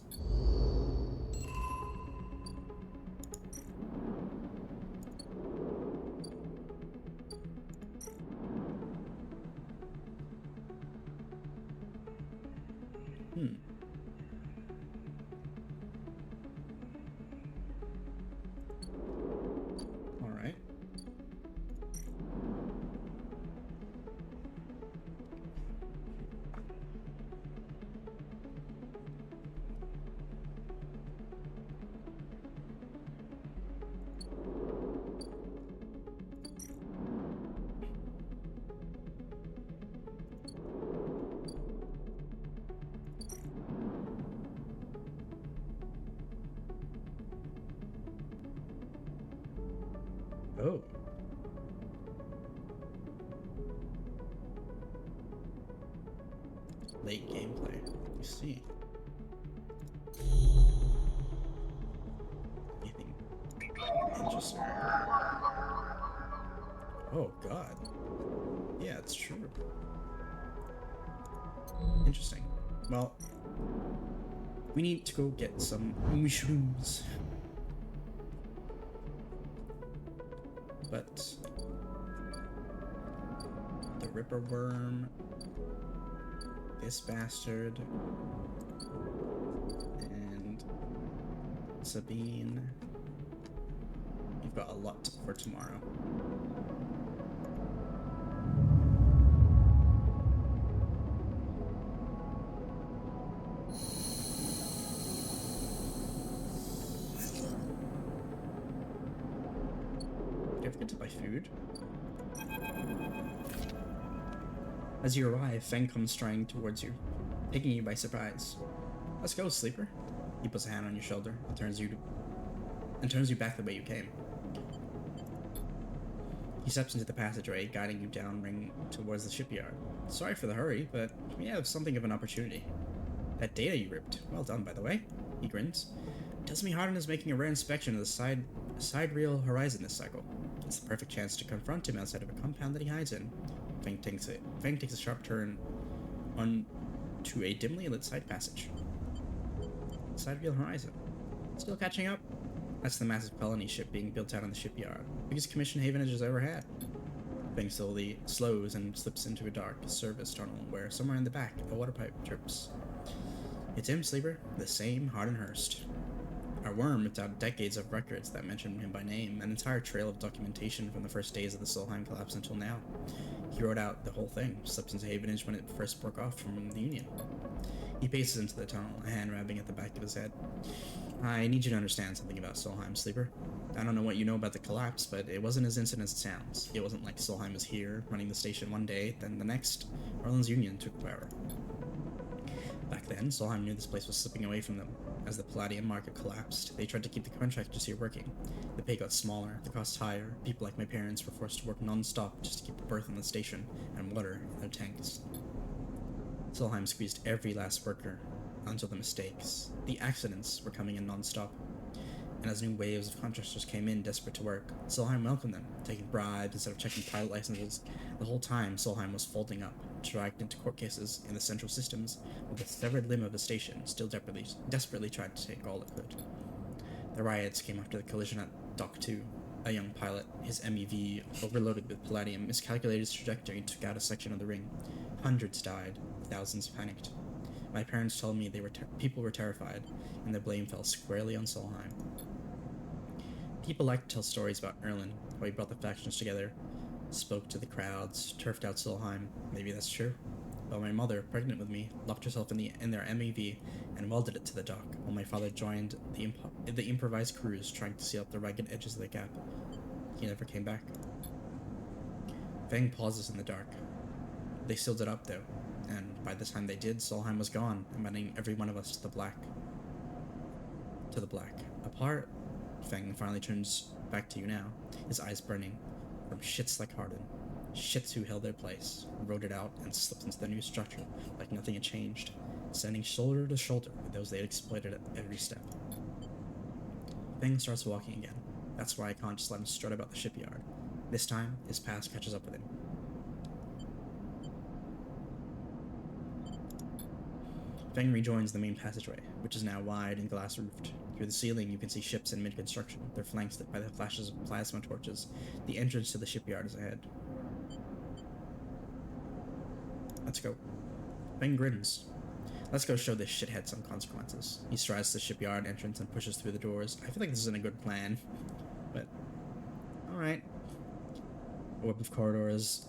Alright. Oh. Late gameplay. You see. Anything interesting? Oh god. Yeah, it's true. Interesting. Well, we need to go get some mushrooms. But the Ripper Worm, this bastard, and Sabine. You've got a lot for tomorrow. Do you forget to buy food? As you arrive, Feng comes striding towards you, taking you by surprise. Let's go, sleeper. He puts a hand on your shoulder and turns you back the way you came. He steps into the passageway, guiding you down towards the shipyard. Sorry for the hurry, but we have something of an opportunity. That data you ripped, well done, by the way. He grins. Tells me Harden is making a rare inspection of the sidereal horizon this cycle. It's the perfect chance to confront him outside of a compound that he hides in. Feng takes a sharp turn onto a dimly lit side passage. Sidereal horizon. Still catching up? That's the massive colony ship being built out on the shipyard. Biggest commission Havenedge has ever had. Feng slowly slows and slips into a dark service tunnel where somewhere in the back a water pipe drips. It's him, Sleeper, the same Hardin Hurst. Our worm ripped out decades of records that mentioned him by name, an entire trail of documentation from the first days of the Solheim collapse until now. He wrote out the whole thing, slipped into Havenage when it first broke off from the Union. He paces into the tunnel, a hand rubbing at the back of his head. I need you to understand something about Solheim, Sleeper. I don't know what you know about the collapse, but it wasn't as instant as it sounds. It wasn't like Solheim was here, running the station one day, then the next, Erland's Union took power. Back then, Solheim knew this place was slipping away from them. As the Palladium market collapsed, they tried to keep the contractors here working. The pay got smaller, the costs higher, people like my parents were forced to work non-stop just to keep a berth on the station and water in their tanks. Solheim squeezed every last worker until the mistakes, the accidents, were coming in non-stop. And as new waves of contractors came in desperate to work, Solheim welcomed them, taking bribes instead of checking pilot licenses. The whole time, Solheim was folding up, dragged into court cases in the central systems, with the severed limb of the station still desperately tried to take all it could. The riots came after the collision at Dock 2. A young pilot, his MEV, overloaded with palladium, miscalculated his trajectory and took out a section of the ring. Hundreds died, thousands panicked. My parents told me people were terrified, and the blame fell squarely on Solheim. People like to tell stories about Erland, how he brought the factions together, spoke to the crowds, turfed out Solheim. Maybe that's true. But my mother, pregnant with me, locked herself in their MEV and welded it to the dock, while my father joined the improvised crews trying to seal up the ragged edges of the gap. He never came back. Feng pauses in the dark. They sealed it up, though, and by the time they did, Solheim was gone, abandoning every one of us to the black. Apart, Feng finally turns back to you now, his eyes burning. From shits like Hardin. Shits who held their place, rode it out, and slipped into the new structure like nothing had changed, standing shoulder to shoulder with those they had exploited at every step. Feng starts walking again. That's why I can't just let him strut about the shipyard. This time, his past catches up with him. Feng rejoins the main passageway, which is now wide and glass-roofed. Through the ceiling, you can see ships in mid-construction, their flanks lit by the flashes of plasma torches. The entrance to the shipyard is ahead. Let's go. Feng grins. Let's go show this shithead some consequences. He strides to the shipyard entrance and pushes through the doors. I feel like this isn't a good plan, but alright. A web of corridors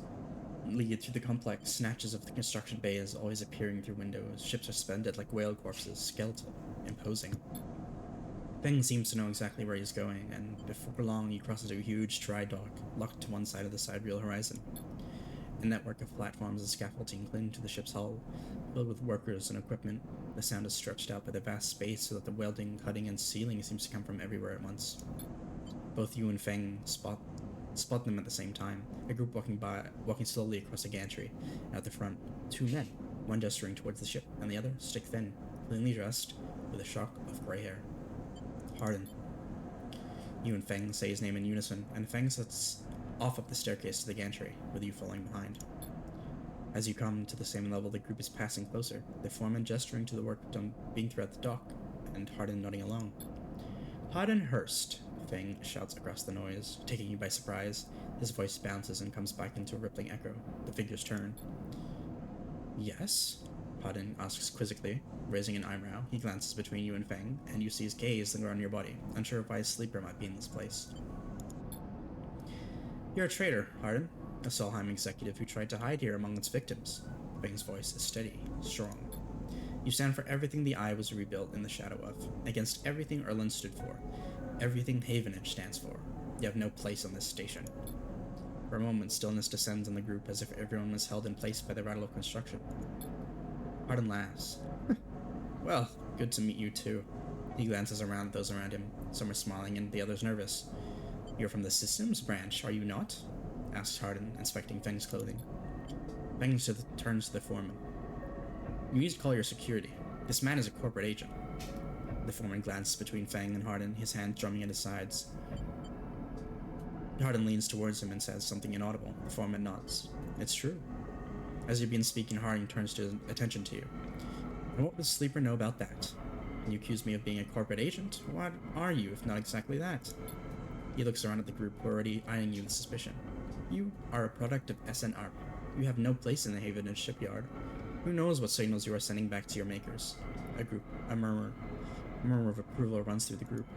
lead through the complex, snatches of the construction bays always appearing through windows. Ships are suspended like whale corpses, skeletal, imposing. Feng seems to know exactly where he's going, and before long he crosses a huge dry dock, locked to one side of the sidereal horizon. A network of platforms and scaffolding cling to the ship's hull, filled with workers and equipment. The sound is stretched out by the vast space so that the welding, cutting, and sealing seems to come from everywhere at once. Both you and Feng spot them at the same time, a group walking slowly across a gantry. At the front, two men, one gesturing towards the ship, and the other stick-thin, cleanly dressed, with a shock of gray hair. Hardin. You and Feng say his name in unison, and Feng sets off up the staircase to the gantry, with you following behind. As you come to the same level, the group is passing closer, the foreman gesturing to the work done being throughout the dock, and Hardin nodding along. Hardin Hurst, Feng shouts across the noise, taking you by surprise. His voice bounces and comes back into a rippling echo. The figures turn. Yes? Hardin asks quizzically, raising an eyebrow. He glances between you and Feng, and you see his gaze linger on your body, unsure of why a sleeper might be in this place. You're a traitor, Hardin, a Solheim executive who tried to hide here among its victims. Feng's voice is steady, strong. You stand for everything the Eye was rebuilt in the shadow of, against everything Erland stood for, everything Havenage stands for. You have no place on this station. For a moment, stillness descends on the group as if everyone was held in place by the rattle of construction. Hardin laughs. Well, good to meet you too. He glances around at those around him. Some are smiling and the others nervous. You're from the systems branch, are you not? Asks Hardin, inspecting Feng's clothing. Feng turns to the foreman. You need to call your security. This man is a corporate agent. The foreman glances between Feng and Hardin, his hand drumming at his sides. Hardin leans towards him and says something inaudible. The foreman nods. It's true. As you begin speaking, Hardin turns his attention to you. And what does Sleeper know about that? You accuse me of being a corporate agent? What are you, if not exactly that? He looks around at the group, who are already eyeing you with suspicion. You are a product of SNRP. You have no place in the Haven shipyard. Who knows what signals you are sending back to your makers? A murmur of approval runs through the group.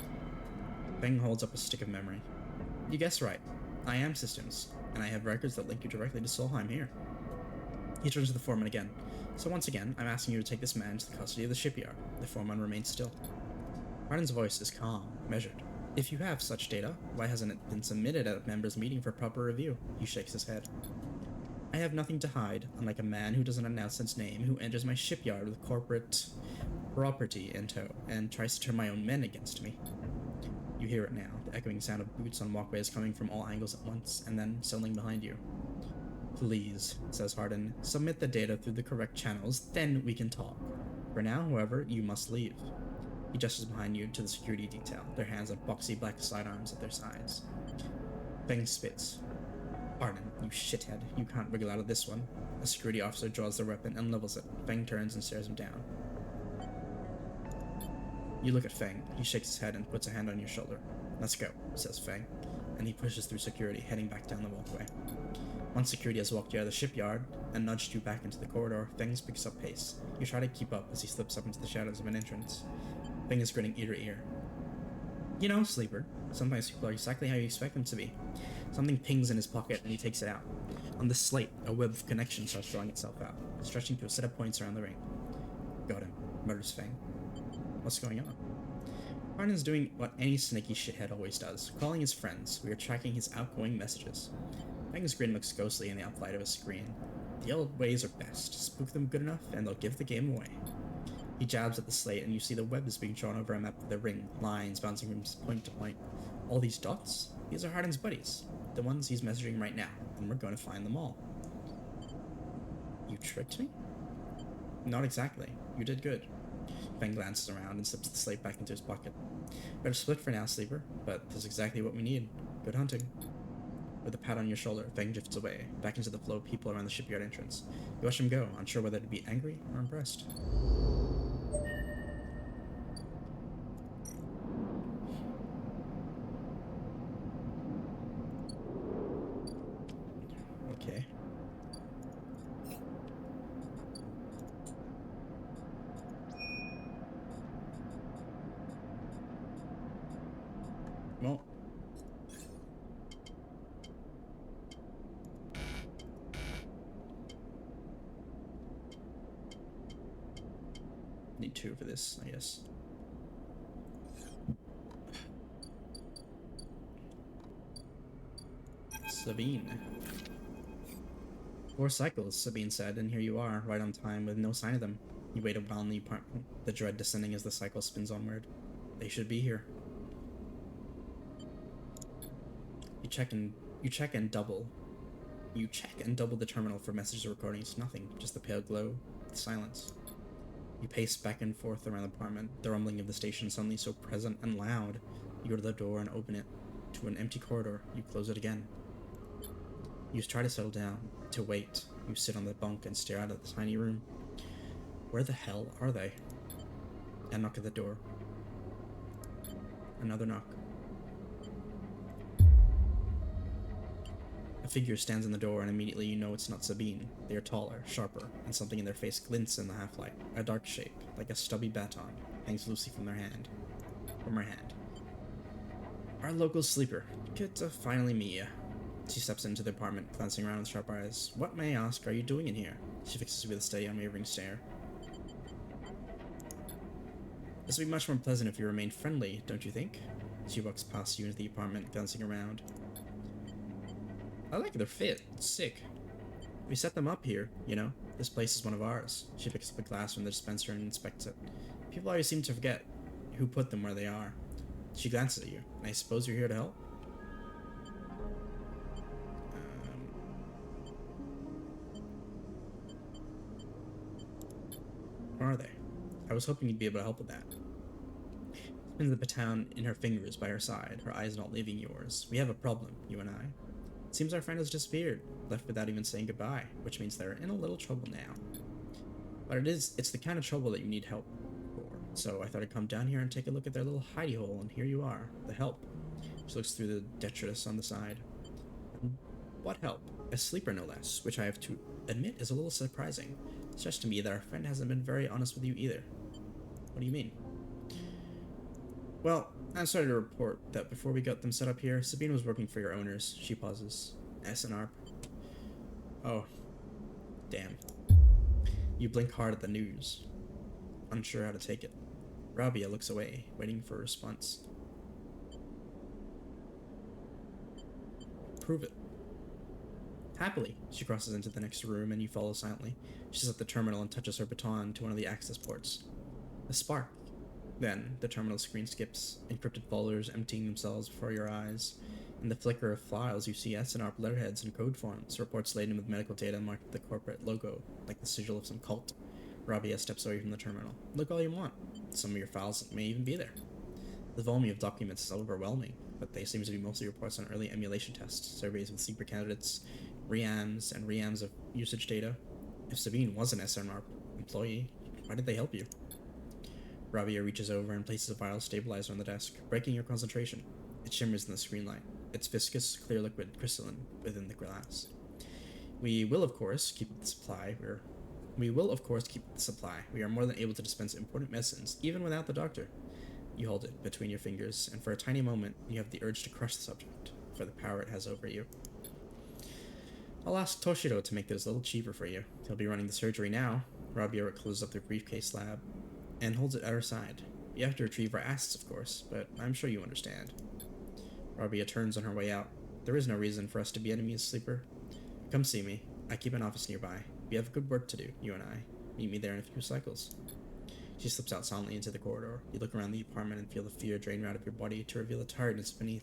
Feng holds up a stick of memory. You guessed right. I am Systems, and I have records that link you directly to Solheim here. He turns to the foreman again. So once again, I'm asking you to take this man into the custody of the shipyard. The foreman remains still. Martin's voice is calm, measured. If you have such data, why hasn't it been submitted at a members' meeting for proper review? He shakes his head. I have nothing to hide, unlike a man who doesn't announce his name, who enters my shipyard with corporate property in tow, and tries to turn my own men against me. You hear it now, the echoing sound of boots on walkways coming from all angles at once, and then settling behind you. Please, says Hardin, submit the data through the correct channels, then we can talk. For now, however, you must leave. He gestures behind you to the security detail, their hands on boxy black sidearms at their sides. Feng spits. Hardin, you shithead, you can't wriggle out of this one. A security officer draws their weapon and levels it. Feng turns and stares him down. You look at Feng. He shakes his head and puts a hand on your shoulder. Let's go, says Feng, and he pushes through security, heading back down the walkway. Once security has walked you out of the shipyard and nudged you back into the corridor, Feng picks up pace. You try to keep up as he slips up into the shadows of an entrance. Feng is grinning ear to ear. You know, Sleeper, sometimes people are exactly how you expect them to be. Something pings in his pocket and he takes it out. On the slate, a web of connections starts drawing itself out, stretching to a set of points around the ring. Got him, mutters Feng. What's going on? Hardin's doing what any snaky shithead always does, calling his friends. We are tracking his outgoing messages. Feng's grin looks ghostly in the uplight of his screen. The old ways are best. Spook them good enough, and they'll give the game away. He jabs at the slate, and you see the web is being drawn over a map of the ring, lines bouncing from point to point. All these dots? These are Hardin's buddies, the ones he's messaging right now, and we're going to find them all. You tricked me? Not exactly. You did good. Feng glances around and slips the slate back into his pocket. Better split for now, Sleeper, but this is exactly what we need. Good hunting. With a pat on your shoulder, Feng drifts away, back into the flow of people around the shipyard entrance. You watch him go, unsure whether to be angry or impressed. Okay. Well. Need 2 for this, I guess. Sabine. 4 cycles, Sabine said, and here you are, right on time, with no sign of them. You wait a while in the apartment, the dread descending as the cycle spins onward. They should be here. You check and double the terminal for messages or recordings. Nothing, just the pale glow, the silence. You pace back and forth around the apartment, the rumbling of the station suddenly so present and loud. You go to the door and open it. To an empty corridor, you close it again. You try to settle down, to wait. You sit on the bunk and stare out at the tiny room. Where the hell are they? A knock at the door. Another knock. A figure stands in the door, and immediately you know it's not Sabine. They are taller, sharper, and something in their face glints in the half-light. A dark shape, like a stubby baton, hangs loosely from her hand. Our local Sleeper. Good to finally meet you. She steps into the apartment, glancing around with sharp eyes. What, may I ask, are you doing in here? She fixes you with a steady, unwavering stare. This would be much more pleasant if you remained friendly, don't you think? She walks past you into the apartment, glancing around. I like their fit. It's sick. We set them up here, you know. This place is one of ours. She picks up a glass from the dispenser and inspects it. People always seem to forget who put them where they are. She glances at you. I suppose you're here to help? Where are they? I was hoping you'd be able to help with that. Spins the baton in her fingers by her side, her eyes not leaving yours. We have a problem, you and I. It seems our friend has disappeared, left without even saying goodbye, which means they're in a little trouble now. But it's the kind of trouble that you need help for. So I thought I'd come down here and take a look at their little hidey hole, and here you are, the help. She looks through the detritus on the side. What help? A sleeper, no less, which I have to admit is a little surprising. It's just to me that our friend hasn't been very honest with you either. What do you mean? Well, I'm sorry to report that before we got them set up here, Sabine was working for your owners. She pauses. SNR. Oh, damn. You blink hard at the news, unsure how to take it. Rabia looks away, waiting for a response. Prove it. Happily, she crosses into the next room and you follow silently. She's at the terminal and touches her baton to one of the access ports. A spark. Then, the terminal screen skips, encrypted folders emptying themselves before your eyes. In the flicker of files, you see SNR letterheads and code forms, reports laden with medical data marked with the corporate logo, like the sigil of some cult. Rabia steps away from the terminal. Look all you want. Some of your files may even be there. The volume of documents is overwhelming, but they seem to be mostly reports on early emulation tests, surveys with secret candidates, reams and reams of usage data. If Sabine was an SNR employee, why did they help you? Rabia reaches over and places a vial stabilizer on the desk, breaking your concentration. It shimmers in the screen light. It's viscous, clear liquid, crystalline within the glass. We will, of course, keep the supply. We are more than able to dispense important medicines, even without the doctor. You hold it between your fingers, and for a tiny moment, you have the urge to crush the subject, for the power it has over you. I'll ask Toshiro to make this a little cheaper for you. He'll be running the surgery now. Rabia closes up the briefcase slab and holds it at her side. You have to retrieve our assets, of course, but I'm sure you understand. Rabia turns on her way out. There is no reason for us to be enemies, Sleeper. Come see me. I keep an office nearby. We have good work to do, you and I. Meet me there in a few cycles. She slips out silently into the corridor. You look around the apartment and feel the fear drain out of your body to reveal the tiredness beneath.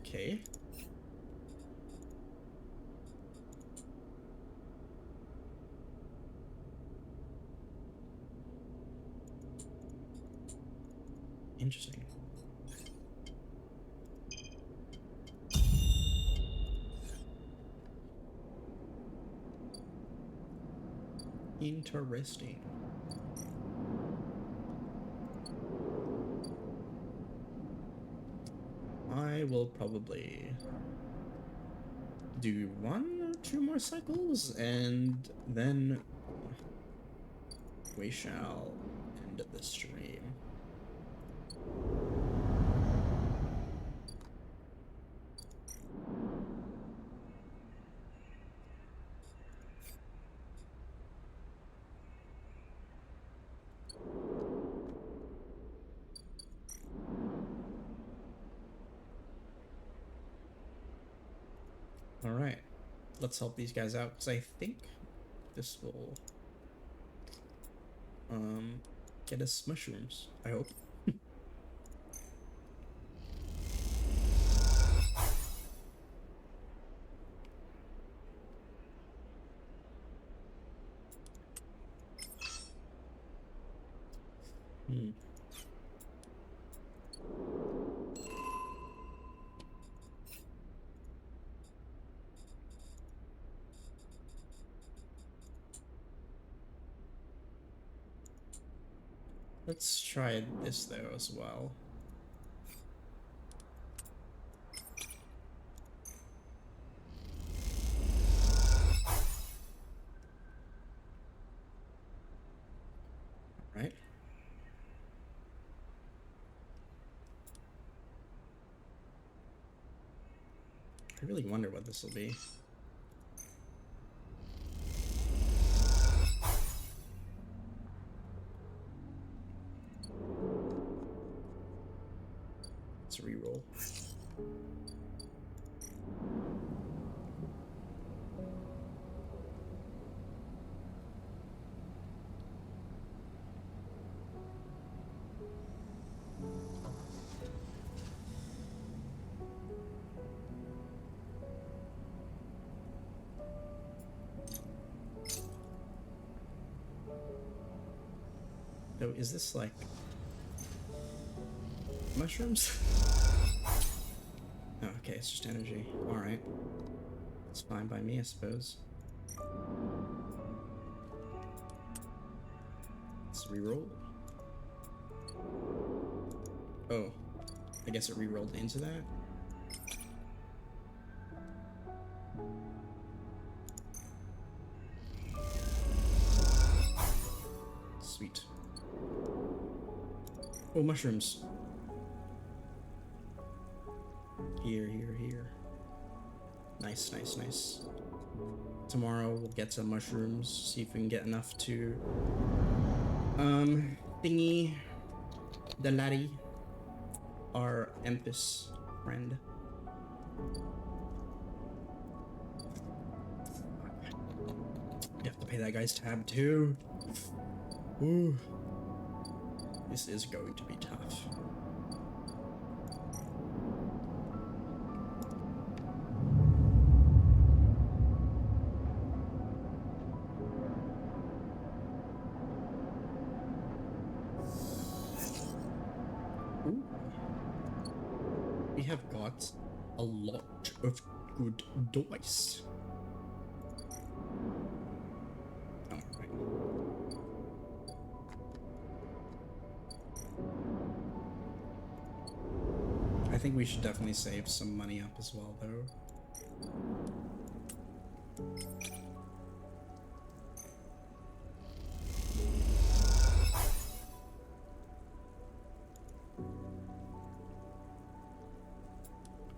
Okay. Interesting. Interesting. I will probably do 1 or 2 more cycles, and then we shall end the stream. Alright, let's help these guys out, because I think this will get us mushrooms, I hope. Let's try this though as well. Right. I really wonder what this will be. Let's reroll. So is this like mushrooms? Oh, okay, it's just energy. Alright. It's fine by me, I suppose. Let's reroll. Oh, I guess it re-rolled into that? Oh, mushrooms. Here, here, here. Nice, nice, nice. Tomorrow we'll get some mushrooms, see if we can get enough to thingy the laddie, our Empus friend. You have to pay that guy's tab too. Ooh. This is going to be tough. Ooh. We have got a lot of good dice. Alright. I think we should definitely save some money up as well, though.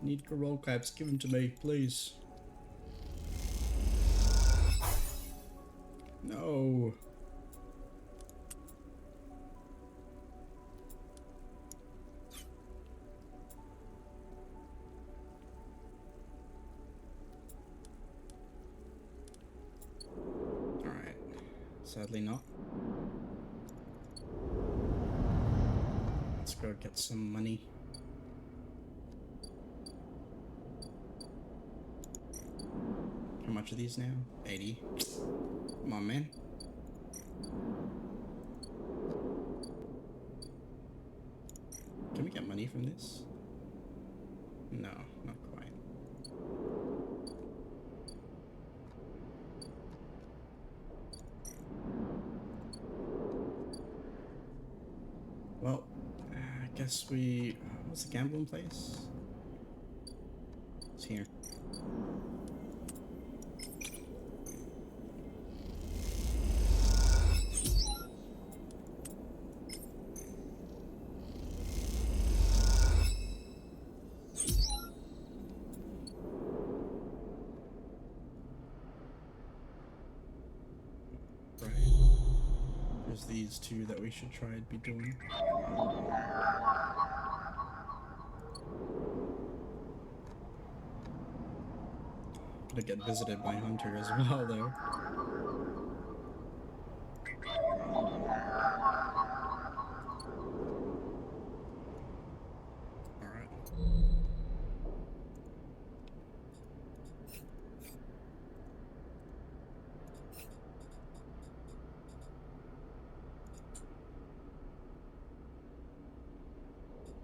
Need roll caps, give them to me, please. No. Alright. Sadly not. Let's go get some money. How much are these now? 80. Come on, man. Can we get money from this? No, not quite. Well, I guess we... what's the gambling place? It's here. Right. There's these two that we should try and be doing. Gonna get visited by Hunter as well, though. Alright.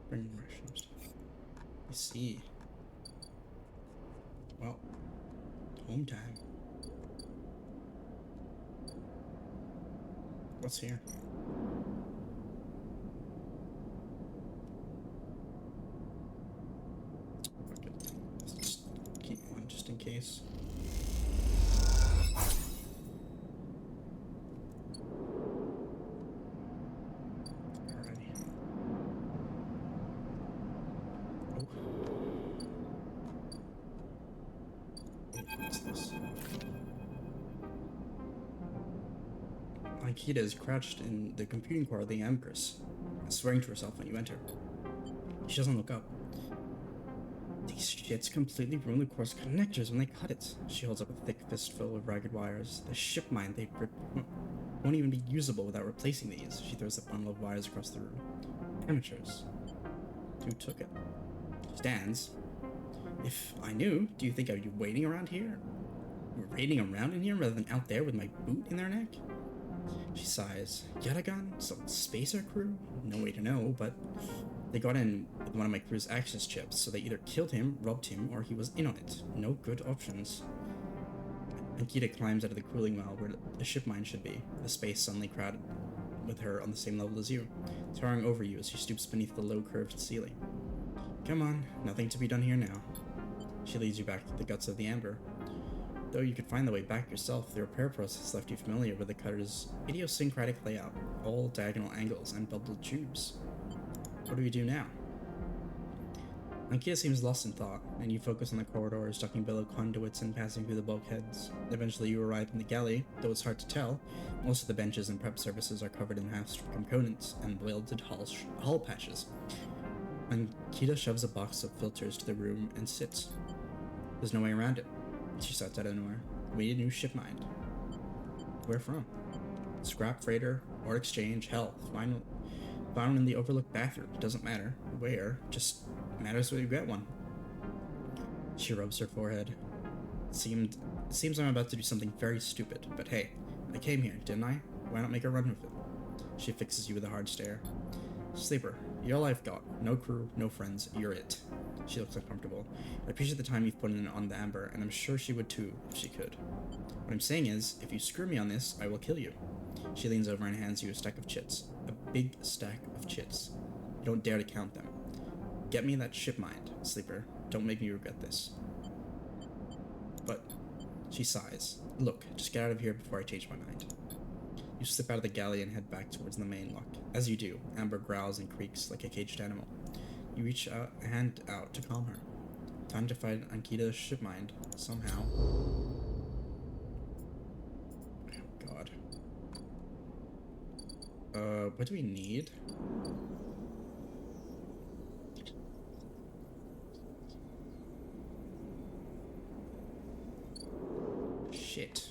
Bring rations. I see. Well, home time. What's here? Fuck it. Let's just keep one just in case. Alrighty. Oh. What's this? Aikita is crouched in the computing core of the Empress, swearing to herself when you enter. She doesn't look up. These shits completely ruin the core's connectors when they cut it. She holds up a thick fistful of ragged wires. The ship mine they won't even be usable without replacing these. She throws a bundle of wires across the room. Amateurs. Who took it? She stands. If I knew, do you think I'd be waiting around here? Waiting around in here rather than out there with my boot in their neck? She sighs. Yatagan? Some spacer crew? No way to know, but they got in with one of my crew's access chips, so they either killed him, robbed him, or he was in on it. No good options. Ankita climbs out of the cooling well where the ship mine should be, the space suddenly crowded with her on the same level as you, towering over you as she stoops beneath the low curved ceiling. Come on, nothing to be done here now. She leads you back to the guts of the Amber. Though you could find the way back yourself, the repair process left you familiar with the cutter's idiosyncratic layout, all diagonal angles and bubbled tubes. What do we do now? Ankia seems lost in thought, and you focus on the corridors, ducking below conduits and passing through the bulkheads. Eventually you arrive in the galley, though it's hard to tell. Most of the benches and prep surfaces are covered in half-stripped components and welded hull patches. Ankita shoves a box of filters to the room and sits. There's no way around it. She sets out of nowhere. We need a new ship mind. Where from? Scrap freighter or exchange, hell, found in the overlooked bathroom. It doesn't matter where, just matters where you get one. She rubs her forehead. It seems I'm about to do something very stupid, but hey, I came here, didn't I? Why not make a run with it? She fixes you with a hard stare. Sleeper, you're all I've got. No crew, no friends, you're it. She looks uncomfortable. I appreciate the time you've put in on the Amber, and I'm sure she would too, if she could. What I'm saying is, if you screw me on this, I will kill you. She leans over and hands you a stack of chits. A big stack of chits. You don't dare to count them. Get me that ship mind, Sleeper. Don't make me regret this. But she sighs. Look, just get out of here before I change my mind. You slip out of the galley and head back towards the main lock. As you do, Amber growls and creaks like a caged animal. You reach a hand out to calm her. Time to find Ankita's ship mind, somehow. Oh god. What do we need? Shit.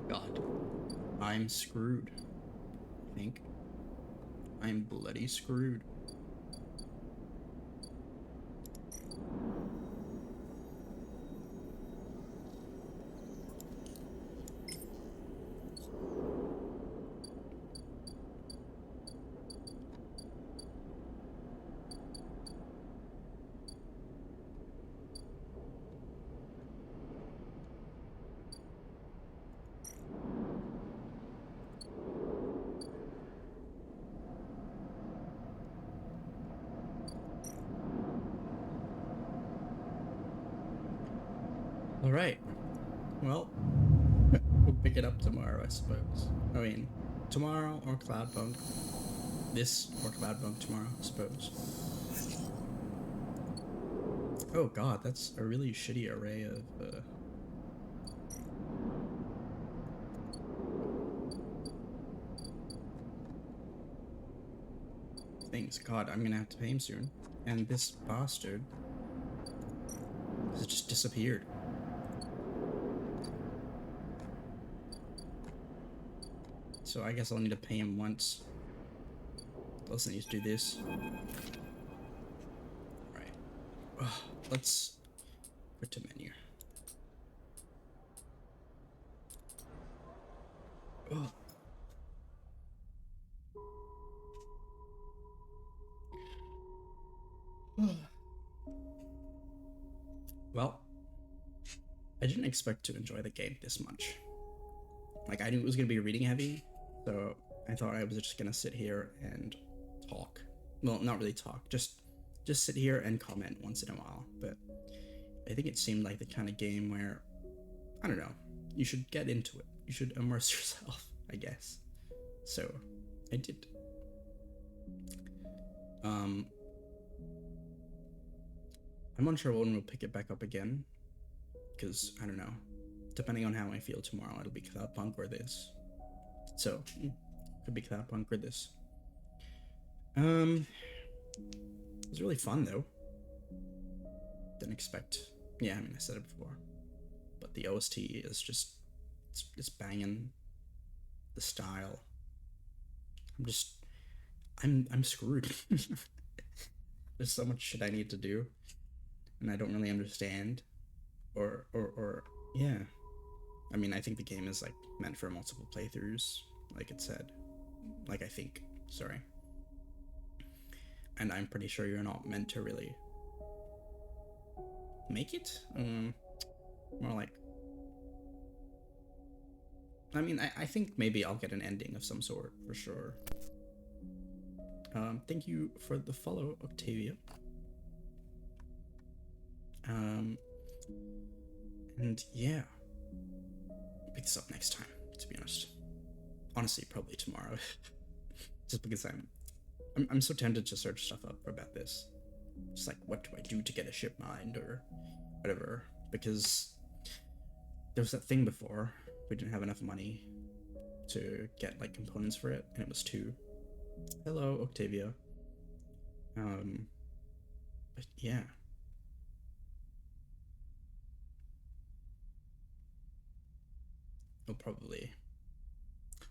God. I'm screwed. I think. I'm bloody screwed. Alright. Well, we'll pick it up tomorrow, I suppose. I mean, tomorrow or Cloudpunk. This or Cloudpunk tomorrow, I suppose. Oh god, that's a really shitty array of, things. God, I'm gonna have to pay him soon. And this bastard has just disappeared. So I guess I'll need to pay him once. Plus I need to do this. Right. Let's go to menu. Oh. Well, I didn't expect to enjoy the game this much. Like, I knew it was gonna be reading heavy, so I thought I was just gonna sit here and talk. Well, not really talk, just sit here and comment once in a while. But I think it seemed like the kind of game where, I don't know, you should get into it. You should immerse yourself, I guess. So, I did. I'm unsure when we'll pick it back up again, because, I don't know, depending on how I feel tomorrow, it'll be Cloudpunk or this. So, could be Cloudpunk or this. It was really fun, though. Didn't expect... Yeah, I mean, I said it before. But the OST is just... It's banging. The style. I'm screwed. There's so much shit I need to do. And I don't really understand. Or yeah. I mean, I think the game is, like, meant for multiple playthroughs, like it said. Like, I think. Sorry. And I'm pretty sure you're not meant to really make it. More like, I mean, I think maybe I'll get an ending of some sort for sure. Thank you for the follow, Octavia. And yeah, pick this up next time, to be honest. Honestly, probably tomorrow. Just because I'm so tempted to search stuff up about this. Just like, what do I do to get a ship mined or whatever? Because there was that thing before, we didn't have enough money to get like components for it, and it was 2. Hello, Octavia. But yeah.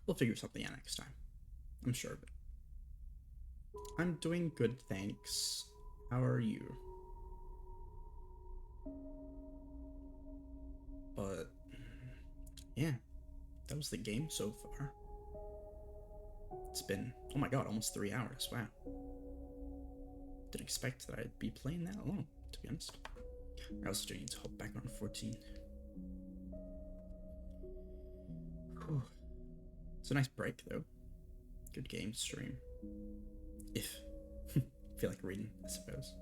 We'll figure something out next time. I'm sure of it. I'm doing good, thanks. How are you? But yeah, that was the game so far. It's been, oh my god, almost 3 hours. Wow. Didn't expect that I'd be playing that long, to be honest. I also do need to hop back on 14. Whew. It's a nice break, though. Good game stream. If I feel like reading, I suppose.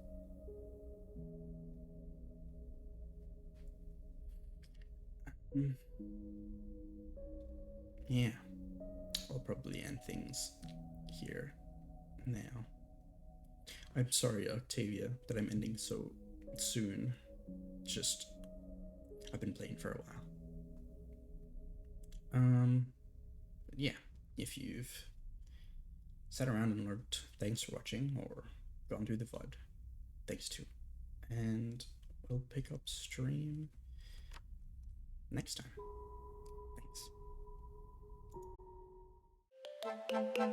Yeah, I'll probably end things here now. I'm sorry, Octavia, that I'm ending so soon. It's just, I've been playing for a while. Yeah, if you've sat around and learned, thanks for watching, or gone through the VOD, thanks too. And we'll pick up stream next time. Thanks.